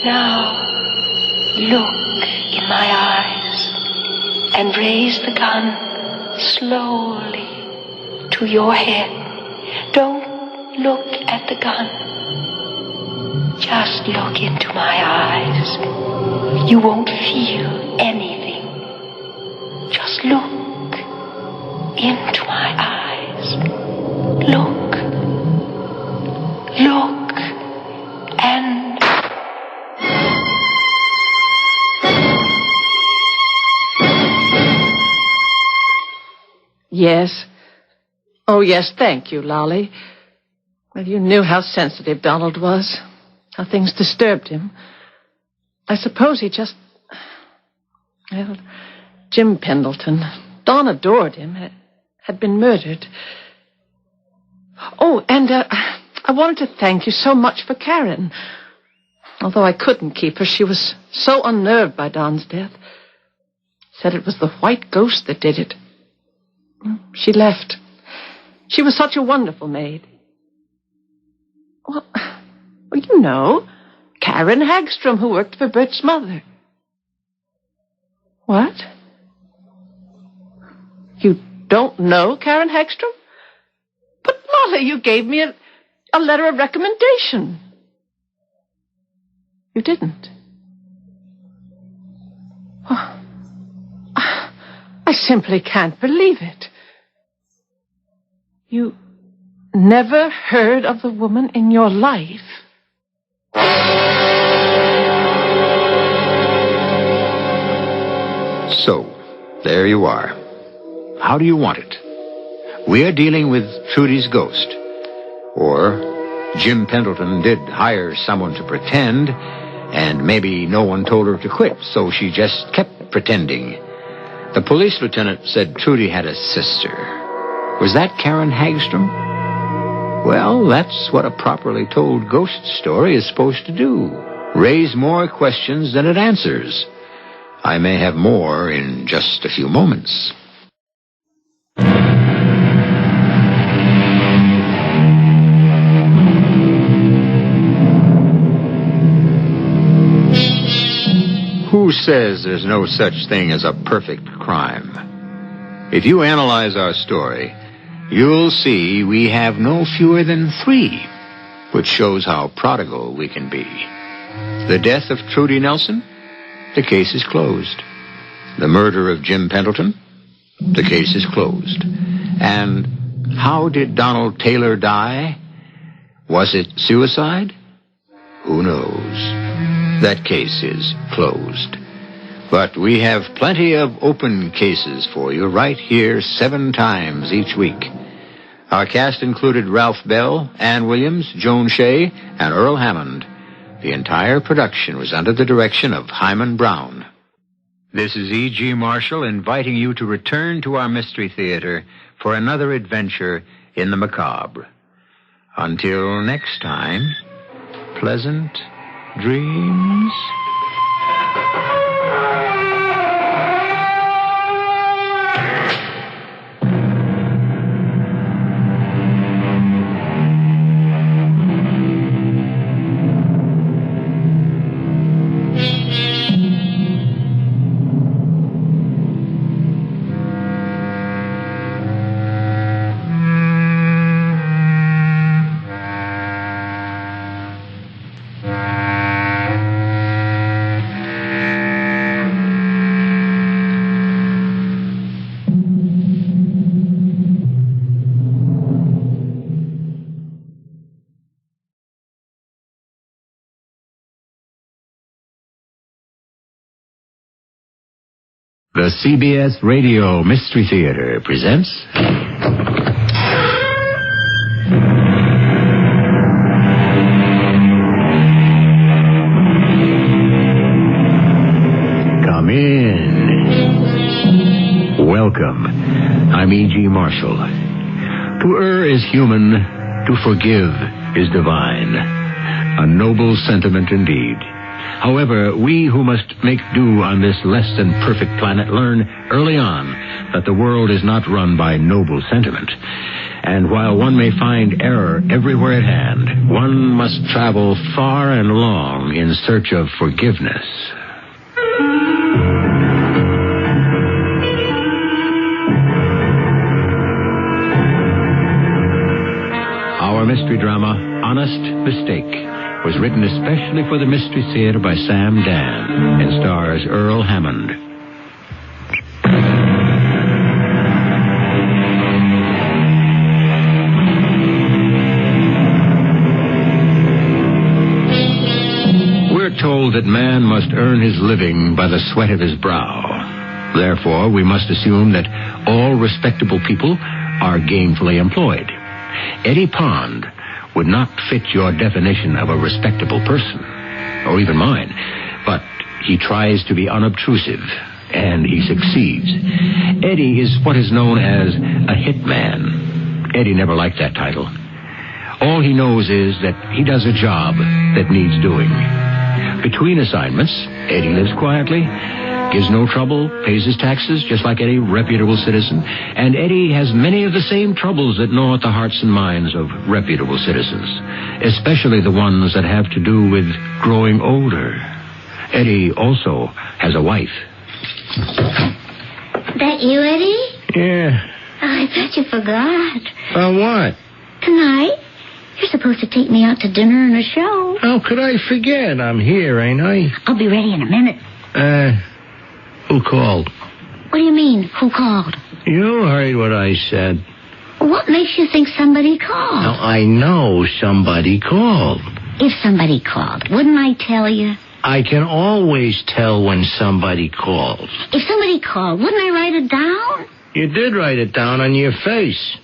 Now, look in my eyes and raise the gun slowly to your head. Don't look at the gun. Just look into my eyes. You won't feel anything. Just look into my eyes. Look, and... Yes. Oh, yes, thank you, Lolly. Well, you knew how sensitive Donald was, how things disturbed him. I suppose he just... Well, Jim Pendleton, Don adored him, had been murdered. Oh, and I wanted to thank you so much for Karen. Although I couldn't keep her, she was so unnerved by Don's death. Said it was the white ghost that did it. She left. She was such a wonderful maid. Well, you know, Karen Hagstrom, who worked for Bert's mother. What? You don't know Karen Hagstrom? But, Molly, you gave me a letter of recommendation. You didn't. Oh, I simply can't believe it. You never heard of the woman in your life? So, there you are. How do you want it? We are dealing with Trudy's ghost. Or Jim Pendleton did hire someone to pretend, and maybe no one told her to quit, so she just kept pretending. The police lieutenant said Trudy had a sister. Was that Karen Hagstrom? Well, that's what a properly told ghost story is supposed to do. Raise more questions than it answers. I may have more in just a few moments. Who says there's no such thing as a perfect crime? If you analyze our story, you'll see we have no fewer than 3, which shows how prodigal we can be. The death of Trudy Nelson? The case is closed. The murder of Jim Pendleton? The case is closed. And how did Donald Taylor die? Was it suicide? Who knows? That case is closed. But we have plenty of open cases for you right here 7 times each week. Our cast included Ralph Bell, Ann Williams, Joan Shea, and Earl Hammond. The entire production was under the direction of Hyman Brown. This is E.G. Marshall inviting you to return to our Mystery Theater for another adventure in the macabre. Until next time, pleasant dreams. The CBS Radio Mystery Theater presents... Come in. Welcome. I'm E.G. Marshall. To err is human, to forgive is divine. A noble sentiment indeed. However, we who must make do on this less than perfect planet learn early on that the world is not run by noble sentiment. And while one may find error everywhere at hand, one must travel far and long in search of forgiveness. Our mystery drama, Honest Mistake, was written especially for the Mystery Theater by Sam Dan and stars Earl Hammond. We're told that man must earn his living by the sweat of his brow. Therefore, we must assume that all respectable people are gainfully employed. Eddie Pond would not fit your definition of a respectable person, or even mine, but he tries to be unobtrusive, and he succeeds. Eddie is what is known as a hitman. Eddie never liked that title. All he knows is that he does a job that needs doing. Between assignments, Eddie lives quietly, gives no trouble, pays his taxes just like any reputable citizen, and Eddie has many of the same troubles that gnaw at the hearts and minds of reputable citizens, especially the ones that have to do with growing older. Eddie also has a wife. That you, Eddie? Yeah. Oh, I thought you forgot. What? Tonight, you're supposed to take me out to dinner and a show. How could I forget? I'm here, ain't I? I'll be ready in a minute. Who called? What do you mean, who called? You heard what I said. What makes you think somebody called? Now, I know somebody called. If somebody called, wouldn't I tell you? I can always tell when somebody calls. If somebody called, wouldn't I write it down? You did write it down on your face.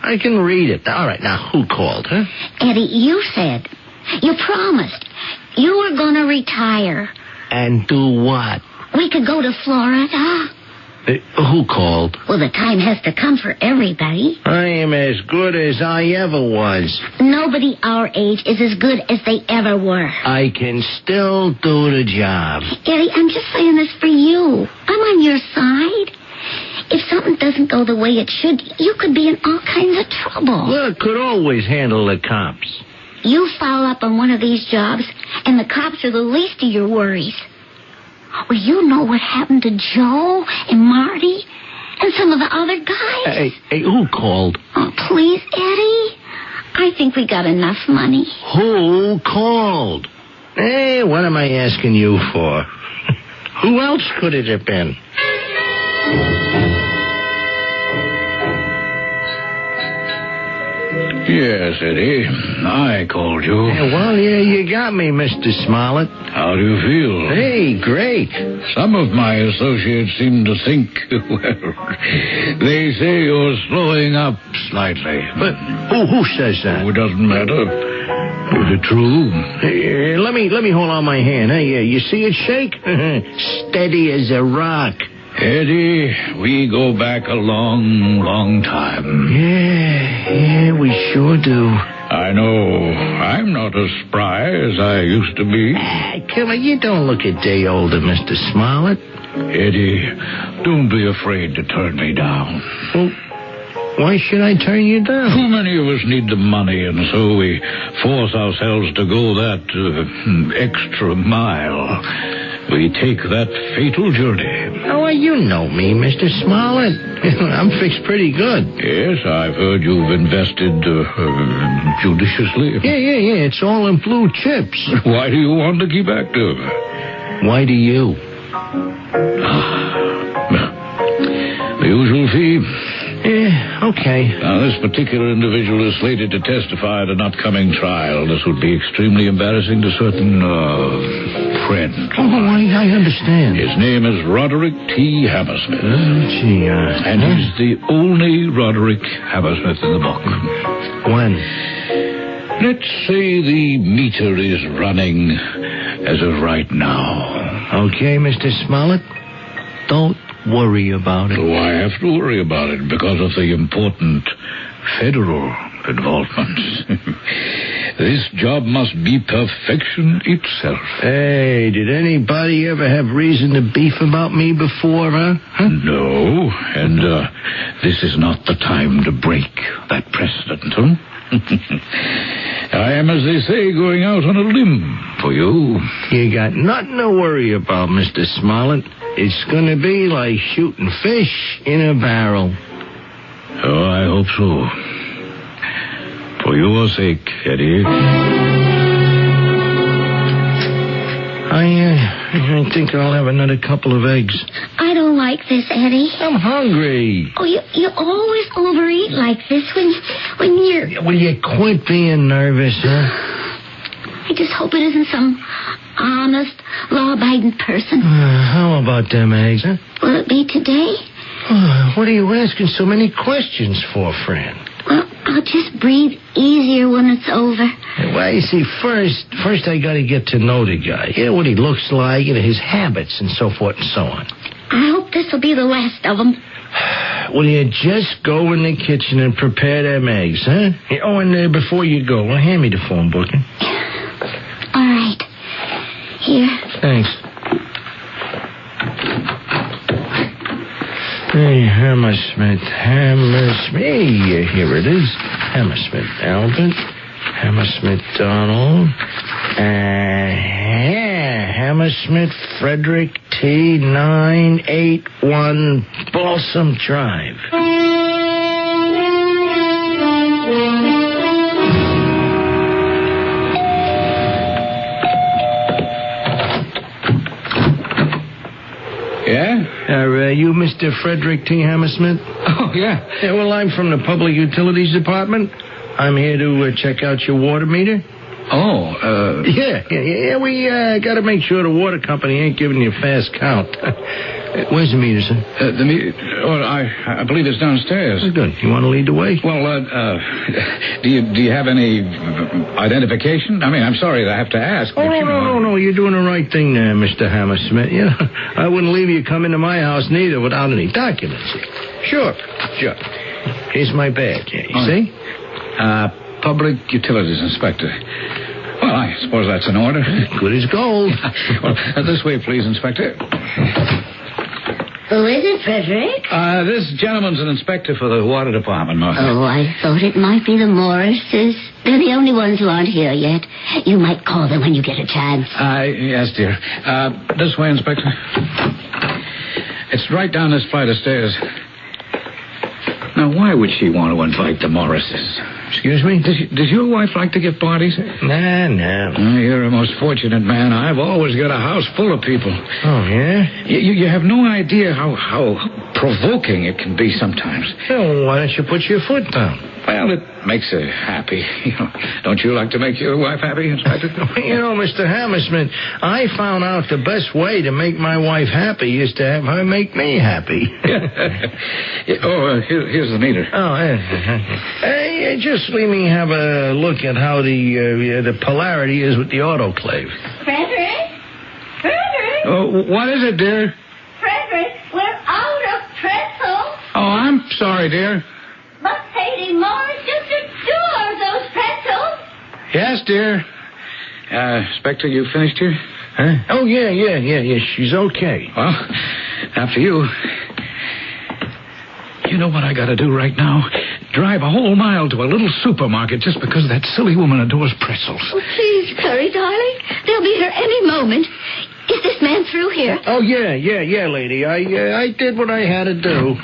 I can read it. All right, now, who called, huh? Eddie, you said, you promised, you were going to retire. And do what? We could go to Florida. Who called? Well, the time has to come for everybody. I am as good as I ever was. Nobody our age is as good as they ever were. I can still do the job. Eddie, I'm just saying this for you. I'm on your side. If something doesn't go the way it should, you could be in all kinds of trouble. Look, could always handle the cops. You foul up on one of these jobs, and the cops are the least of your worries. Well, you know what happened to Joe and Marty and some of the other guys. Hey, who called? Oh, please, Eddie. I think we got enough money. Who called? Hey, what am I asking you for? Who else could it have been? Yes, Eddie. I called you. Yeah, you got me, Mr. Smollett. How do you feel? Hey, great. Some of my associates seem to think, well, they say you're slowing up slightly. But who says that? Oh, it doesn't matter. Is it true? Hey, let me hold on my hand. Hey, you see it shake? Steady as a rock. Eddie, we go back a long, long time. Yeah, we sure do. I know. I'm not as spry as I used to be. Come on, you don't look a day older, Mr. Smollett. Eddie, don't be afraid to turn me down. Well, why should I turn you down? Too many of us need the money, and so we force ourselves to go that extra mile. We take that fatal journey. Oh, well, you know me, Mr. Smollett. I'm fixed pretty good. Yes, I've heard you've invested judiciously. Yeah. It's all in blue chips. Why do you want to keep active? Why do you? The usual fee. Okay. Now, this particular individual is slated to testify at an upcoming trial. This would be extremely embarrassing to certain, friends. Oh, I understand. His name is Roderick T. Hammersmith. Gee, and he's the only Roderick Hammersmith in the book. When? Let's say the meter is running as of right now. Okay, Mr. Smollett. Don't worry about it. Oh, I have to worry about it because of the important federal involvement. This job must be perfection itself. Hey, did anybody ever have reason to beef about me before, huh? No, and this is not the time to break that precedent, huh? I am, as they say, going out on a limb for you. You got nothing to worry about, Mr. Smollett. It's going to be like shooting fish in a barrel. Oh, I hope so. For your sake, Eddie. I think I'll have another couple of eggs. I don't like this, Eddie. I'm hungry. Oh, you always overeat like this when you're... Will you quit being nervous, huh? I just hope it isn't some honest, law-abiding person. How about them eggs, huh? Will it be today? What are you asking so many questions for, friend? Well, I'll just breathe easier when it's over. Well, you see, first I got to get to know the guy. You know, what he looks like, his habits, and so forth and so on. I hope this will be the last of them. Will you just go in the kitchen and prepare them eggs, huh? Oh, and before you go, hand me the phone book. All right. Here. Thanks. Hey, Hammersmith. Here it is. Hammersmith Albert. Hammersmith Donald. Hammersmith Frederick T. 981 Balsam Drive. Yeah? Are you Mr. Frederick T. Hammersmith? Oh, yeah. Yeah, well, I'm from the Public Utilities Department. I'm here to check out your water meter. Oh, Yeah, we got to make sure the water company ain't giving you a fast count. Where's the meter, sir? The meter... Oh, I believe it's downstairs. Oh, good. You want to lead the way? Well, do you have any identification? I mean, I'm sorry that I have to ask. Oh, no. You're doing the right thing there, Mr. Hammersmith. You know, I wouldn't leave you come into my house neither without any documents. Sure. Here's my badge. You see? Public Utilities Inspector. Well, I suppose that's in order. Good as gold. Well, this way, please, Inspector. Who is it, Frederick? This gentleman's an inspector for the water department, Martha. Oh, I thought it might be the Morrises. They're the only ones who aren't here yet. You might call them when you get a chance. Yes, dear. This way, Inspector. It's right down this flight of stairs. Now, why would she want to invite the Morrises? Excuse me? Does your wife like to give parties? Nah. You're a most fortunate man. I've always got a house full of people. Oh, yeah? You have no idea how provoking it can be sometimes. Well, why don't you put your foot down? Well, it makes her happy. Don't you like to make your wife happy, Inspector? Mr. Hammersmith, I found out the best way to make my wife happy is to have her make me happy. Here's the meter. Oh, yeah. Hey, just let me have a look at how the polarity is with the autoclave. Frederick? Oh, what is it, dear? Frederick, we're out of pretzels. Oh, I'm sorry, dear. But Sadie Morris just adores those pretzels. Yes, dear. Inspector, you finished here? Huh? Oh, yeah. She's okay. Well, after you. You know what I got to do right now? Drive a whole mile to a little supermarket just because that silly woman adores pretzels. Oh, please, hurry, darling. They'll be here any moment. Is this man through here? Oh, yeah, lady. I did what I had to do.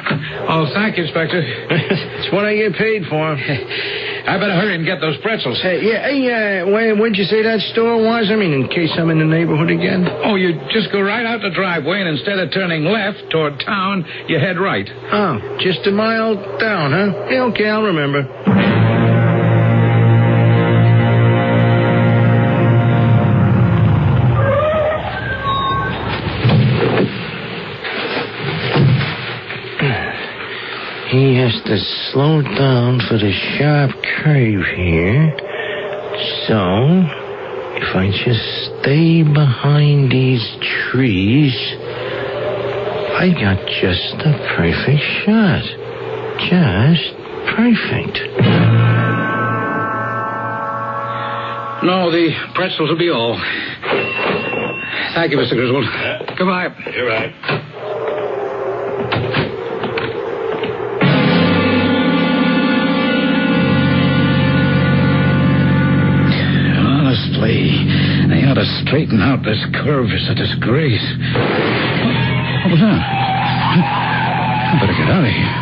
Oh, thank you, Inspector. It's what I get paid for. I better hurry and get those pretzels. Where'd you say that store was? I mean, in case I'm in the neighborhood again. Oh, you just go right out the driveway, and instead of turning left toward town, you head right. Oh, just a mile down, huh? Yeah, okay, I'll remember. He has to slow down for the sharp curve here. So, if I just stay behind these trees, I got just the perfect shot. Just perfect. No, the pretzels will be all. Thank you, Mr. Griswold. Goodbye. You're right. They ought to straighten out this curve. It's a disgrace. What was that? I better get out of here.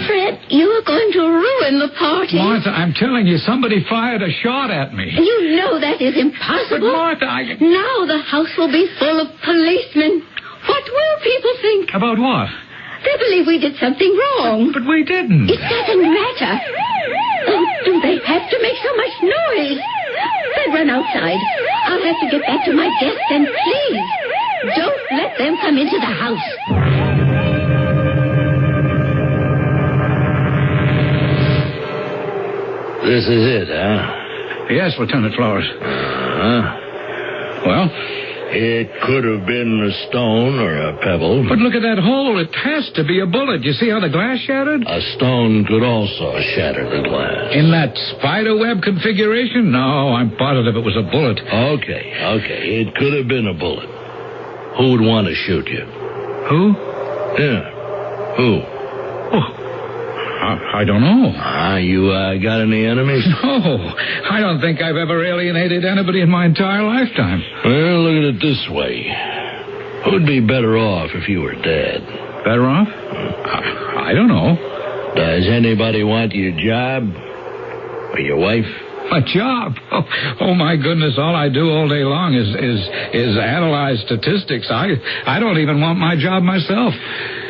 Fred, you are going to ruin the party. Martha, I'm telling you, somebody fired a shot at me. You know that is impossible. But Martha, Now the house will be full of policemen. What will people think? About what? They believe we did something wrong. But we didn't. It doesn't matter. Oh, do they have to make so much noise? Then run outside. I'll have to get back to my desk, and please, don't let them come into the house. This is it, huh? Yes, Lieutenant Flowers. Well? It could have been a stone or a pebble. But look at that hole. It has to be a bullet. You see how the glass shattered? A stone could also shatter the glass. In that spider web configuration? No, I'm positive it was a bullet. Okay. It could have been a bullet. Who would want to shoot you? Who? Yeah. Who? Oh, I don't know. You got any enemies? No, I don't think I've ever alienated anybody in my entire lifetime. Well, look at it this way. Who'd be better off if you were dead? Better off? I don't know. Does anybody want your job? Or your wife? A job? Oh, my goodness, all I do all day long is analyze statistics. I don't even want my job myself.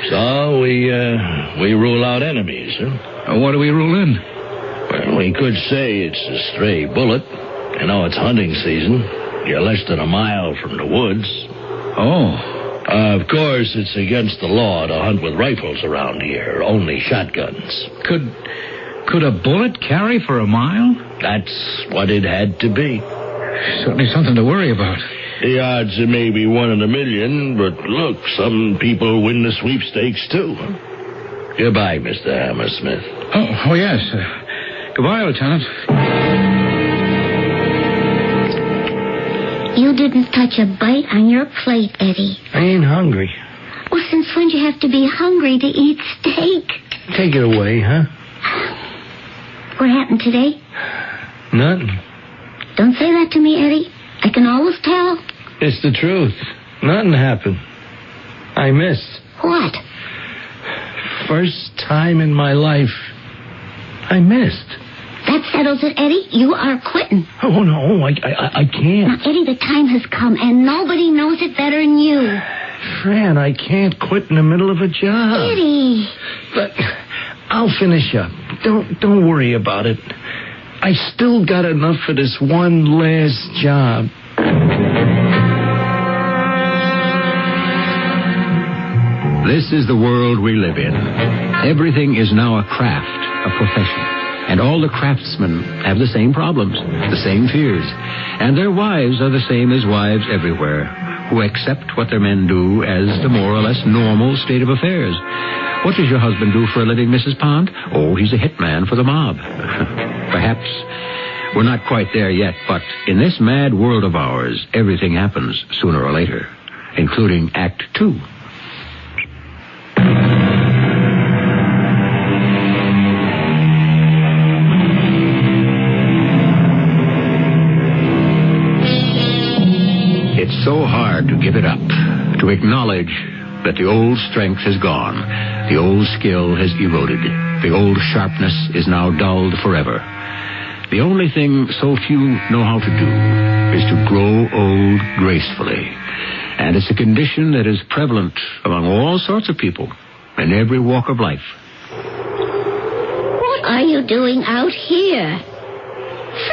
So we rule out enemies, huh? What do we rule in? Well, we could say it's a stray bullet. You know, it's hunting season. You're less than a mile from the woods. Oh. Of course, it's against the law to hunt with rifles around here. Only shotguns. Could a bullet carry for a mile? That's what it had to be. Certainly something to worry about. The odds are maybe 1 in a million, but look, some people win the sweepstakes, too. Goodbye, Mr. Hammersmith. Oh yes. Goodbye, Lieutenant. You didn't touch a bite on your plate, Eddie. I ain't hungry. Well, since when do you have to be hungry to eat steak? Take it away, huh? What happened today? Nothing. Don't say that to me, Eddie. I can always tell. It's the truth. Nothing happened. I missed. What? First time in my life, I missed. That settles it, Eddie. You are quitting. Oh, no, I can't. Now, Eddie, the time has come, and nobody knows it better than you. Fran, I can't quit in the middle of a job. Eddie. But I'll finish up. Don't worry about it. I still got enough for this one last job. This is the world we live in. Everything is now a craft, a profession. And all the craftsmen have the same problems, the same fears. And their wives are the same as wives everywhere, who accept what their men do as the more or less normal state of affairs. What does your husband do for a living, Mrs. Pond? Oh, he's a hitman for the mob. Perhaps we're not quite there yet, but in this mad world of ours, everything happens sooner or later, including Act 2. so hard to give it up, to acknowledge that the old strength has gone, the old skill has eroded, the old sharpness is now dulled forever. The only thing so few know how to do is to grow old gracefully. And it's a condition that is prevalent among all sorts of people in every walk of life. What are you doing out here?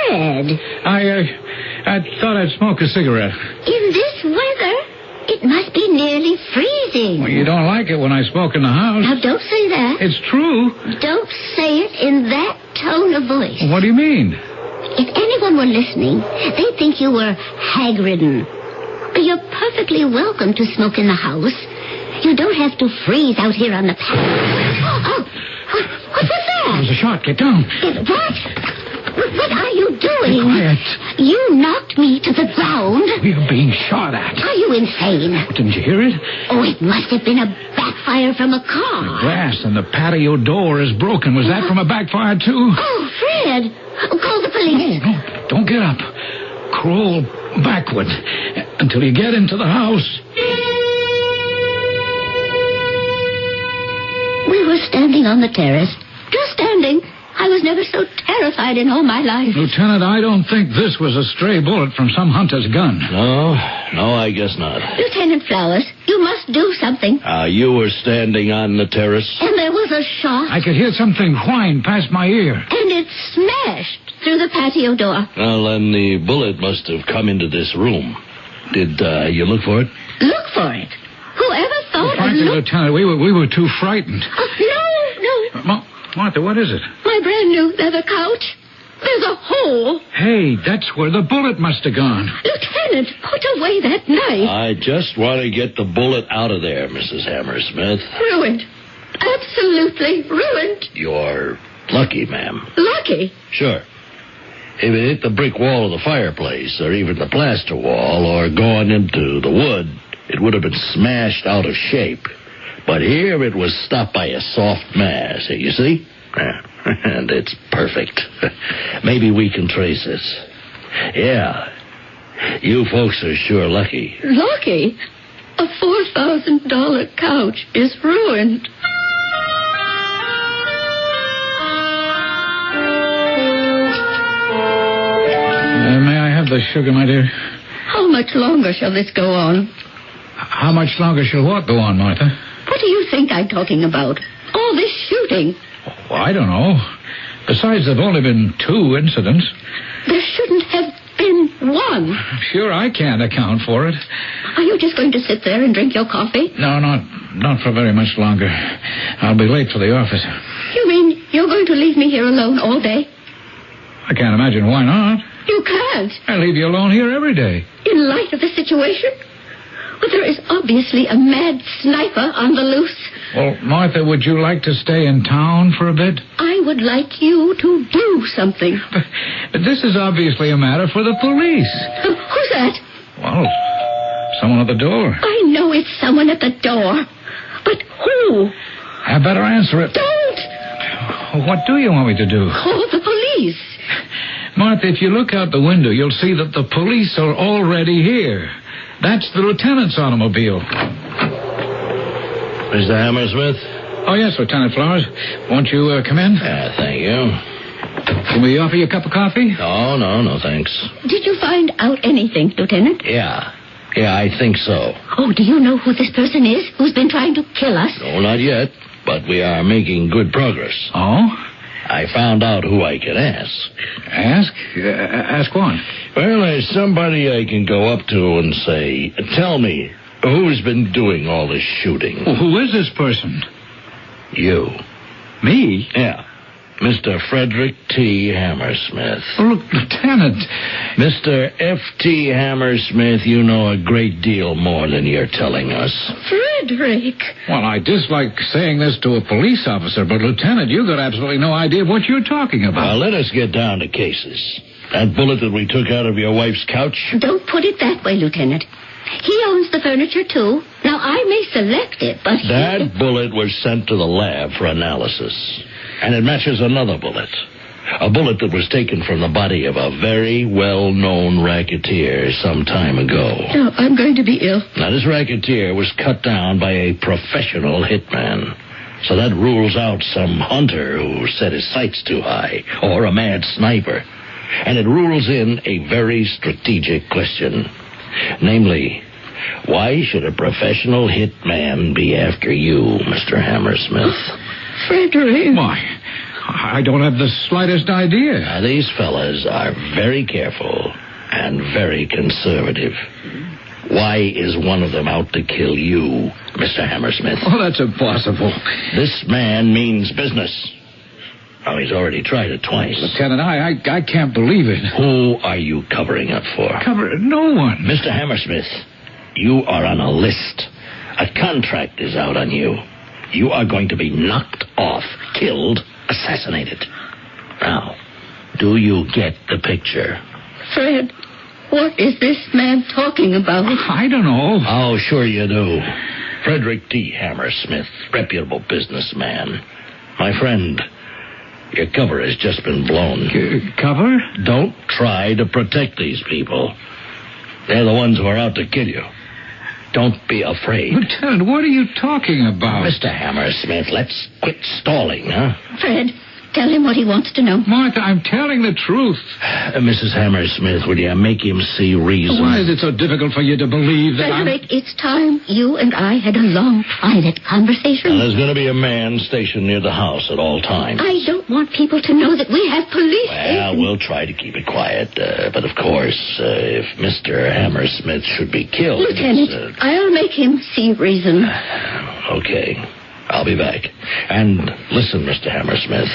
Fred. I thought I'd smoke a cigarette. In this weather? It must be nearly freezing. Well, you don't like it when I smoke in the house. Now, don't say that. It's true. Don't say it in that tone of voice. What do you mean? If anyone were listening, they'd think you were hag-ridden. You're perfectly welcome to smoke in the house. You don't have to freeze out here on the patio. Oh, what was that? It was a shot. Get down. What? What are you doing? Be quiet. You knocked me to the ground. We're being shot at. Are you insane? Didn't you hear it? Oh, it must have been a backfire from a car. The glass in the patio door is broken. Was that from a backfire, too? Oh, Fred. Call the police. No, don't get up. Crawl backward until you get into the house. We were standing on the terrace. Just standing. I was never so terrified in all my life. Lieutenant, I don't think this was a stray bullet from some hunter's gun. No, I guess not. Lieutenant Flowers, you must do something. You were standing on the terrace. And there was a shot. I could hear something whine past my ear. And it smashed through the patio door. Well, then the bullet must have come into this room. Did you look for it? Look for it? Whoever thought Frankly, of Lieutenant, we were too frightened. No. Martha, what is it? My brand new leather couch. There's a hole. Hey, that's where the bullet must have gone. Lieutenant, put away that knife. I just want to get the bullet out of there, Mrs. Hammersmith. Ruined. Absolutely ruined. You're lucky, ma'am. Lucky? Sure. If it hit the brick wall of the fireplace, or even the plaster wall, or gone into the wood, it would have been smashed out of shape. But here it was stopped by a soft mass, you see? And it's perfect. Maybe we can trace this. Yeah. You folks are sure lucky. Lucky? A $4,000 couch is ruined. May I have the sugar, my dear? How much longer shall this go on? How much longer shall what go on, Martha? What do you think I'm talking about? All this shooting. Well, I don't know. Besides, there've only been 2 incidents. There shouldn't have been one. Sure, I can't account for it. Are you just going to sit there and drink your coffee? No, not for very much longer. I'll be late for the office. You mean you're going to leave me here alone all day? I can't imagine why not. You can't. I leave you alone here every day. In light of the situation? Well, there is obviously a mad sniper on the loose. Well, Martha, would you like to stay in town for a bit? I would like you to do something. But this is obviously a matter for the police. Who's that? Well, someone at the door. I know it's someone at the door. But who? I better answer it. Don't! What do you want me to do? Call the police. Martha, if you look out the window, you'll see that the police are already here. That's the lieutenant's automobile. Mr. Hammersmith? Oh, yes, Lieutenant Flowers. Won't you come in? Thank you. Can we offer you a cup of coffee? No, thanks. Did you find out anything, Lieutenant? Yeah, I think so. Oh, do you know who this person is who's been trying to kill us? No, not yet, but we are making good progress. Oh? I found out who I can ask. Ask? Ask what? Well, there's somebody I can go up to and say, tell me, who's been doing all this shooting? Well, who is this person? You. Me? Yeah. Mr. Frederick T. Hammersmith. Oh, look, Lieutenant. Mr. F.T. Hammersmith, you know a great deal more than you're telling us. Frederick. Well, I dislike saying this to a police officer, but, Lieutenant, you've got absolutely no idea what you're talking about. Well, let us get down to cases. That bullet that we took out of your wife's couch? Don't put it that way, Lieutenant. He owns the furniture, too. Now, I may select it, but That bullet was sent to the lab for analysis. And it matches another bullet. A bullet that was taken from the body of a very well-known racketeer some time ago. No, I'm going to be ill. Now, this racketeer was cut down by a professional hitman. So that rules out some hunter who set his sights too high, or a mad sniper. And it rules in a very strategic question. Namely, why should a professional hitman be after you, Mr. Hammersmith? Frederick. Why? I don't have the slightest idea. Now, these fellas are very careful and very conservative. Why is one of them out to kill you, Mr. Hammersmith? Oh, that's impossible. This man means business. Oh, he's already tried it twice. Lieutenant, I can't believe it. Who are you covering up for? No one. Mr. Hammersmith, you are on a list. A contract is out on you. You are going to be knocked off, killed, assassinated. Now, do you get the picture? Fred, what is this man talking about? I don't know. Oh, sure you do. Frederick T. Hammersmith, reputable businessman. My friend, your cover has just been blown. Cover? Don't try to protect these people. They're the ones who are out to kill you. Don't be afraid. Lieutenant, what are you talking about? Mr. Hammersmith, let's quit stalling, huh? Fred, tell him what he wants to know. Martha, I'm telling the truth. Mrs. Hammersmith, will you make him see reason? Why is it so difficult for you to believe that Frederick, it's time you and I had a long, private conversation. Now, there's going to be a man stationed near the house at all times. I don't want people to know that we have police. Well, we'll try to keep it quiet. But, of course, if Mr. Hammersmith should be killed... Lieutenant, I'll make him see reason. Okay. I'll be back. And listen, Mr. Hammersmith,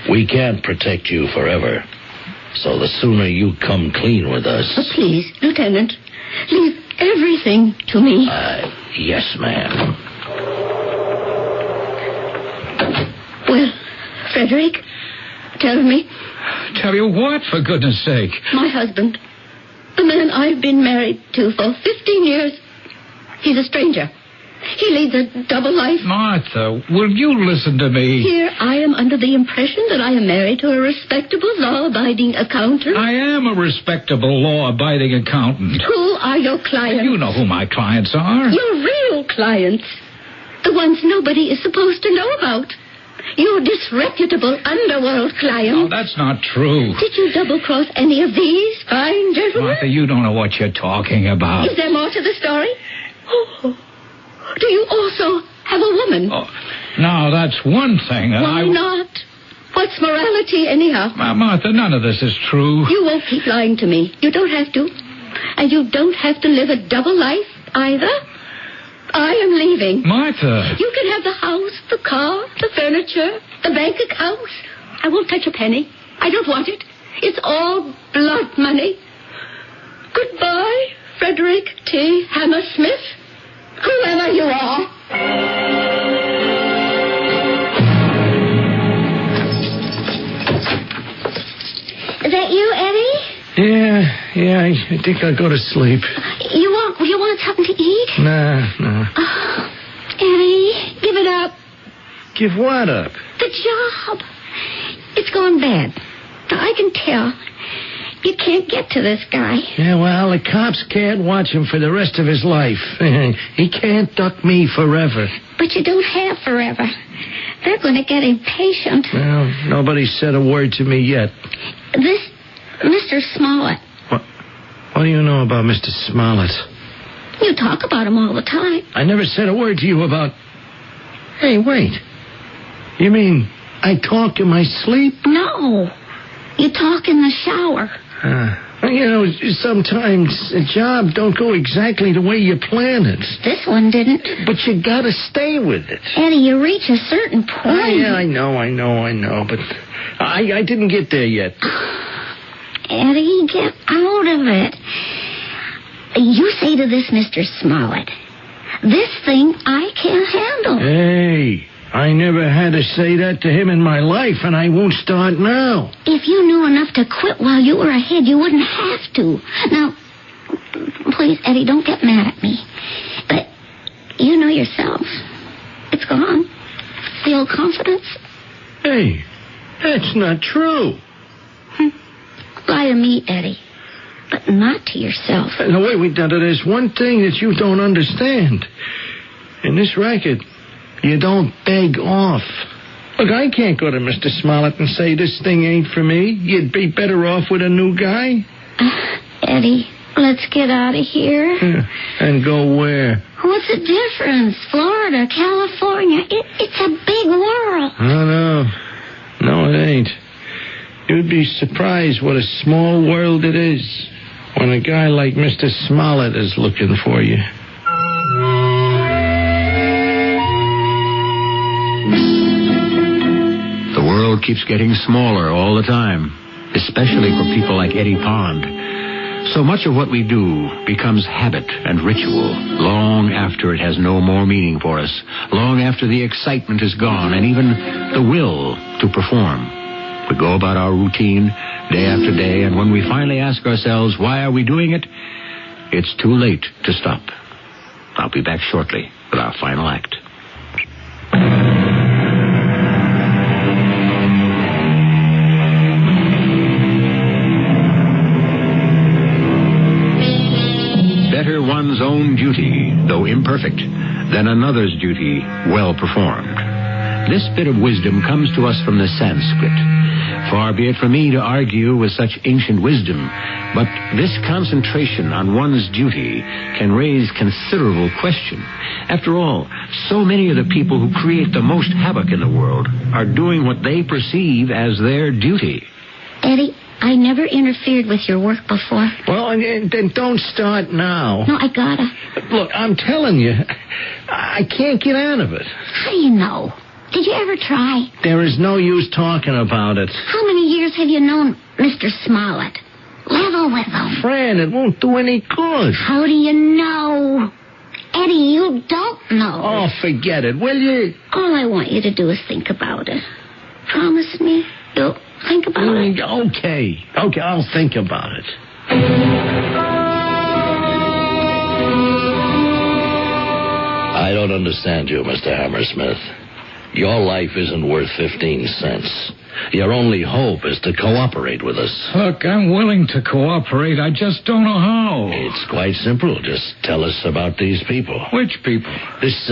we can't protect you forever. So the sooner you come clean with us... Oh, please, Lieutenant, leave everything to me. Yes, ma'am. Well, Frederick, tell me. Tell you what, for goodness sake? My husband, the man I've been married to for 15 years, he's a stranger. He leads a double life. Martha, will you listen to me? Here I am under the impression that I am married to a respectable, law-abiding accountant. I am a respectable, law-abiding accountant. Who are your clients? You know who my clients are. Your real clients. The ones nobody is supposed to know about. Your disreputable underworld clients. No, that's not true. Did you double-cross any of these fine gentlemen? Martha, you don't know what you're talking about. Is there more to the story? Oh. Do you also have a woman? Oh, now, that's one thing. Why not? What's morality, anyhow? Martha, none of this is true. You won't keep lying to me. You don't have to. And you don't have to live a double life, either. I am leaving. Martha. You can have the house, the car, the furniture, the bank account. I won't touch a penny. I don't want it. It's all blood money. Goodbye, Frederick T. Hammersmith. Whoever you are. Is that you, Eddie? Yeah, I think I'll go to sleep. You want something to eat? Nah. Oh, Eddie, give it up. Give what up? The job. It's gone bad. I can tell. You can't get to this guy. Yeah, well, the cops can't watch him for the rest of his life. He can't duck me forever. But you don't have forever. They're going to get impatient. Well, nobody said a word to me yet. This Mr. Smollett. What do you know about Mr. Smollett? You talk about him all the time. I never said a word to you about... Hey, wait. You mean I talk in my sleep? No. You talk in the shower. Sometimes a job don't go exactly the way you plan it. This one didn't. But you gotta stay with it. Eddie, you reach a certain point. Yeah, I know. But I didn't get there yet. Eddie, get out of it. You say to this Mr. Smollett, this thing I can't handle. Hey, I never had to say that to him in my life, and I won't start now. If you knew enough to quit while you were ahead, you wouldn't have to. Now, please, Eddie, don't get mad at me. But you know yourself. It's gone. The old confidence. Hey, That's not true. Lie to me, Eddie, but not to yourself. No, wait, there's one thing that you don't understand. In this racket, you don't beg off. Look, I can't go to Mr. Smollett and say this thing ain't for me. You'd be better off with a new guy. Eddie, let's get out of here. And go where? What's the difference? Florida, California. It's a big world. Oh, no, it ain't. You'd be surprised what a small world it is when a guy like Mr. Smollett is looking for you. The world keeps getting smaller all the time, especially for people like Eddie Pond. So much of what we do becomes habit and ritual long after it has no more meaning for us, long after the excitement is gone and even the will to perform. We go about our routine day after day, and when we finally ask ourselves, why are we doing it? It's too late to stop. I'll be back shortly with our final act. Better one's own duty, though imperfect, than another's duty well performed. This bit of wisdom comes to us from the Sanskrit. Far be it from me to argue with such ancient wisdom, but this concentration on one's duty can raise considerable question. After all, so many of the people who create the most havoc in the world are doing what they perceive as their duty. Eddie, I never interfered with your work before. Well, then don't start now. No, I gotta. Look, I'm telling you, I can't get out of it. How do you know? Did you ever try? There is no use talking about it. How many years have you known Mr. Smollett? Level with him. Fran, it won't do any good. How do you know? Eddie, you don't know. Oh, forget it, will you? All I want you to do is think about it. Promise me you'll think about it. Okay, I'll think about it. I don't understand you, Mr. Hammersmith. Your life isn't worth 15 cents. Your only hope is to cooperate with us. Look, I'm willing to cooperate. I just don't know how. It's quite simple. Just tell us about these people. Which people? This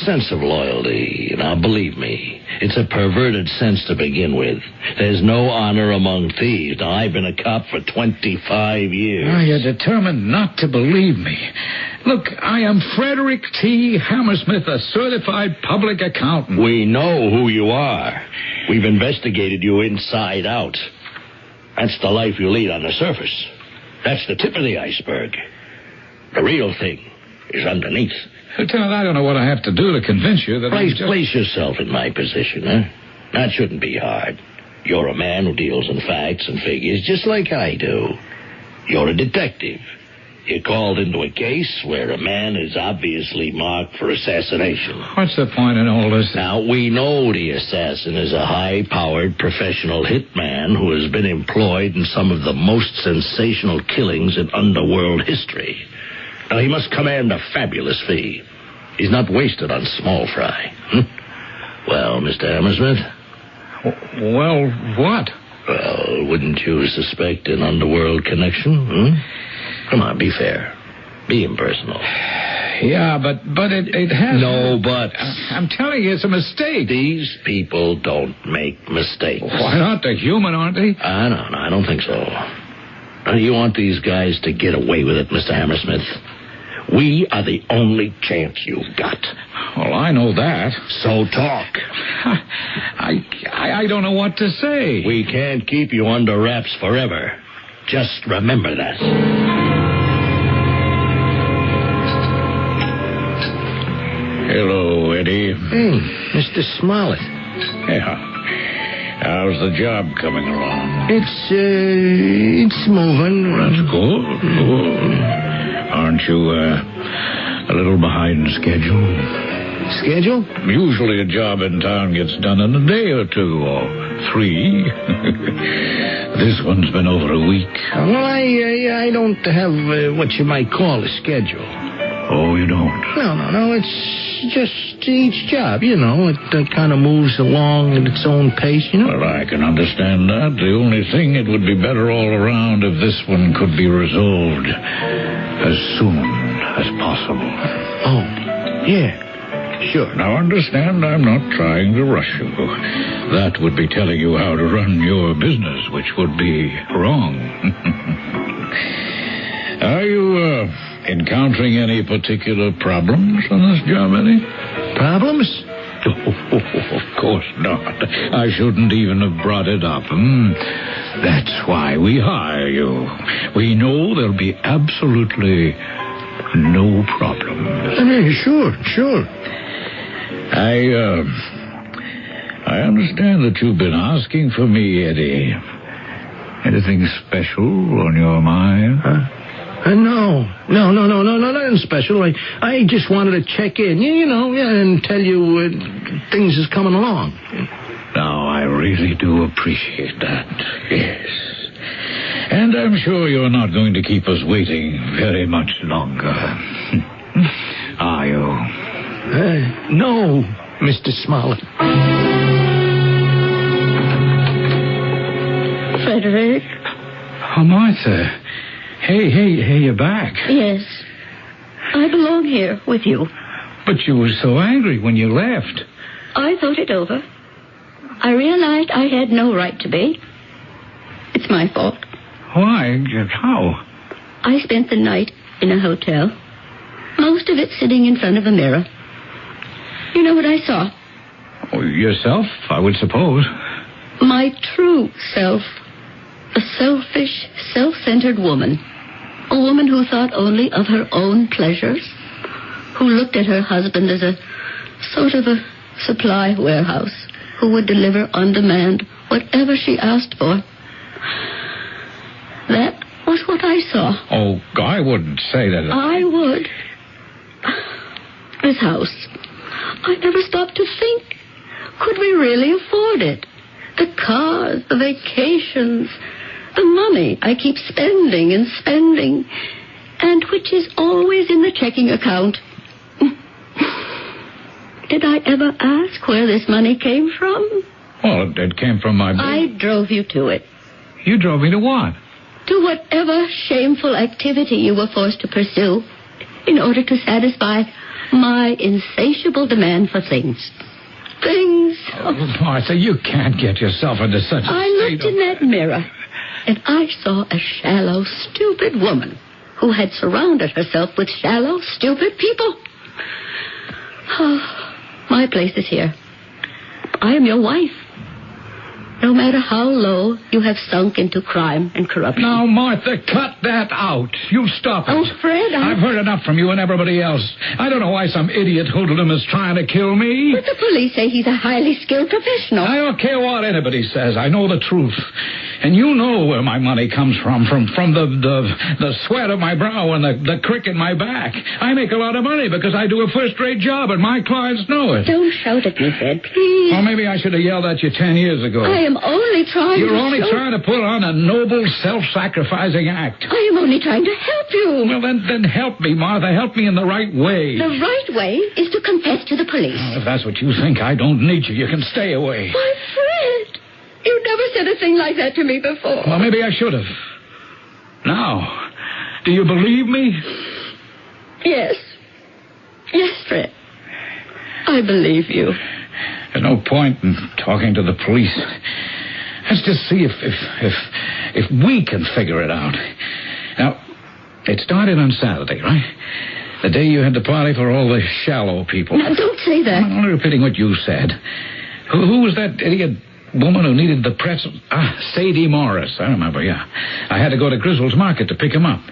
sense of loyalty. Now, believe me, it's a perverted sense to begin with. There's no honor among thieves. Now, I've been a cop for 25 years. Oh, you're determined not to believe me. Look, I am Frederick T. Hammersmith, a certified public accountant. We know who you are. We've investigated you inside out. That's the life you lead on the surface. That's the tip of the iceberg. The real thing is underneath. Lieutenant, I don't know what I have to do to convince you that Place yourself in my position, huh? That shouldn't be hard. You're a man who deals in facts and figures just like I do. You're a detective. You're called into a case where a man is obviously marked for assassination. What's the point in all this? Now, we know the assassin is a high-powered professional hitman who has been employed in some of the most sensational killings in underworld history. Now, he must command a fabulous fee. He's not wasted on small fry. Well, Mr. Hammersmith? Well, what? Well, wouldn't you suspect an underworld connection? Come on, be fair. Be impersonal. Yeah, but it has... No buts. I'm telling you, it's a mistake. These people don't make mistakes. Why not? They're human, aren't they? No, I don't think so. Now, you want these guys to get away with it, Mr. Hammersmith? We are the only chance you've got. Well, I know that. So talk. I don't know what to say. We can't keep you under wraps forever. Just remember that. Hello, Eddie. Hey, Mr. Smollett. Yeah. How's the job coming along? It's moving. That's good. Aren't you a little behind schedule? Schedule? Usually a job in town gets done in a day or two, or 3. This one's been over a week. Well, I don't have what you might call a schedule. Oh, you don't? No. It's just each job, you know. It kind of moves along at its own pace, you know. Well, I can understand that. The only thing, it would be better all around if this one could be resolved as soon as possible. Oh, yeah. Sure. Now, understand, I'm not trying to rush you. That would be telling you how to run your business, which would be wrong. Are you encountering any particular problems on this job, Eddie? Problems? Of course not. I shouldn't even have brought it up. That's why we hire you. We know there'll be absolutely no problem. Sure. I understand that you've been asking for me, Eddie. Anything special on your mind? No, nothing special. I just wanted to check in, and tell you things is coming along. Now, I really do appreciate that, yes. And I'm sure you're not going to keep us waiting very much longer. Are you? No, Mr. Smollett. Frederick? Oh, Martha. Hey, you're back. Yes. I belong here with you. But you were so angry when you left. I thought it over. I realized I had no right to be. It's my fault. Why? How? I spent the night in a hotel. Most of it sitting in front of a mirror. You know what I saw? Oh, yourself, I would suppose. My true self. A selfish, self-centered woman. A woman who thought only of her own pleasures. Who looked at her husband as a sort of a supply warehouse. Who would deliver on demand whatever she asked for. That was what I saw. Oh, I wouldn't say that. I would. This house. I never stopped to think. Could we really afford it? The cars, the vacations, the money I keep spending and spending, and which is always in the checking account. Did I ever ask where this money came from? Well, it came from my... I drove you to it. You drove me to what? To whatever shameful activity you were forced to pursue in order to satisfy my insatiable demand for things. Things. Oh, Martha, you can't get yourself into such a I looked in that mirror, and I saw a shallow, stupid woman who had surrounded herself with shallow, stupid people. Oh, my place is here. I am your wife. No matter how low you have sunk into crime and corruption. Now, Martha, cut that out. You stop it. Oh, Fred, I've heard enough from you and everybody else. I don't know why some idiot hoodlum is trying to kill me. But the police say he's a highly skilled professional. I don't care what anybody says. I know the truth. And you know where my money comes from the sweat of my brow and the crick in my back. I make a lot of money because I do a first-rate job, and my clients know it. Don't shout at me, Fred, please. Well, maybe I should have yelled at you 10 years ago. I am only trying You're only trying to put on a noble, self-sacrificing act. I am only trying to help you. Well, then help me, Martha. Help me in the right way. The right way is to confess to the police. Well, if that's what you think, I don't need you. You can stay away. Why, Fred, you never said a thing like that to me before. Well, maybe I should have. Now, do you believe me? Yes. Yes, Fred. I believe you. There's no point in talking to the police. Let's just see if we can figure it out. Now, it started on Saturday, right? The day you had the party for all the shallow people. Now, don't say that. I'm only repeating what you said. Who was that idiot woman who needed the pretzel? Sadie Morris. I remember, yeah. I had to go to Grizzle's Market to pick him up.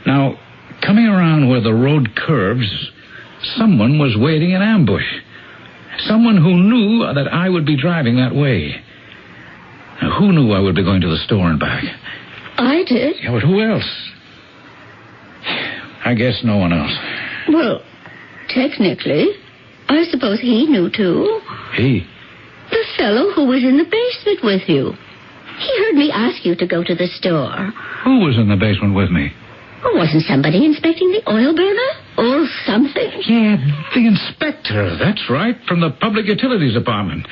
Now, coming around where the road curves, someone was waiting in ambush. Someone who knew that I would be driving that way. Now, who knew I would be going to the store and back? I did. Yeah, but who else? I guess no one else. Well, technically, I suppose he knew, too. He? The fellow who was in the basement with you. He heard me ask you to go to the store. Who was in the basement with me? Oh, wasn't somebody inspecting the oil burner? or something? Yeah, the inspector. That's right, from the Public Utilities Department.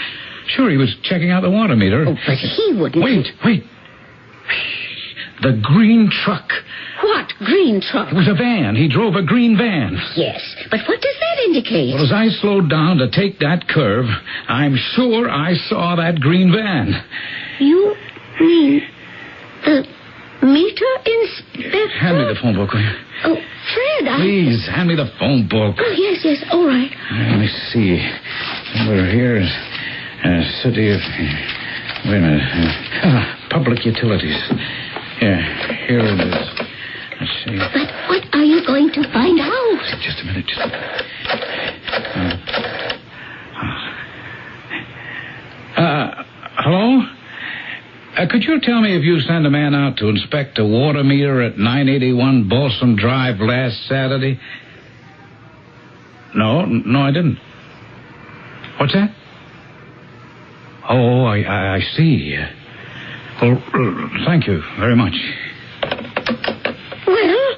Sure, he was checking out the water meter. Oh, but he wouldn't. Wait. The green truck. What green truck? It was a van. He drove a green van. Yes, but what does that indicate? Well, as I slowed down to take that curve, I'm sure I saw that green van. You mean the meter inspector? Hand me the phone book, will you? Oh, Fred, Please, hand me the phone book. Oh, yes, all right. Let me see. Over here is City of... Wait a minute. Public Utilities. Yeah, here it is. Let's see. But what are you going to find out? Just a minute. Hello? Could you tell me if you sent a man out to inspect a water meter at 981 Balsam Drive last Saturday? No, I didn't. What's that? Oh, I see. Well, thank you very much. Well?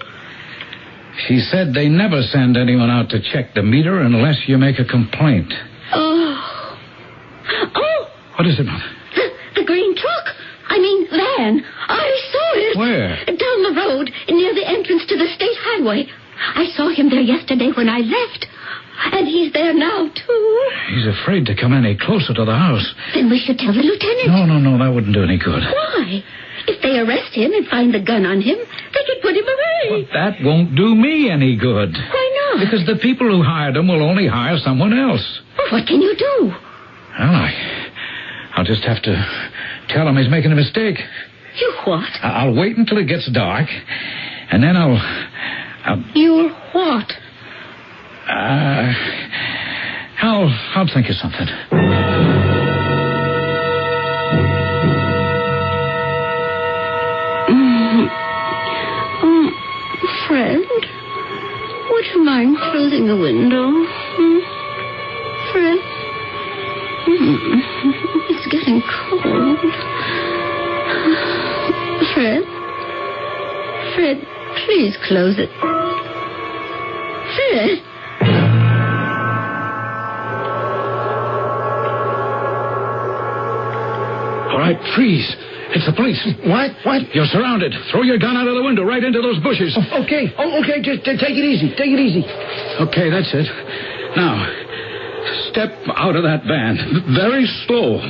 She said they never send anyone out to check the meter unless you make a complaint. Oh. What is it, Mother? The green truck. I mean, van. I saw it. Where? Down the road, near the entrance to the state highway. I saw him there yesterday when I left. And he's there now, too. He's afraid to come any closer to the house. Then we should tell the lieutenant. No, that wouldn't do any good. Why? If they arrest him and find the gun on him, they could put him away. But that won't do me any good. Why not? Because the people who hired him will only hire someone else. Well, what can you do? Well, I'll just have to tell him he's making a mistake. You what? I'll wait until it gets dark, and then I'll... You'll what? I'll think of something. Fred, would you mind closing the window? Fred? It's getting cold. Fred, please close it. Fred? All right, freeze. It's the police. What? You're surrounded. Throw your gun out of the window right into those bushes. Okay. Just take it easy. Okay, that's it. Now, step out of that van. Very slow.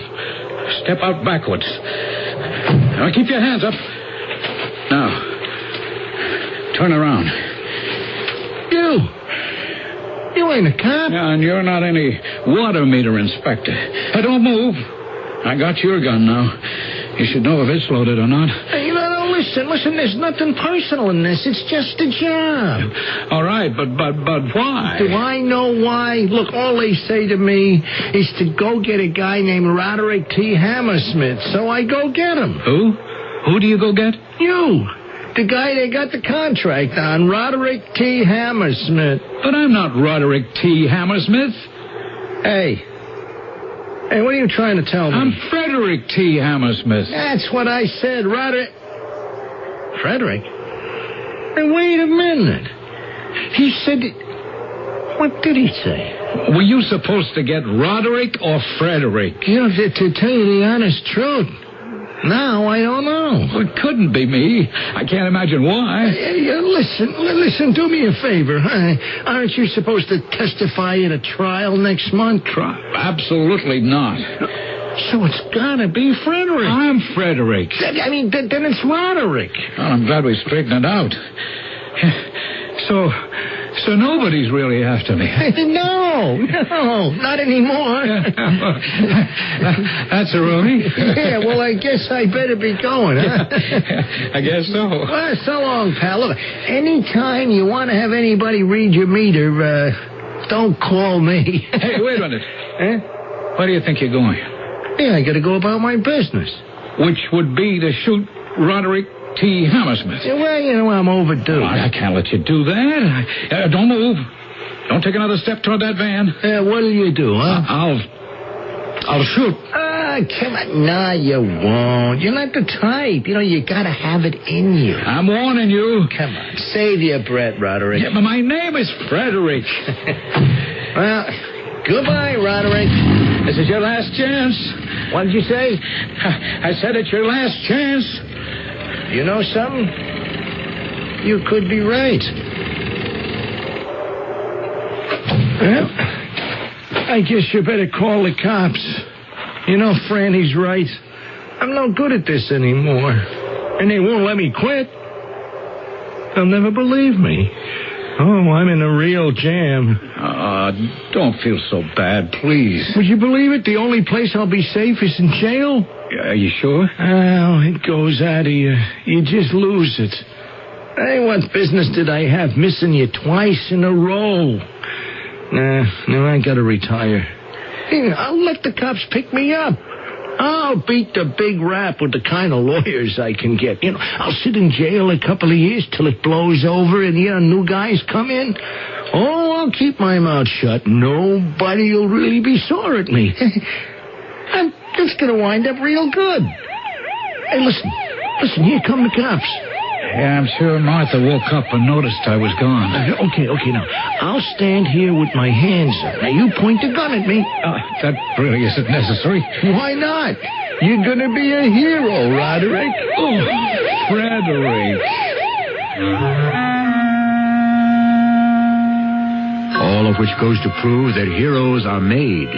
Step out backwards. Now, keep your hands up. Now, turn around. You ain't a cop. Yeah, and you're not any water meter inspector. Don't move. I got your gun now. You should know if it's loaded or not. Hey, listen, there's nothing personal in this. It's just a job. All right, but why? Do I know why? Look, all they say to me is to go get a guy named Roderick T. Hammersmith, so I go get him. Who? Who do you go get? You. The guy they got the contract on, Roderick T. Hammersmith. But I'm not Roderick T. Hammersmith. Hey, what are you trying to tell me? I'm Frederick T. Hammersmith. That's what I said, Frederick? Hey, wait a minute. He said... What did he say? Were you supposed to get Roderick or Frederick? You know, to tell you the honest truth, now I don't know. Well, it couldn't be me. I can't imagine why. Listen, do me a favor. Aren't you supposed to testify in a trial next month? Absolutely not. So it's gotta be Frederick. I'm Frederick. Then it's Roderick. Well, I'm glad we straightened it out. So nobody's really after me. No, not anymore. That's a relief. Yeah, well, I guess I better be going, huh? I guess so. Well, so long, pal. Look, anytime you want to have anybody read your meter, don't call me. Hey, wait a minute. Where do you think you're going? Yeah, I got to go about my business. Which would be to shoot Roderick T. Hammersmith. Yeah, well, I'm overdue. I can't let you do that. Don't move. Don't take another step toward that van. What'll you do, huh? I'll shoot. come on. No, you won't. You're not the type. You gotta have it in you. I'm warning you. Come on. Save your breath, Roderick. Yeah, but my name is Frederick. Well, goodbye, Roderick. This is your last chance. What did you say? I said it's your last chance. You know something? You could be right. Well, I guess you better call the cops. Franny's right. I'm no good at this anymore. And they won't let me quit. They'll never believe me. Oh, I'm in a real jam. Don't feel so bad, please. Would you believe it? The only place I'll be safe is in jail. Are you sure? Oh, it goes out of you. You just lose it. Hey, what business did I have missing you twice in a row? No, I gotta retire. Hey, I'll let the cops pick me up. I'll beat the big rap with the kind of lawyers I can get. I'll sit in jail a couple of years till it blows over and new guys come in. Oh, I'll keep my mouth shut. Nobody'll really be sore at me. I'm just gonna wind up real good. Hey, listen, here come the cops. Yeah, I'm sure Martha woke up and noticed I was gone. Okay, now, I'll stand here with my hands up. Now, you point the gun at me. That really isn't necessary. Why not? You're gonna be a hero, Roderick. Oh, Frederick. All of which goes to prove that heroes are made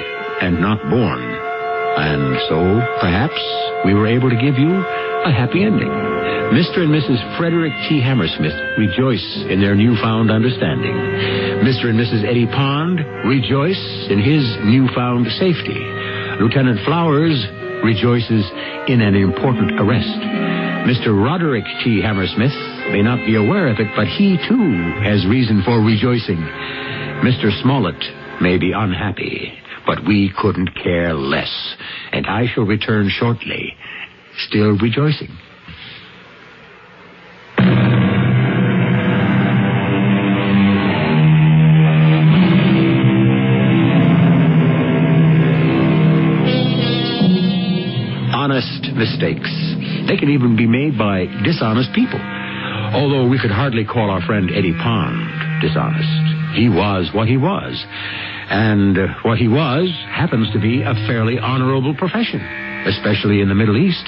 and not born. And so, perhaps, we were able to give you a happy ending. Mr. and Mrs. Frederick T. Hammersmith rejoice in their newfound understanding. Mr. and Mrs. Eddie Pond rejoice in his newfound safety. Lieutenant Flowers rejoices in an important arrest. Mr. Roderick T. Hammersmith may not be aware of it, but he, too, has reason for rejoicing. Mr. Smollett may be unhappy, but we couldn't care less. And I shall return shortly, still rejoicing. Honest mistakes. They can even be made by dishonest people. Although we could hardly call our friend Eddie Pond dishonest. He was what he was. And what he was happens to be a fairly honorable profession, especially in the Middle East.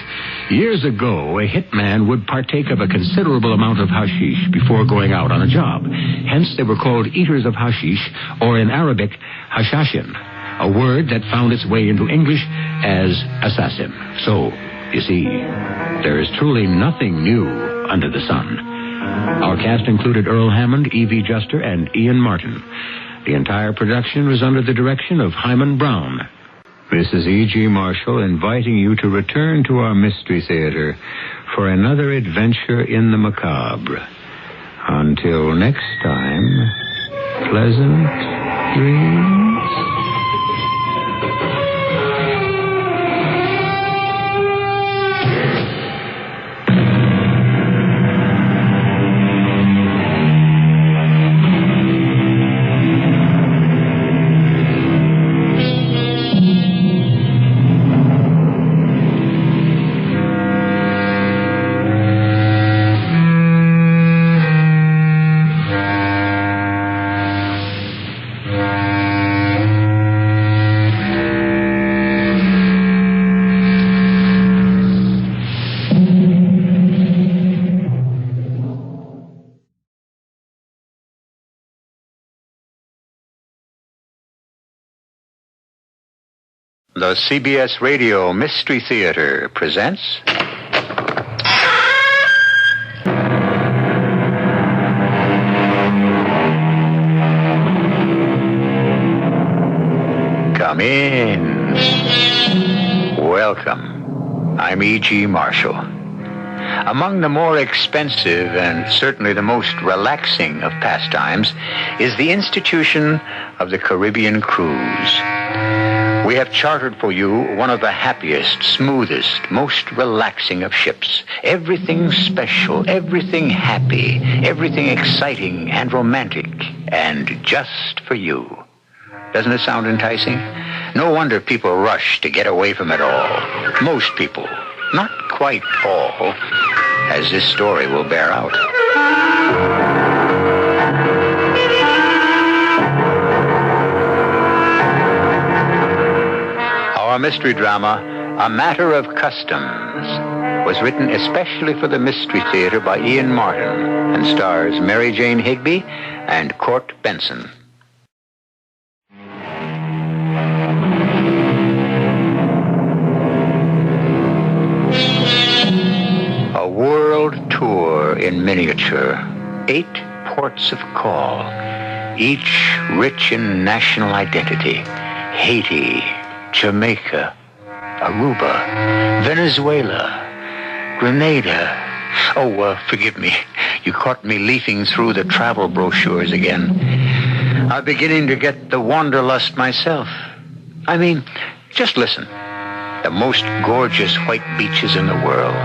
Years ago, a hitman would partake of a considerable amount of hashish before going out on a job. Hence, they were called eaters of hashish, or in Arabic, hashashin, a word that found its way into English as assassin. So, you see, there is truly nothing new under the sun. Our cast included Earl Hammond, E.V. Juster, and Ian Martin. The entire production was under the direction of Hyman Brown. This is E.G. Marshall inviting you to return to our Mystery Theater for another adventure in the macabre. Until next time, pleasant dreams. The CBS Radio Mystery Theater presents... Come in. Welcome. I'm E.G. Marshall. Among the more expensive and certainly the most relaxing of pastimes is the institution of the Caribbean cruise. We have chartered for you one of the happiest, smoothest, most relaxing of ships. Everything special, everything happy, everything exciting and romantic, and just for you. Doesn't it sound enticing? No wonder people rush to get away from it all. Most people, not quite all, as this story will bear out. Our mystery drama, A Matter of Customs, was written especially for the Mystery Theater by Ian Martin and stars Mary Jane Higby and Court Benson. A world tour in miniature. 8 ports of call, each rich in national identity. Haiti, Jamaica, Aruba, Venezuela, Grenada. Oh, forgive me. You caught me leafing through the travel brochures again. I'm beginning to get the wanderlust myself. I mean, just listen. The most gorgeous white beaches in the world.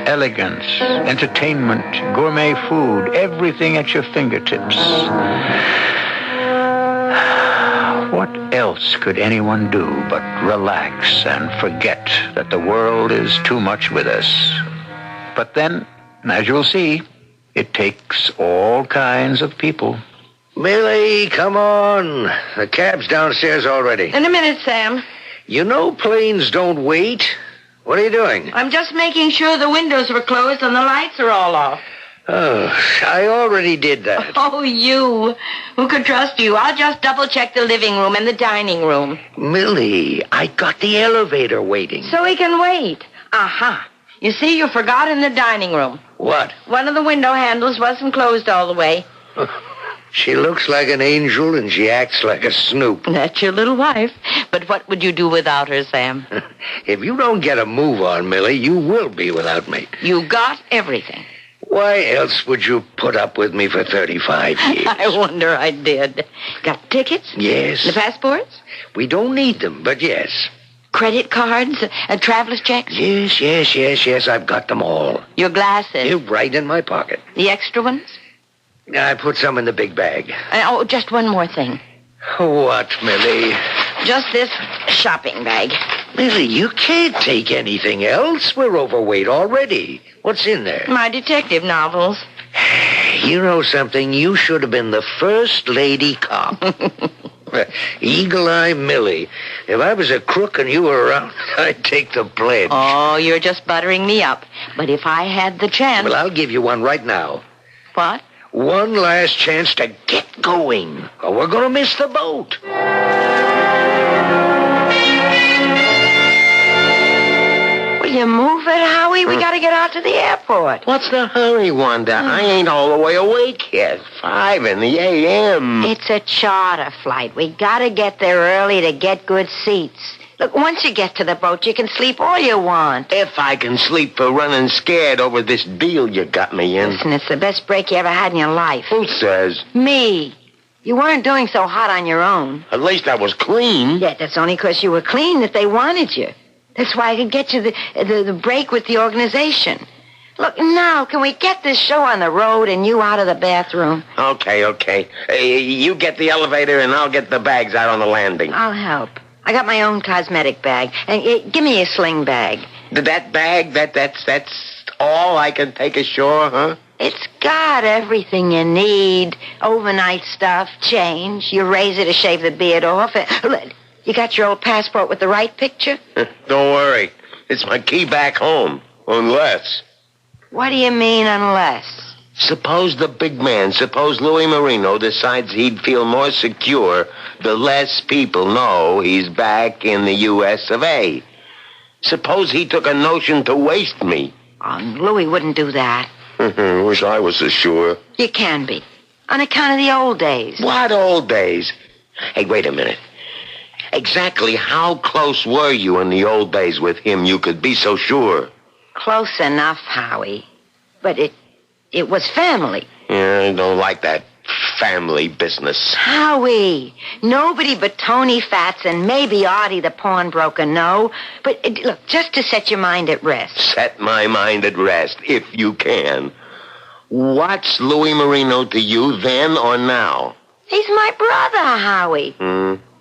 Elegance, entertainment, gourmet food, everything at your fingertips. What else could anyone do but relax and forget that the world is too much with us? But then, as you'll see, it takes all kinds of people. Millie, come on. The cab's downstairs already. In a minute, Sam. You know planes don't wait. What are you doing? I'm just making sure the windows were closed and the lights are all off. Oh, I already did that. Oh, you. Who could trust you? I'll just double-check the living room and the dining room. Millie, I got the elevator waiting. So we can wait. Aha. You see, you forgot in the dining room. What? One of the window handles wasn't closed all the way. She looks like an angel and she acts like a snoop. That's your little wife. But what would you do without her, Sam? If you don't get a move on, Millie, you will be without me. You got everything. Why else would you put up with me for 35 years? I wonder I did. Got tickets? Yes. The passports? We don't need them, but yes. Credit cards? Traveler's checks? Yes. I've got them all. Your glasses? They're right in my pocket. The extra ones? I put some in the big bag. Just one more thing. What, Millie? Just this shopping bag. Millie, you can't take anything else. We're overweight already. What's in there? My detective novels. You know something? You should have been the first lady cop. Eagle Eye Millie. If I was a crook and you were around, I'd take the pledge. Oh, you're just buttering me up. But if I had the chance... Well, I'll give you one right now. What? One last chance to get going, or we're going to miss the boat. Will you move it, Howie? We got to get out to the airport. What's the hurry, Wanda? I ain't all the way awake yet. 5 in the a.m. It's a charter flight. We got to get there early to get good seats. Look, once you get to the boat, you can sleep all you want. If I can sleep for running scared over this deal you got me in. Listen, it's the best break you ever had in your life. Who says? Me. You weren't doing so hot on your own. At least I was clean. Yeah, that's only because you were clean that they wanted you. That's why I could get you the break with the organization. Look, now, can we get this show on the road and you out of the bathroom? Okay. You get the elevator and I'll get the bags out on the landing. I'll help. I got my own cosmetic bag. And give me a sling bag. That bag, that's all I can take ashore, huh? It's got everything you need. Overnight stuff, change, your razor to shave the beard off. You got your old passport with the right picture? Don't worry. It's my key back home. Unless... What do you mean, unless? Suppose the big man, suppose Louis Marino decides he'd feel more secure the less people know he's back in the U.S. of A. Suppose he took a notion to waste me. Oh, Louis wouldn't do that. Wish I was so sure. You can be. On account of the old days. What old days? Hey, wait a minute. Exactly how close were you in the old days with him you could be so sure? Close enough, Howie. But it was family. Yeah, I don't like that family business. Howie, nobody but Tony Fats and maybe Artie the pawnbroker know. But look, just to set your mind at rest. Set my mind at rest, if you can. What's Louis Marino to you then or now? He's my brother, Howie.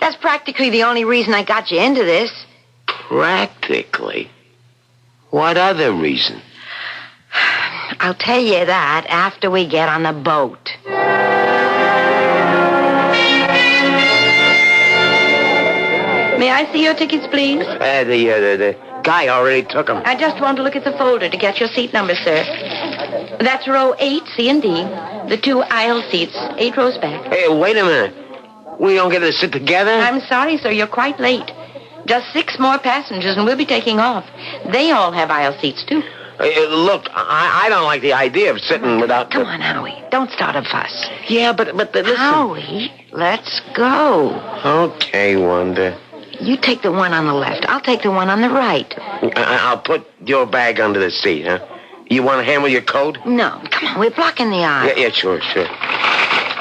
That's practically the only reason I got you into this. Practically? What other reason? I'll tell you that after we get on the boat. May I see your tickets, please? The guy already took them. I just want to look at the folder to get your seat number, sir. That's row 8, C and D. The 2 aisle seats, 8 rows back. Hey, wait a minute. We don't get to sit together? I'm sorry, sir. You're quite late. Just 6 more passengers, and we'll be taking off. They all have aisle seats, too. Look, I don't like the idea of sitting without... Come on, Howie. Don't start a fuss. Yeah, but listen... Howie, let's go. Okay, Wanda. You take the one on the left. I'll take the one on the right. I'll put your bag under the seat, huh? You want to handle your coat? No, come on. We're blocking the aisle. Yeah, sure.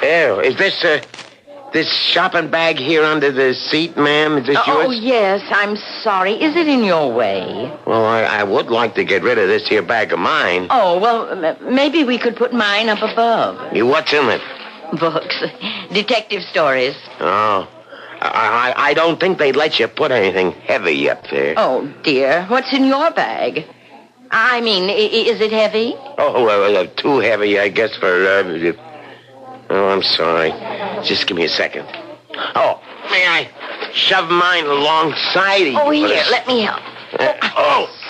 Oh, is this shopping bag here under the seat, ma'am? Is this yours? Oh, yes. I'm sorry. Is it in your way? Well, I would like to get rid of this here bag of mine. Oh, well, maybe we could put mine up above. What's in it? Books. Detective stories. Oh. I don't think they'd let you put anything heavy up there. Oh, dear. What's in your bag? I mean, is it heavy? Oh, too heavy, I guess, for... Oh, I'm sorry. Just give me a second. Oh, may I shove mine alongside of you? Oh, here, let me help.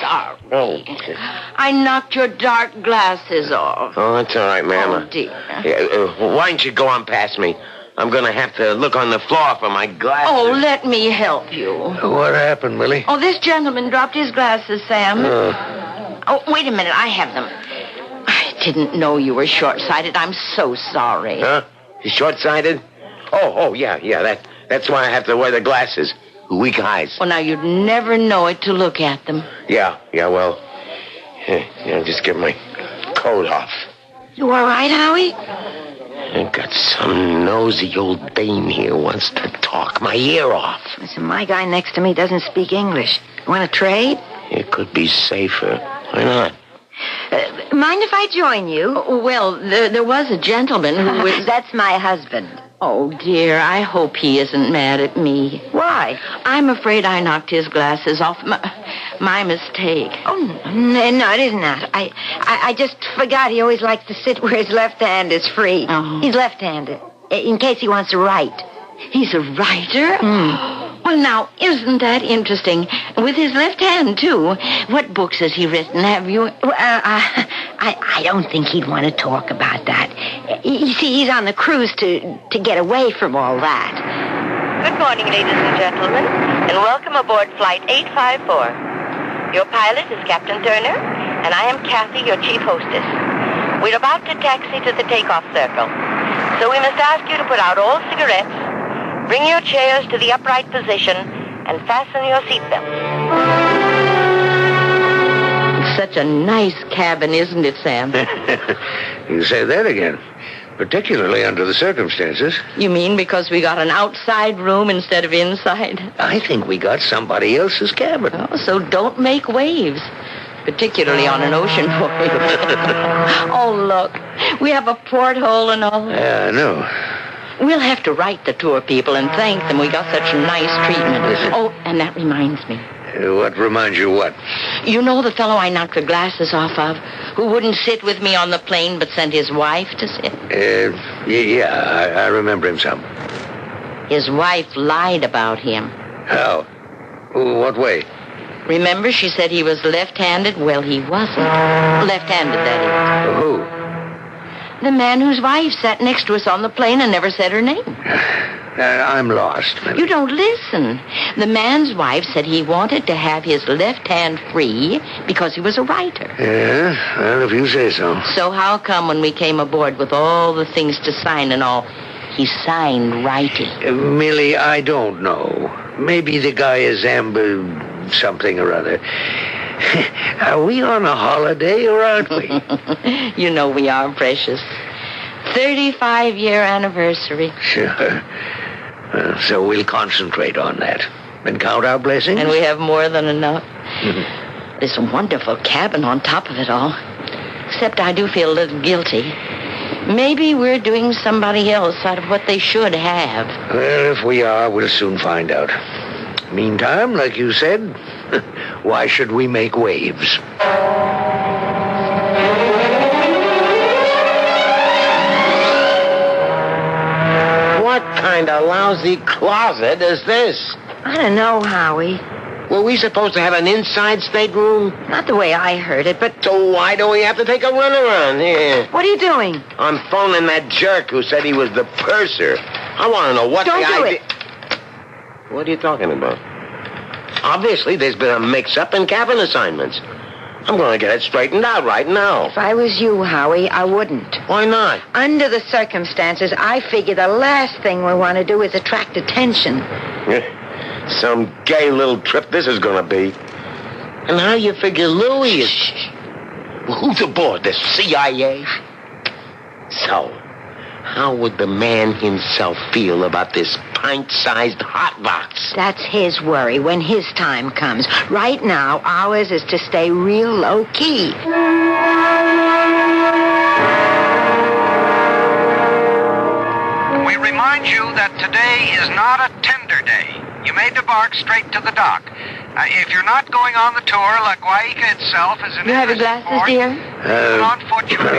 Sorry. Oh, okay. I knocked your dark glasses off. Oh, that's all right, ma'am. Oh, dear. Yeah, why don't you go on past me? I'm going to have to look on the floor for my glasses. Oh, let me help you. What happened, Millie? Oh, this gentleman dropped his glasses, Sam. Oh, wait a minute. I have them. I didn't know you were short-sighted. I'm so sorry. Huh? You short-sighted? Oh, yeah. That's why I have to wear the glasses. Weak eyes. Well, now, you'd never know it to look at them. Yeah, well... just get my coat off. You all right, Howie? I've got some nosy old dame here wants to talk my ear off. Listen, my guy next to me doesn't speak English. Want to trade? It could be safer. Why not? Mind if I join you? Well, there was a gentleman who was... That's my husband. Oh, dear, I hope he isn't mad at me. Why? I'm afraid I knocked his glasses off. My mistake. Oh, no, it isn't that. I just forgot he always likes to sit where his left hand is free. Oh. He's left-handed, in case he wants to write. He's a writer? Well, now, isn't that interesting? With his left hand, too. What books has he written? Have you... I don't think he'd want to talk about that. You see, he's on the cruise to get away from all that. Good morning, ladies and gentlemen, and welcome aboard Flight 854. Your pilot is Captain Turner, and I am Kathy, your chief hostess. We're about to taxi to the takeoff circle, so we must ask you to put out all cigarettes, bring your chairs to the upright position, and fasten your seatbelts. Such a nice cabin, isn't it, Sam? You say that again. Particularly under the circumstances. You mean because we got an outside room instead of inside? I think we got somebody else's cabin. Oh, so don't make waves. Particularly on an ocean voyage. Oh, look. We have a porthole and all. Yeah, I know. We'll have to write the tour people and thank them. We got such nice treatment. Oh, and that reminds me. What reminds you what? You know the fellow I knocked the glasses off of, who wouldn't sit with me on the plane but sent his wife to sit? Yeah, I remember him some. His wife lied about him. How? What way? Remember, she said he was left-handed? Well, he wasn't. Left-handed, that is. Who? The man whose wife sat next to us on the plane and never said her name. I'm lost. You don't listen. The man's wife said he wanted to have his left hand free because he was a writer. Yeah, well, if you say so. So how come when we came aboard with all the things to sign and all, he signed writing? Millie, I don't know. Maybe the guy is something or other. Are we on a holiday or aren't we? You know we are, precious. 35-year anniversary. Sure. So we'll concentrate on that and count our blessings. And we have more than enough. This wonderful cabin on top of it all. Except I do feel a little guilty. Maybe we're doing somebody else out of what they should have. Well, if we are, we'll soon find out. Meantime, like you said, why should we make waves? What kind of lousy closet is this? I don't know, Howie. Were we supposed to have an inside stateroom? Not the way I heard it, but... So why do we have to take a runaround here? What are you doing? I'm phoning that jerk who said he was the purser. I want to know what Don't the do idea... What are you talking about? Obviously, there's been a mix-up in cabin assignments. I'm going to get it straightened out right now. If I was you, Howie, I wouldn't. Why not? Under the circumstances, I figure the last thing we want to do is attract attention. Some gay little trip this is going to be. And how you figure Louis is... Well, who's aboard? The CIA? So, how would the man himself feel about this pint-sized hotbox? That's his worry when his time comes. Right now, ours is to stay real low-key. We remind you that today is not a tender day. You may debark straight to the dock. If you're not going on the tour, La Guaica itself is an... You have your glasses, dear?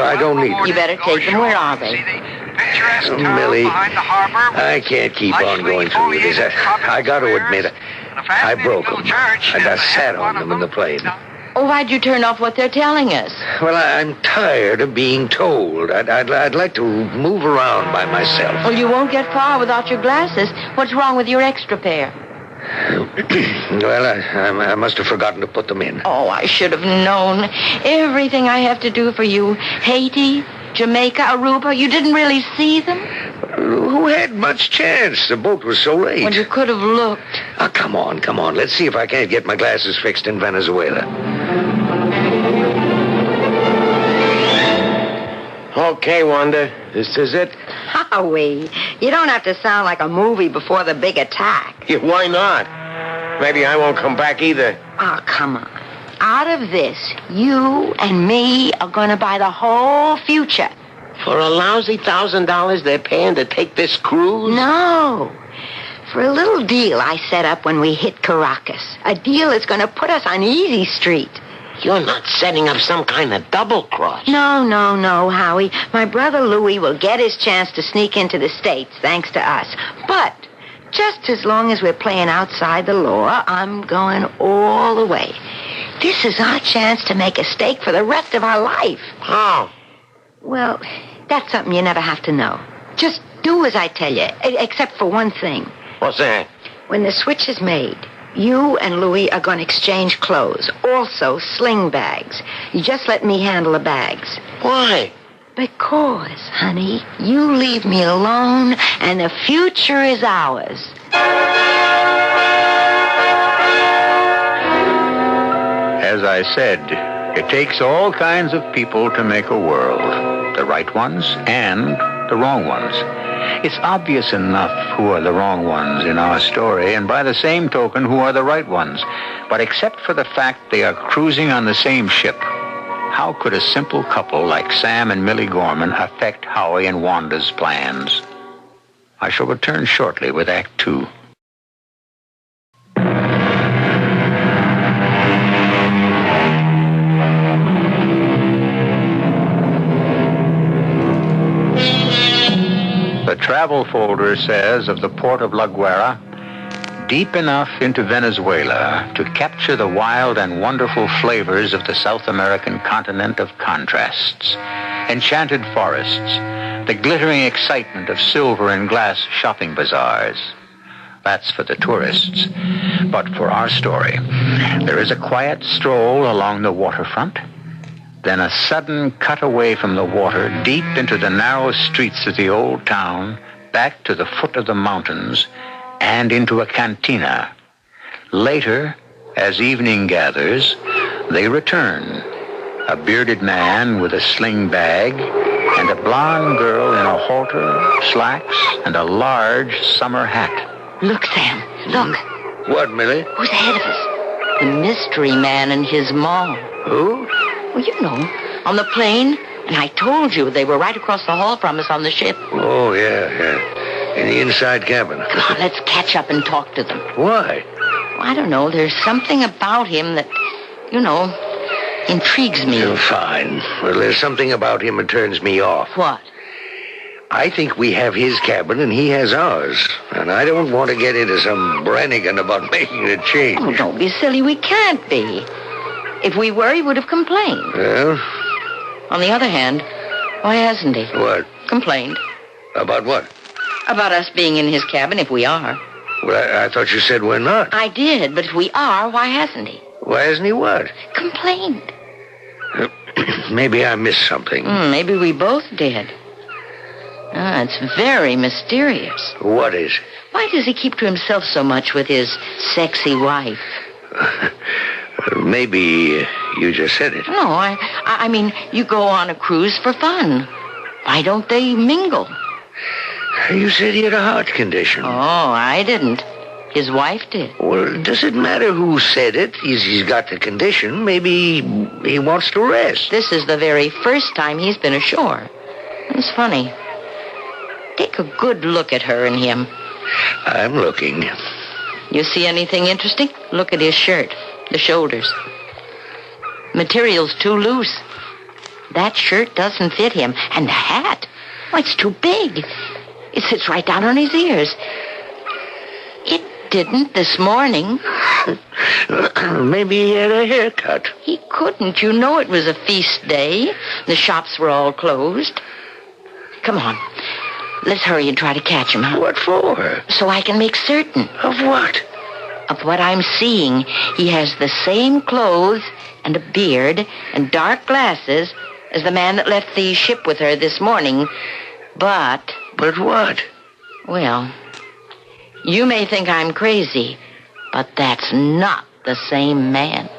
I don't need them. You better take them. Where are they? Millie, I can't keep on going through with this. I got to admit, I broke them. I got sat on them in the plane. Oh, why'd you turn off what they're telling us? Well, I'm tired of being told. I'd like to move around by myself. Well, you won't get far without your glasses. What's wrong with your extra pair? Well, I must have forgotten to put them in. Oh, I should have known. Everything I have to do for you. Haiti, Jamaica, Aruba, you didn't really see them? Who had much chance? The boat was so late. Well, you could have looked. Oh, come on. Let's see if I can't get my glasses fixed in Venezuela. Okay, Wanda. This is it? Howie, you don't have to sound like a movie before the big attack. Yeah, why not? Maybe I won't come back either. Oh, come on. Out of this, you and me are going to buy the whole future. For a lousy $1,000 they're paying to take this cruise? No. For a little deal I set up when we hit Caracas. A deal that's going to put us on easy street. You're not setting up some kind of double cross. No, Howie. My brother Louis will get his chance to sneak into the States, thanks to us. But just as long as we're playing outside the law, I'm going all the way. This is our chance to make a stake for the rest of our life. How? Well, that's something you never have to know. Just do as I tell you, except for one thing. What's that? When the switch is made, you and Louis are going to exchange clothes. Also, sling bags. You just let me handle the bags. Why? Because, honey, you leave me alone, and the future is ours. As I said, it takes all kinds of people to make a world. The right ones and the wrong ones. It's obvious enough who are the wrong ones in our story, and by the same token, who are the right ones. But except for the fact they are cruising on the same ship, how could a simple couple like Sam and Millie Gorman affect Howie and Wanda's plans? I shall return shortly with Act 2. The travel folder says of the port of La Guaira, deep enough into Venezuela to capture the wild and wonderful flavors of the South American continent of contrasts. Enchanted forests, the glittering excitement of silver and glass shopping bazaars. That's for the tourists. But for our story, there is a quiet stroll along the waterfront, then a sudden cut away from the water, deep into the narrow streets of the old town, back to the foot of the mountains, and into a cantina. Later, as evening gathers, they return. A bearded man with a sling bag, and a blonde girl in a halter, slacks, and a large summer hat. Look, Sam, look. What, Millie? Who's ahead of us? The mystery man and his mom. Who? Well, you know, on the plane, And I told you they were right across the hall from us on the ship. Oh, yeah. In the inside cabin. Come on, let's catch up and talk to them. Why? I don't know. There's something about him that, intrigues me. Fine. Well, there's something about him that turns me off. What? I think we have his cabin and he has ours. And I don't want to get into some Brannigan about making a change. Oh, don't be silly. We can't be. If we were, he would have complained. Well? On the other hand, why hasn't he? What? Complained. About what? About us being in his cabin if we are. Well, I thought you said we're not. I did, but if we are, why hasn't he? Why hasn't he what? Complained. Maybe I missed something. Maybe we both did. It's very mysterious. What is? Why does he keep to himself so much with his sexy wife? Maybe you just said it. No, I mean, you go on a cruise for fun. Why don't they mingle? You said he had a heart condition. Oh, I didn't. His wife did. Well, does it matter who said it? He's got the condition. Maybe he wants to rest. This is the very first time he's been ashore. It's funny. Take a good look at her and him. I'm looking. You see anything interesting? Look at his shirt, the shoulders. Material's too loose. That shirt doesn't fit him. And the hat, it's too big. It sits right down on his ears. It didn't this morning. Maybe he had a haircut. He couldn't. You know it was a feast day. The shops were all closed. Come on. Let's hurry and try to catch him, huh? What for? So I can make certain. Of what? Of what I'm seeing. He has the same clothes and a beard and dark glasses as the man that left the ship with her this morning. But... But what? Well, you may think I'm crazy, but that's not the same man.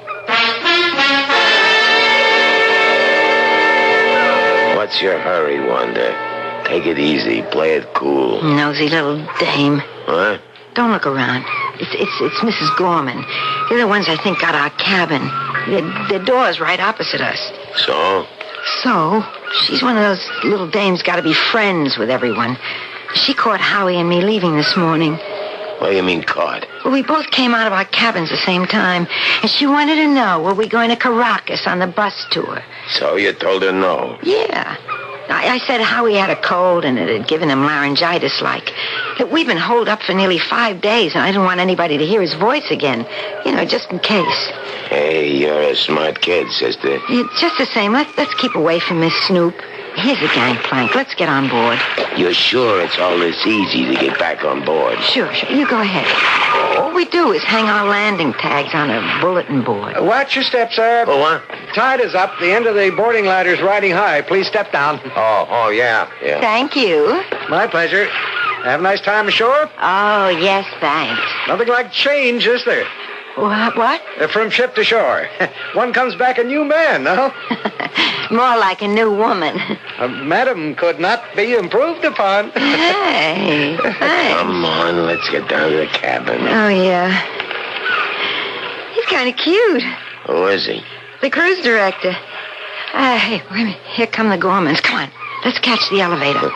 What's your hurry, Wanda? Take it easy. Play it cool. Nosy little dame. What? Don't look around. It's Mrs. Gorman. They're the ones I think got our cabin. Their door's right opposite us. So? So, she's one of those little dames got to be friends with everyone. She caught Howie and me leaving this morning. What do you mean caught? Well, we both came out of our cabins the same time, and she wanted to know, were we going to Caracas on the bus tour? So you told her no? Yeah. I said Howie had a cold and it had given him laryngitis-like. That we've been holed up for nearly 5 days, and I didn't want anybody to hear his voice again. Just in case. Hey, you're a smart kid, sister. Just the same, let's keep away from Miss Snoop. Here's a gangplank. Let's get on board. You're sure it's all this easy to get back on board? Sure. You go ahead. All we do is hang our landing tags on a bulletin board. Watch your step, sir. Oh, what? Tide is up. The end of the boarding ladder's riding high. Please step down. Oh, yeah. Thank you. My pleasure. Have a nice time ashore? Oh, yes, thanks. Nothing like change, is there? What? From ship to shore. One comes back a new man, no? More like a new woman. Madam could not be improved upon. Hey, thanks. Come on, let's get down to the cabin. Oh, yeah. He's kind of cute. Who is he? The cruise director. Hey, wait a minute. Here come the Gormans. Come on, let's catch the elevator.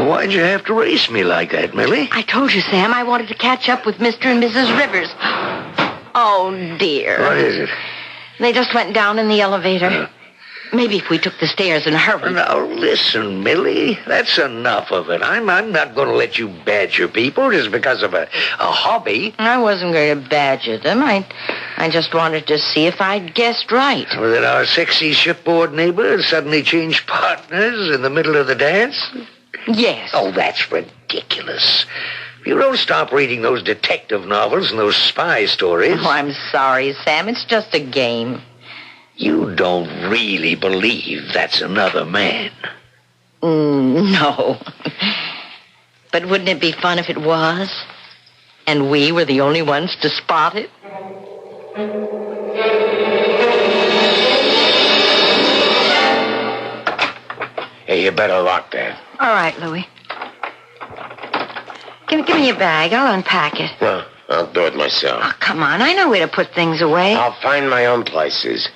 Why'd you have to race me like that, Millie? I told you, Sam, I wanted to catch up with Mr. and Mrs. Rivers. Oh, dear. What is it? They just went down in the elevator. Maybe if we took the stairs in a hurry. Now, listen, Millie. That's enough of it. I'm not going to let you badger people just because of a hobby. I wasn't going to badger them. I just wanted to see if I'd guessed right. Well, that our sexy shipboard neighbor suddenly changed partners in the middle of the dance? Yes. Oh, that's ridiculous. You don't stop reading those detective novels and those spy stories. Oh, I'm sorry, Sam. It's just a game. You don't really believe that's another man? No. But wouldn't it be fun if it was? And we were the only ones to spot it? Hey, you better lock that. All right, Louie. Give me your bag. I'll unpack it. Well, I'll do it myself. Oh, come on. I know where to put things away. I'll find my own places.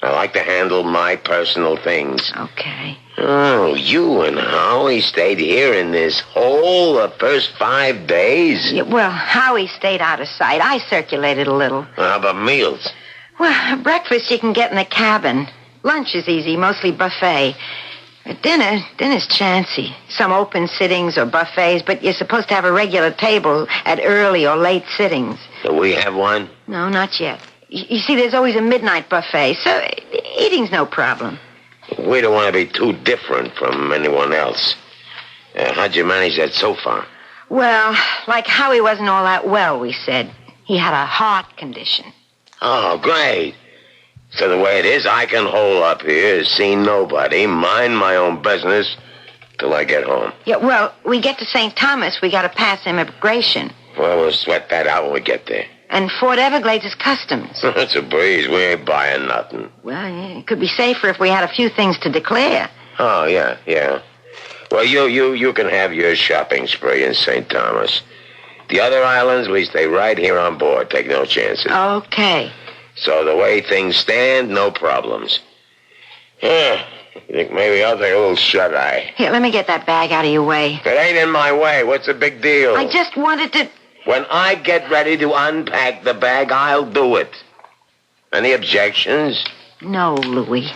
I like to handle my personal things. Okay. Oh, you and Howie stayed here in this hole the first 5 days? Yeah, well, Howie stayed out of sight. I circulated a little. How about meals? Well, breakfast you can get in the cabin. Lunch is easy, mostly buffet. Dinner's chancy. Some open sittings or buffets, but you're supposed to have a regular table at early or late sittings. Do we have one? No, not yet. You see, there's always a midnight buffet, so eating's no problem. We don't want to be too different from anyone else. How'd you manage that so far? Well, like Howie wasn't all that well, we said. He had a heart condition. Oh, great. So the way it is, I can hole up here, see nobody, mind my own business till I get home. Yeah, well, we get to St. Thomas, we got to pass immigration. Well, we'll sweat that out when we get there. And Fort Everglades is customs. It's a breeze. We ain't buying nothing. Well, yeah, it could be safer if we had a few things to declare. Oh, yeah. Well, you can have your shopping spree in St. Thomas. The other islands, we stay right here on board. Take no chances. Okay. So the way things stand, no problems. Yeah, I think maybe I'll take a little shut-eye. Here, let me get that bag out of your way. It ain't in my way. What's the big deal? I just wanted to... When I get ready to unpack the bag, I'll do it. Any objections? No, Louis.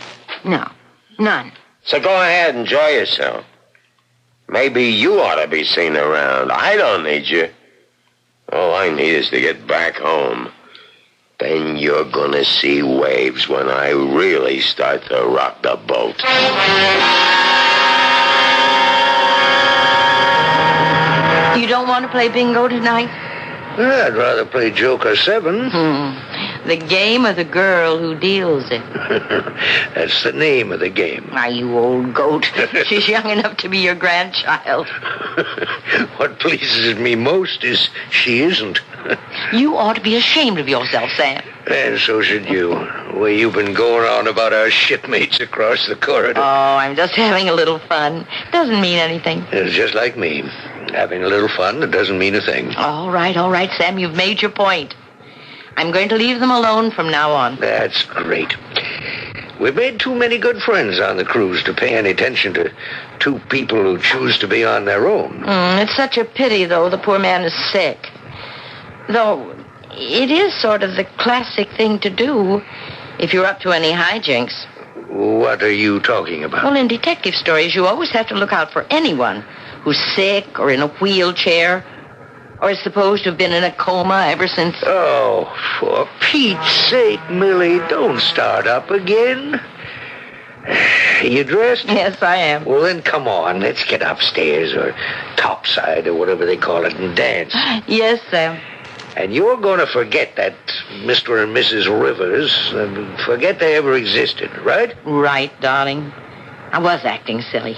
No. None. So go ahead, enjoy yourself. Maybe you ought to be seen around. I don't need you. All I need is to get back home. Then you're gonna see waves when I really start to rock the boat. You don't want to play bingo tonight? I'd rather play Joker 7. The game of the girl who deals it. That's the name of the game. Why, you old goat. She's young enough to be your grandchild. What pleases me most is she isn't. You ought to be ashamed of yourself, Sam. And so should you. The way you've been going on about our shipmates across the corridor. Oh, I'm just having a little fun. Doesn't mean anything. It's just like me. Having a little fun that doesn't mean a thing. All right, Sam. You've made your point. I'm going to leave them alone from now on. That's great. We've made too many good friends on the cruise to pay any attention to two people who choose to be on their own. It's such a pity, though, the poor man is sick. Though, it is sort of the classic thing to do if you're up to any hijinks. What are you talking about? Well, in detective stories, you always have to look out for anyone who's sick or in a wheelchair or is supposed to have been in a coma ever since... Oh, for Pete's sake, Millie, don't start up again. You dressed? Yes, I am. Well, then come on. Let's get upstairs or topside or whatever they call it and dance. Yes, Sam. And you're going to forget that Mr. and Mrs. Rivers, forget they ever existed, right? Right, darling. I was acting silly.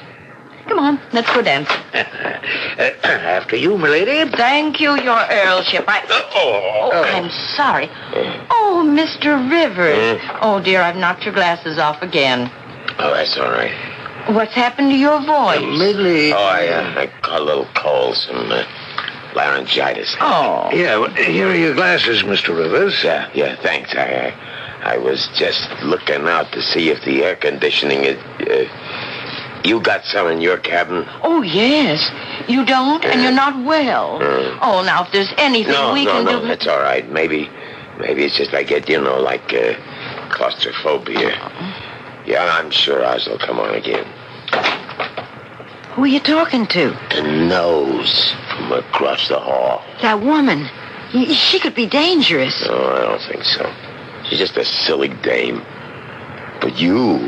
Come on, let's go dancing. After you, milady. Thank you, your earlship. I'm sorry. Oh, Mr. Rivers. Oh, dear, I've knocked your glasses off again. Oh, that's all right. What's happened to your voice? Millie. Oh, I got a little cold, some laryngitis. Oh. Yeah, well, here are your glasses, Mr. Rivers. Yeah, thanks. I was just looking out to see if the air conditioning is... You got some in your cabin? Oh, yes. You don't, and you're not well. Oh, now, if there's anything we can do... No, that's all right. Maybe it's just I get, like claustrophobia. Yeah, I'm sure ours will come on again. Who are you talking to? The nose from across the hall. That woman. She could be dangerous. No, I don't think so. She's just a silly dame. But you're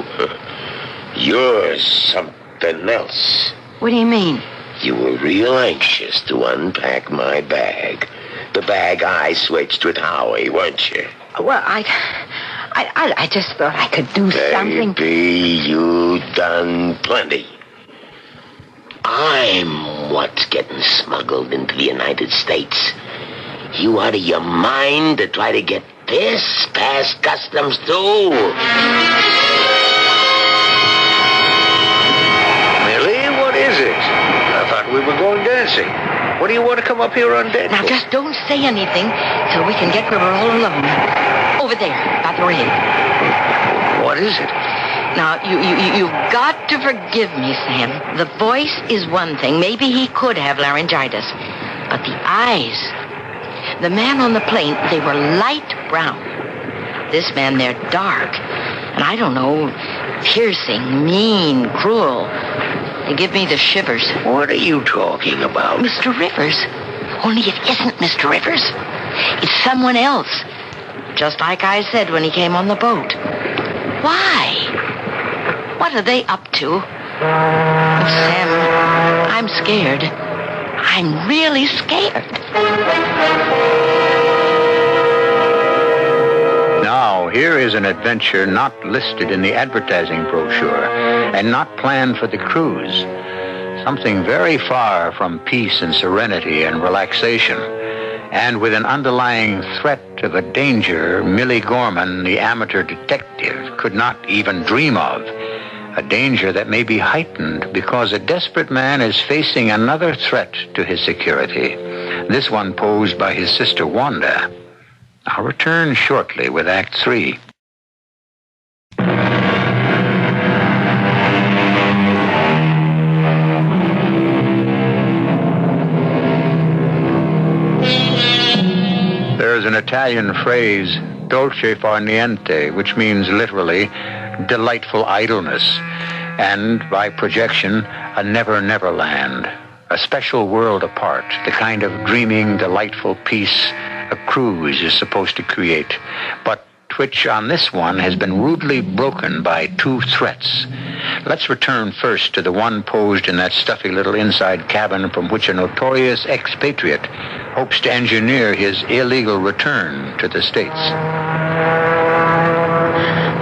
something else. What do you mean? You were real anxious to unpack my bag. The bag I switched with Howie, weren't you? Well, I just thought I could do something. Baby, you done plenty. I'm what's getting smuggled into the United States. You out of your mind to try to get this past customs too? Millie, what is it? I thought we were going dancing. What do you want to come up here on deck Now, for? just don't say anything till we can get where we're all alone. Over there, by the rail. What is it? Now, you've got to forgive me, Sam. The voice is one thing. Maybe he could have laryngitis. But the eyes... The man on the plane, they were light brown. This man, they're dark. And I don't know, piercing, mean, cruel. They give me the shivers. What are you talking about? Mr. Rivers. Only it isn't Mr. Rivers. It's someone else. Just like I said when he came on the boat. Why? What are they up to? Oh, Sam, I'm scared. I'm really scared. Now, here is an adventure not listed in the advertising brochure and not planned for the cruise. Something very far from peace and serenity and relaxation, and with an underlying threat of a danger Millie Gorman, the amateur detective, could not even dream of. A danger that may be heightened because a desperate man is facing another threat to his security, this one posed by his sister Wanda. I'll return shortly with Act 3. There's an Italian phrase, dolce far niente, which means literally delightful idleness, and by projection, a never-never land, a special world apart, the kind of dreaming, delightful peace a cruise is supposed to create, but which on this one has been rudely broken by two threats. Let's return first to the one posed in that stuffy little inside cabin from which a notorious expatriate hopes to engineer his illegal return to the States.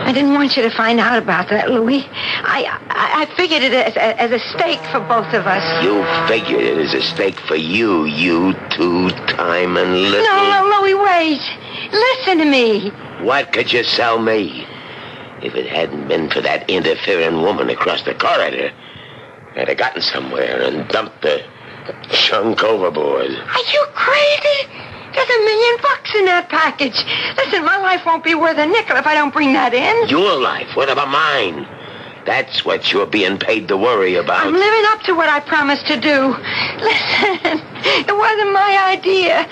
I didn't want you to find out about that, Louis. I figured it as a stake for both of us. You figured it as a stake for you, you two-time and little... No, Louis, wait. Listen to me. What could you sell me? If it hadn't been for that interfering woman across the corridor, I'd have gotten somewhere and dumped the chunk overboard. Are you crazy? There's $1 million in that package. Listen, my life won't be worth a nickel if I don't bring that in. Your life? What about mine? That's what you're being paid to worry about. I'm living up to what I promised to do. Listen, it wasn't my idea.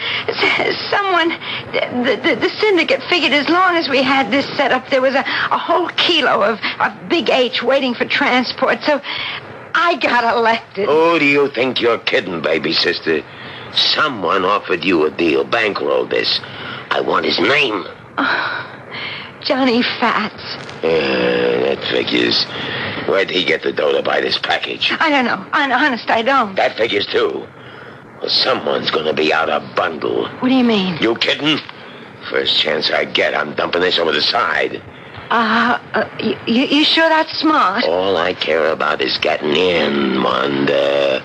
Someone, the syndicate figured as long as we had this set up, there was a whole kilo of Big H waiting for transport. So I got elected. Who do you think you're kidding, baby sister? Someone offered you a deal, bankrolled this. I want his name. Johnny Fats. That figures. Where'd he get the dough to buy this package? I don't know. Honest, I don't. That figures, too. Well, someone's gonna be out a bundle. What do you mean? You kidding? First chance I get, I'm dumping this over the side. You sure that's smart? All I care about is getting in, Wanda.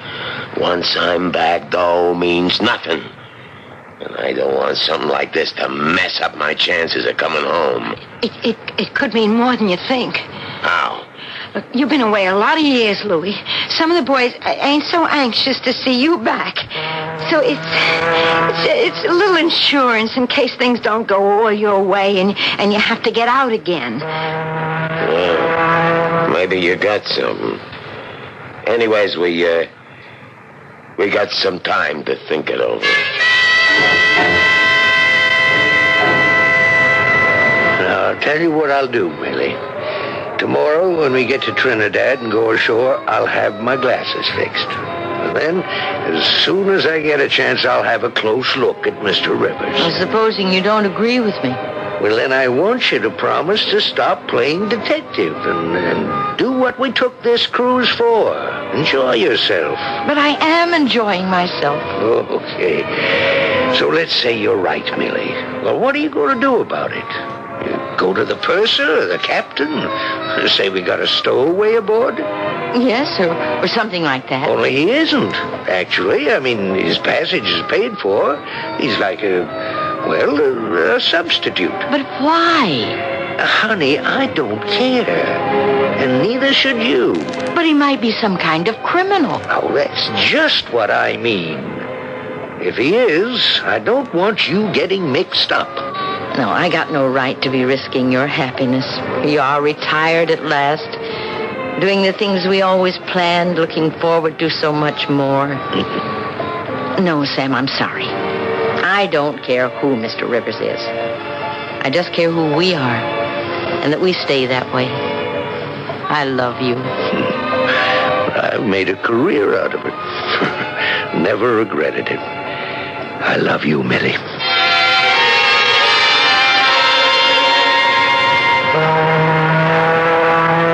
Once I'm back, dough means nothing. And I don't want something like this to mess up my chances of coming home. It could mean more than you think. How? Look, you've been away a lot of years, Louis. Some of the boys ain't so anxious to see you back. So it's a little insurance in case things don't go all your way and you have to get out again. Well, maybe you got something. Anyways, we got some time to think it over. Now, I'll tell you what I'll do, Millie. Tomorrow, when we get to Trinidad and go ashore, I'll have my glasses fixed. And then, as soon as I get a chance, I'll have a close look at Mr. Rivers. Well, supposing you don't agree with me. Well, then I want you to promise to stop playing detective and do what we took this cruise for. Enjoy yourself. But I am enjoying myself. Okay. So let's say you're right, Millie. Well, what are you going to do about it? You go to the purser or the captain? Say we got a stowaway aboard? Yes, or something like that. Only he isn't, actually. I mean, his passage is paid for. He's like a substitute. But why? Honey, I don't care. And neither should you. But he might be some kind of criminal. Oh, that's just what I mean. If he is, I don't want you getting mixed up. No, I got no right to be risking your happiness. You are retired at last, doing the things we always planned, looking forward to so much more. No, Sam, I'm sorry. I don't care who Mr. Rivers is. I just care who we are, and that we stay that way. I love you. I've made a career out of it. Never regretted it. I love you, Millie.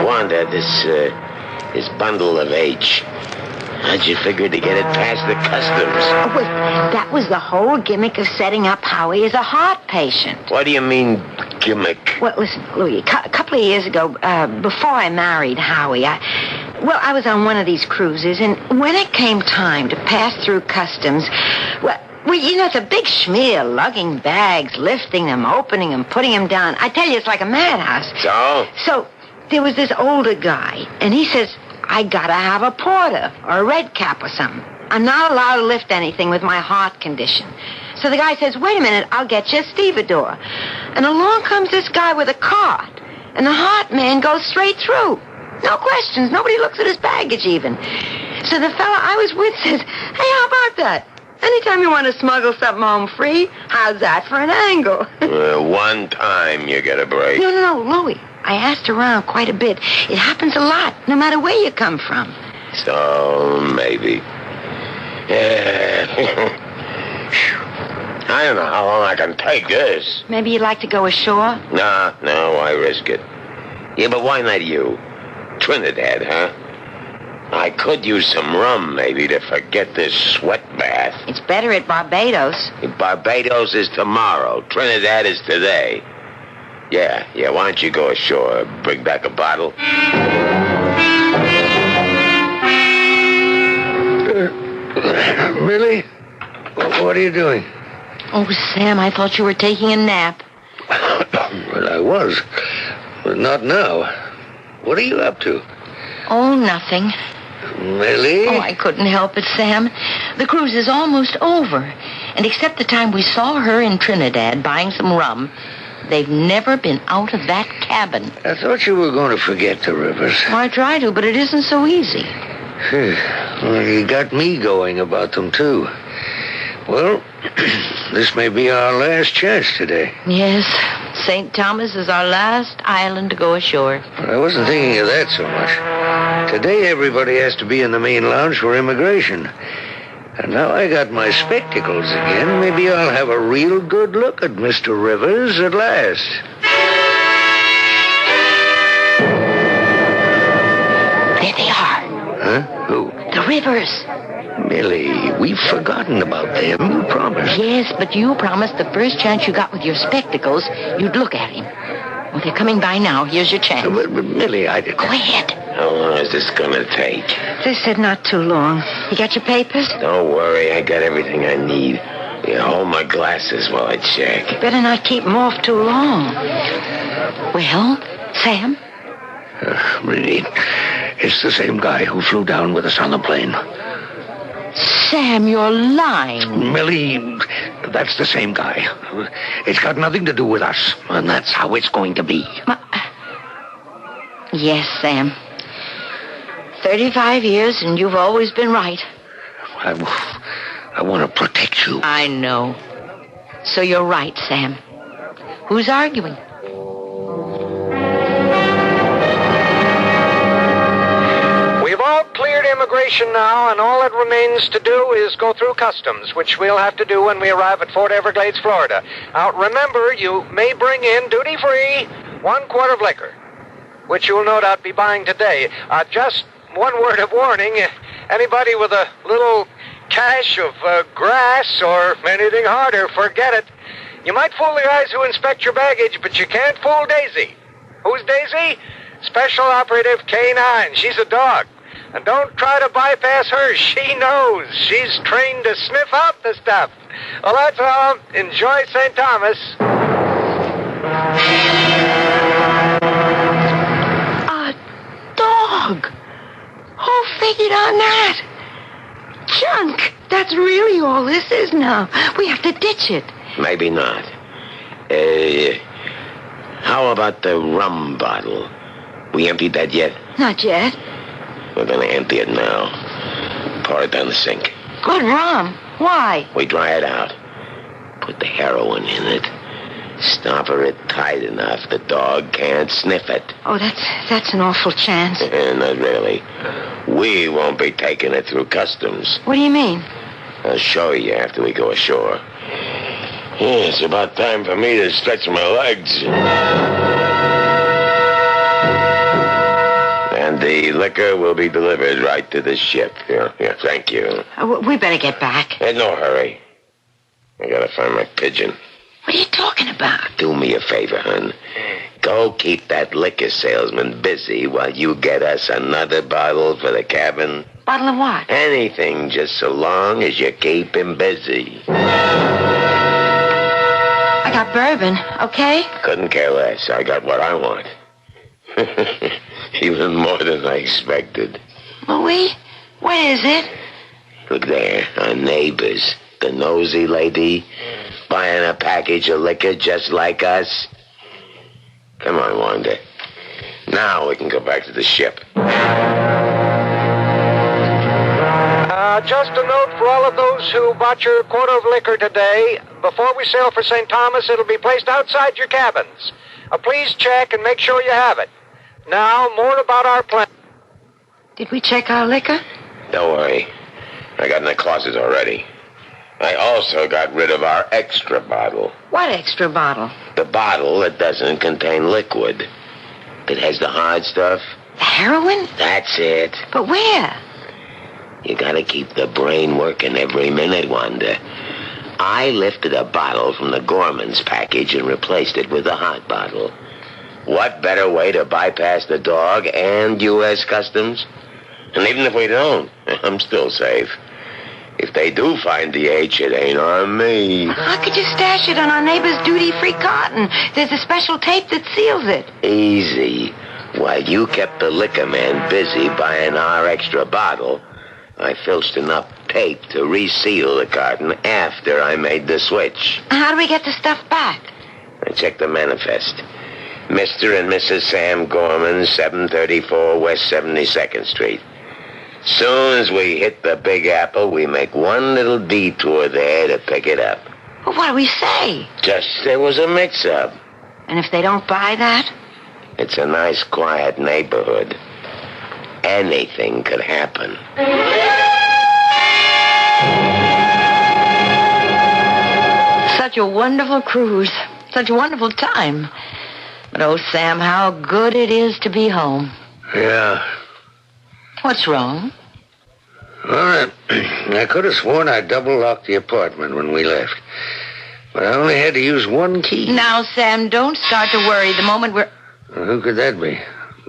Wanda, this bundle of H. How'd you figure to get it past the customs? Oh, well, that was the whole gimmick of setting up Howie as a heart patient. What do you mean, gimmick? Well, listen, Louis, a couple of years ago, before I married Howie, I was on one of these cruises, and when it came time to pass through customs, well, you know, it's a big schmear, lugging bags, lifting them, opening them, putting them down. I tell you, it's like a madhouse. So, there was this older guy, and he says, I gotta have a porter or a red cap or something. I'm not allowed to lift anything with my heart condition. So the guy says, wait a minute, I'll get you a stevedore. And along comes this guy with a cart, and the heart man goes straight through. No questions. Nobody looks at his baggage even. So the fella I was with says, hey, how about that? Anytime you want to smuggle something home free, how's that for an angle? One time you get a break. No, Louis. I asked around quite a bit. It happens a lot, no matter where you come from. So, maybe. I don't know how long I can take this. Maybe you'd like to go ashore? No, I risk it. Yeah, but why not you? Trinidad, huh? I could use some rum, maybe, to forget this sweat bath. It's better at Barbados. Barbados is tomorrow. Trinidad is today. Yeah, why don't you go ashore? Bring back a bottle. Millie? What are you doing? Oh, Sam, I thought you were taking a nap. Well, I was. But not now. What are you up to? Oh, nothing. Millie? Oh, I couldn't help it, Sam. The cruise is almost over. And except the time we saw her in Trinidad buying some rum, they've never been out of that cabin. I thought you were going to forget the Rivers. Well, I try to, but it isn't so easy. Well, you got me going about them, too. Well, this may be our last chance today. Yes, St. Thomas is our last island to go ashore. But I wasn't thinking of that so much. Today, everybody has to be in the main lounge for immigration. And now I got my spectacles again. Maybe I'll have a real good look at Mr. Rivers at last. There they are. Huh? Who? The Rivers. Millie, we've forgotten about them. You promised. Yes, but you promised the first chance you got with your spectacles, you'd look at him. Well, they're coming by now. Here's your chance. But Millie, I didn't... Go ahead. How long is this gonna take? They said not too long. You got your papers? Don't worry, I got everything I need. Yeah, hold my glasses while I check. You better not keep them off too long. Well, Sam? Really, it's the same guy who flew down with us on the plane. Sam, you're lying. Millie, that's the same guy. It's got nothing to do with us, and that's how it's going to be. Yes, Sam. 35 years, and you've always been right. I want to protect you. I know. So you're right, Sam. Who's arguing? We've all cleared immigration now, and all that remains to do is go through customs, which we'll have to do when we arrive at Fort Everglades, Florida. Now, remember, you may bring in duty-free 1 quart of liquor, which you'll no doubt be buying today. Just one word of warning. Anybody with a little cache of grass or anything harder, forget it. You might fool the guys who inspect your baggage, but you can't fool Daisy. Who's Daisy? Special Operative K9. She's a dog. And don't try to bypass her. She knows. She's trained to sniff out the stuff. Well, that's all. Enjoy St. Thomas. A dog. Who figured on that? Junk. that's really all this is now. We have to ditch it. Maybe not. How about the rum bottle? We emptied that yet? Not yet. We're gonna empty it now. Pour it down the sink. Good rum. Why? We dry it out. Put the heroin in it. Stopper it tight enough the dog can't sniff it. Oh, that's an awful chance. Not really. We won't be taking it through customs. What do you mean? I'll show you after we go ashore. It's about time for me to stretch my legs. And the liquor will be delivered right to the ship. Here, thank you. We better get back. In no hurry. I gotta find my pigeon. What are you talking about? Do me a favor, hon. Go keep that liquor salesman busy while you get us another bottle for the cabin. Bottle of what? Anything, just so long as you keep him busy. I got bourbon, okay? Couldn't care less. I got what I want. Even more than I expected. Louis, what is it? Look there, our neighbors. The nosy lady buying a package of liquor just like us. Come on, Wanda. Now we can go back to the ship. Just a note for all of those who bought your quota of liquor today. Before we sail for St. Thomas, it'll be placed outside your cabins. Please check and make sure you have it. Now, more about our plan. Did we check our liquor? Don't worry. I got in the closet already. I also got rid of our extra bottle. What extra bottle? The bottle that doesn't contain liquid. It has the hard stuff. The heroin? That's it. But where? You gotta keep the brain working every minute, Wanda. I lifted a bottle from the Gorman's package and replaced it with a hot bottle. What better way to bypass the dog and U.S. Customs? And even if we don't, I'm still safe. If they do find the H, it ain't on me. How could you stash it on our neighbor's duty-free cotton? There's a special tape that seals it. Easy. While you kept the liquor man busy buying our extra bottle, I filched enough tape to reseal the carton after I made the switch. How do we get the stuff back? I checked the manifest. Mr. and Mrs. Sam Gorman, 734 West 72nd Street. Soon as we hit the Big Apple, we make one little detour there to pick it up. Well, what do we say? Just there was a mix-up. And if they don't buy that? It's a nice, quiet neighborhood. Anything could happen. Such a wonderful cruise. Such a wonderful time. But, oh, Sam, how good it is to be home. Yeah. What's wrong? All right. I could have sworn I double-locked the apartment when we left. But I only had to use one key. Now, Sam, don't start to worry the moment we're... Who could that be?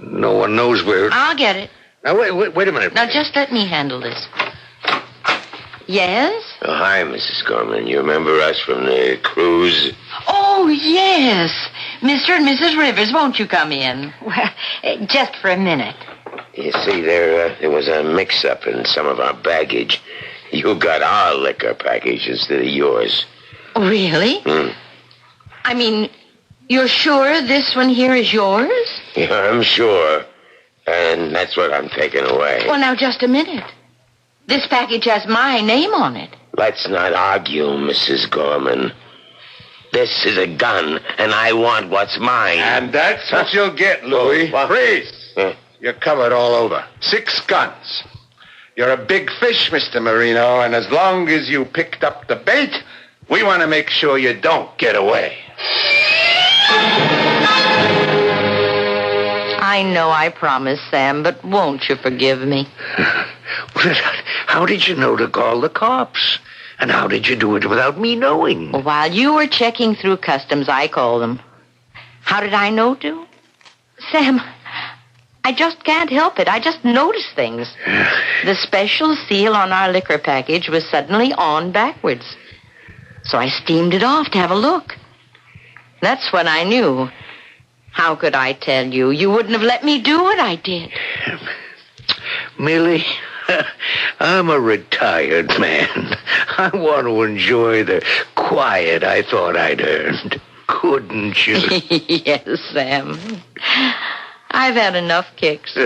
No one knows where... I'll get it. Now, wait a minute. Now, just let me handle this. Yes? Oh, hi, Mrs. Gorman. You remember us from the cruise? Oh, yes. Mr. and Mrs. Rivers, won't you come in? Well, just for a minute. You see, there was a mix-up in some of our baggage. You got our liquor package instead of yours. Really? I mean, you're sure this one here is yours? Yeah, I'm sure. And that's what I'm taking away. Well, now, just a minute. This package has my name on it. Let's not argue, Mrs. Gorman. This is a gun, and I want what's mine. And that's what you'll get, Louis. Freeze. You're covered all over. 6 guns. You're a big fish, Mr. Marino, and as long as you picked up the bait, we want to make sure you don't get away. I know I promised, Sam, but won't you forgive me? How did you know to call the cops? And how did you do it without me knowing? Well, while you were checking through customs, I called them. How did I know to? Sam, I just can't help it. I just notice things. The special seal on our liquor package was suddenly on backwards. So I steamed it off to have a look. That's when I knew. How could I tell you? You wouldn't have let me do what I did. Millie, I'm a retired man. I want to enjoy the quiet I thought I'd earned. Couldn't you? Yes, Sam. I've had enough kicks.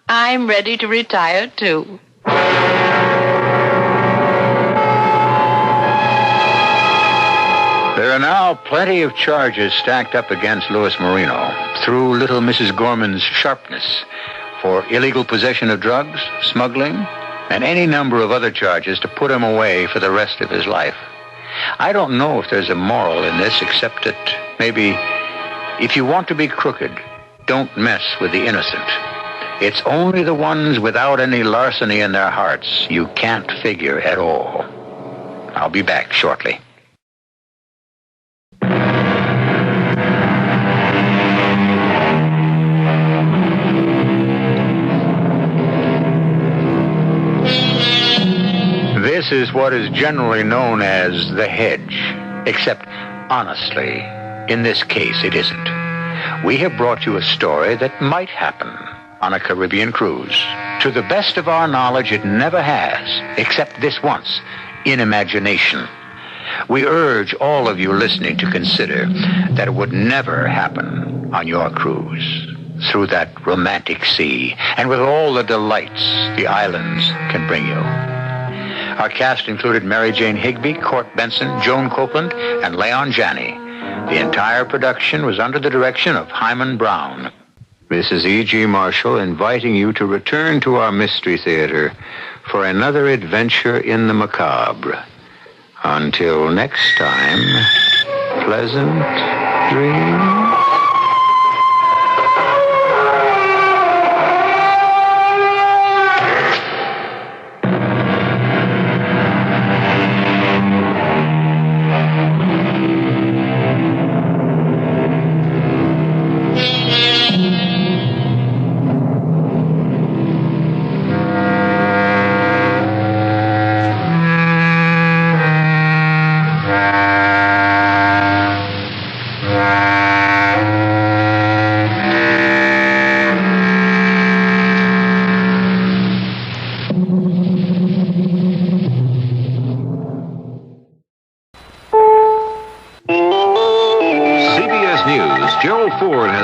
I'm ready to retire, too. There are now plenty of charges stacked up against Louis Marino through little Mrs. Gorman's sharpness for illegal possession of drugs, smuggling, and any number of other charges to put him away for the rest of his life. I don't know if there's a moral in this, except that maybe if you want to be crooked, don't mess with the innocent. It's only the ones without any larceny in their hearts you can't figure at all. I'll be back shortly. This is what is generally known as the hedge, except, honestly, in this case it isn't. We have brought you a story that might happen on a Caribbean cruise. To the best of our knowledge, it never has, except this once, in imagination. We urge all of you listening to consider that it would never happen on your cruise through that romantic sea and with all the delights the islands can bring you. Our cast included Mary Jane Higby, Court Benson, Joan Copeland, and Leon Janney. The entire production was under the direction of Hyman Brown. This is E.G. Marshall inviting you to return to our Mystery Theater for another adventure in the macabre. Until next time, pleasant dreams.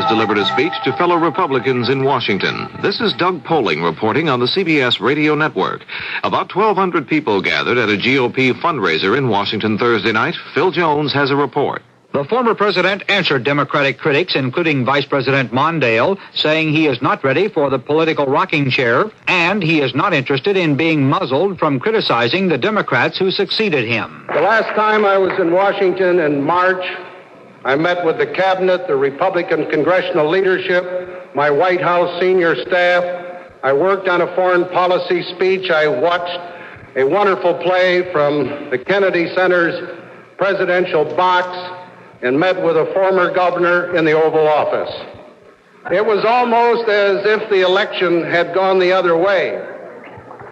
Delivered a speech to fellow Republicans in Washington. This is Doug Poling reporting on the CBS radio network. About 1,200 people gathered at a GOP fundraiser in Washington Thursday night. Phil Jones has a report. The former president answered Democratic critics, including Vice President Mondale, saying he is not ready for the political rocking chair, and he is not interested in being muzzled from criticizing the Democrats who succeeded him. The last time I was in Washington in March, I met with the cabinet, the Republican congressional leadership, my White House senior staff. I worked on a foreign policy speech. I watched a wonderful play from the Kennedy Center's presidential box and met with a former governor in the Oval Office. It was almost as if the election had gone the other way.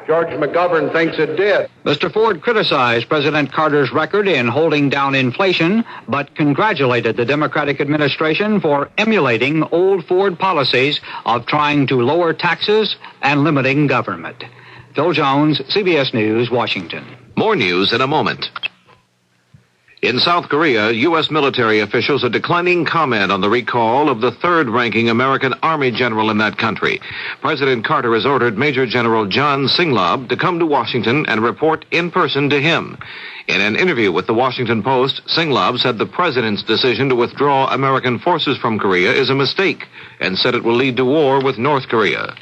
George McGovern thinks it did. Mr. Ford criticized President Carter's record in holding down inflation, but congratulated the Democratic administration for emulating old Ford policies of trying to lower taxes and limiting government. Phil Jones, CBS News, Washington. More news in a moment. In South Korea, U.S. military officials are declining comment on the recall of the third-ranking American Army general in that country. President Carter has ordered Major General John Singlob to come to Washington and report in person to him. In an interview with the Washington Post, Singlob said the president's decision to withdraw American forces from Korea is a mistake and said it will lead to war with North Korea.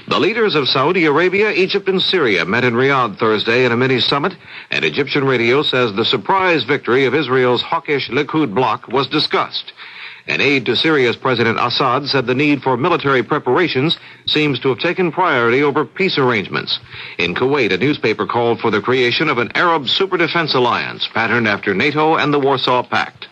The leaders of Saudi Arabia, Egypt, and Syria met in Riyadh Thursday at a mini-summit, and Egyptian radio says the surprise victory of Israel's hawkish Likud bloc was discussed. An aide to Syria's President Assad said the need for military preparations seems to have taken priority over peace arrangements. In Kuwait, a newspaper called for the creation of an Arab super defense alliance patterned after NATO and the Warsaw Pact.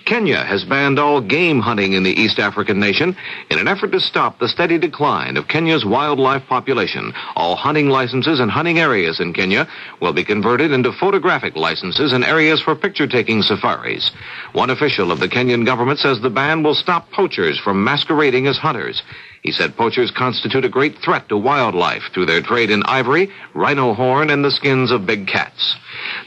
Kenya has banned all game hunting in the East African nation in an effort to stop the steady decline of Kenya's wildlife population. All hunting licenses and hunting areas in Kenya will be converted into photographic licenses and areas for picture-taking safaris. One official of the Kenyan government says the ban will stop poachers from masquerading as hunters. He said poachers constitute a great threat to wildlife through their trade in ivory, rhino horn, and the skins of big cats.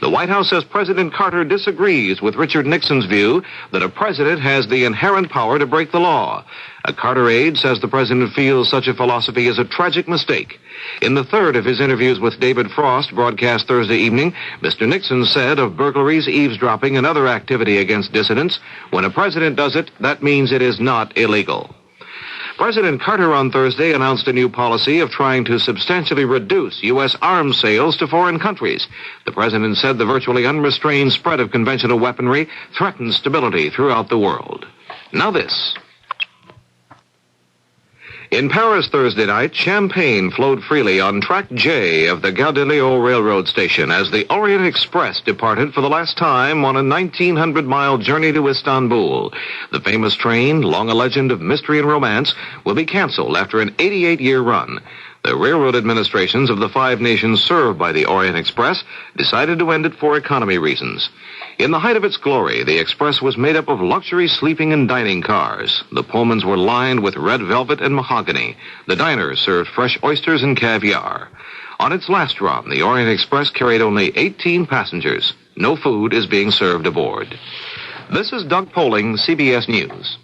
The White House says President Carter disagrees with Richard Nixon's view that a president has the inherent power to break the law. A Carter aide says the president feels such a philosophy is a tragic mistake. In the third of his interviews with David Frost, broadcast Thursday evening, Mr. Nixon said of burglaries, eavesdropping, and other activity against dissidents, when a president does it, that means it is not illegal. President Carter on Thursday announced a new policy of trying to substantially reduce U.S. arms sales to foreign countries. The president said the virtually unrestrained spread of conventional weaponry threatens stability throughout the world. Now this. In Paris Thursday night, champagne flowed freely on Track J of the Gare de Lyon railroad station as the Orient Express departed for the last time on a 1,900-mile journey to Istanbul. The famous train, long a legend of mystery and romance, will be canceled after an 88-year run. The railroad administrations of the 5 nations served by the Orient Express decided to end it for economy reasons. In the height of its glory, the Express was made up of luxury sleeping and dining cars. The Pullmans were lined with red velvet and mahogany. The diners served fresh oysters and caviar. On its last run, the Orient Express carried only 18 passengers. No food is being served aboard. This is Doug Poling, CBS News.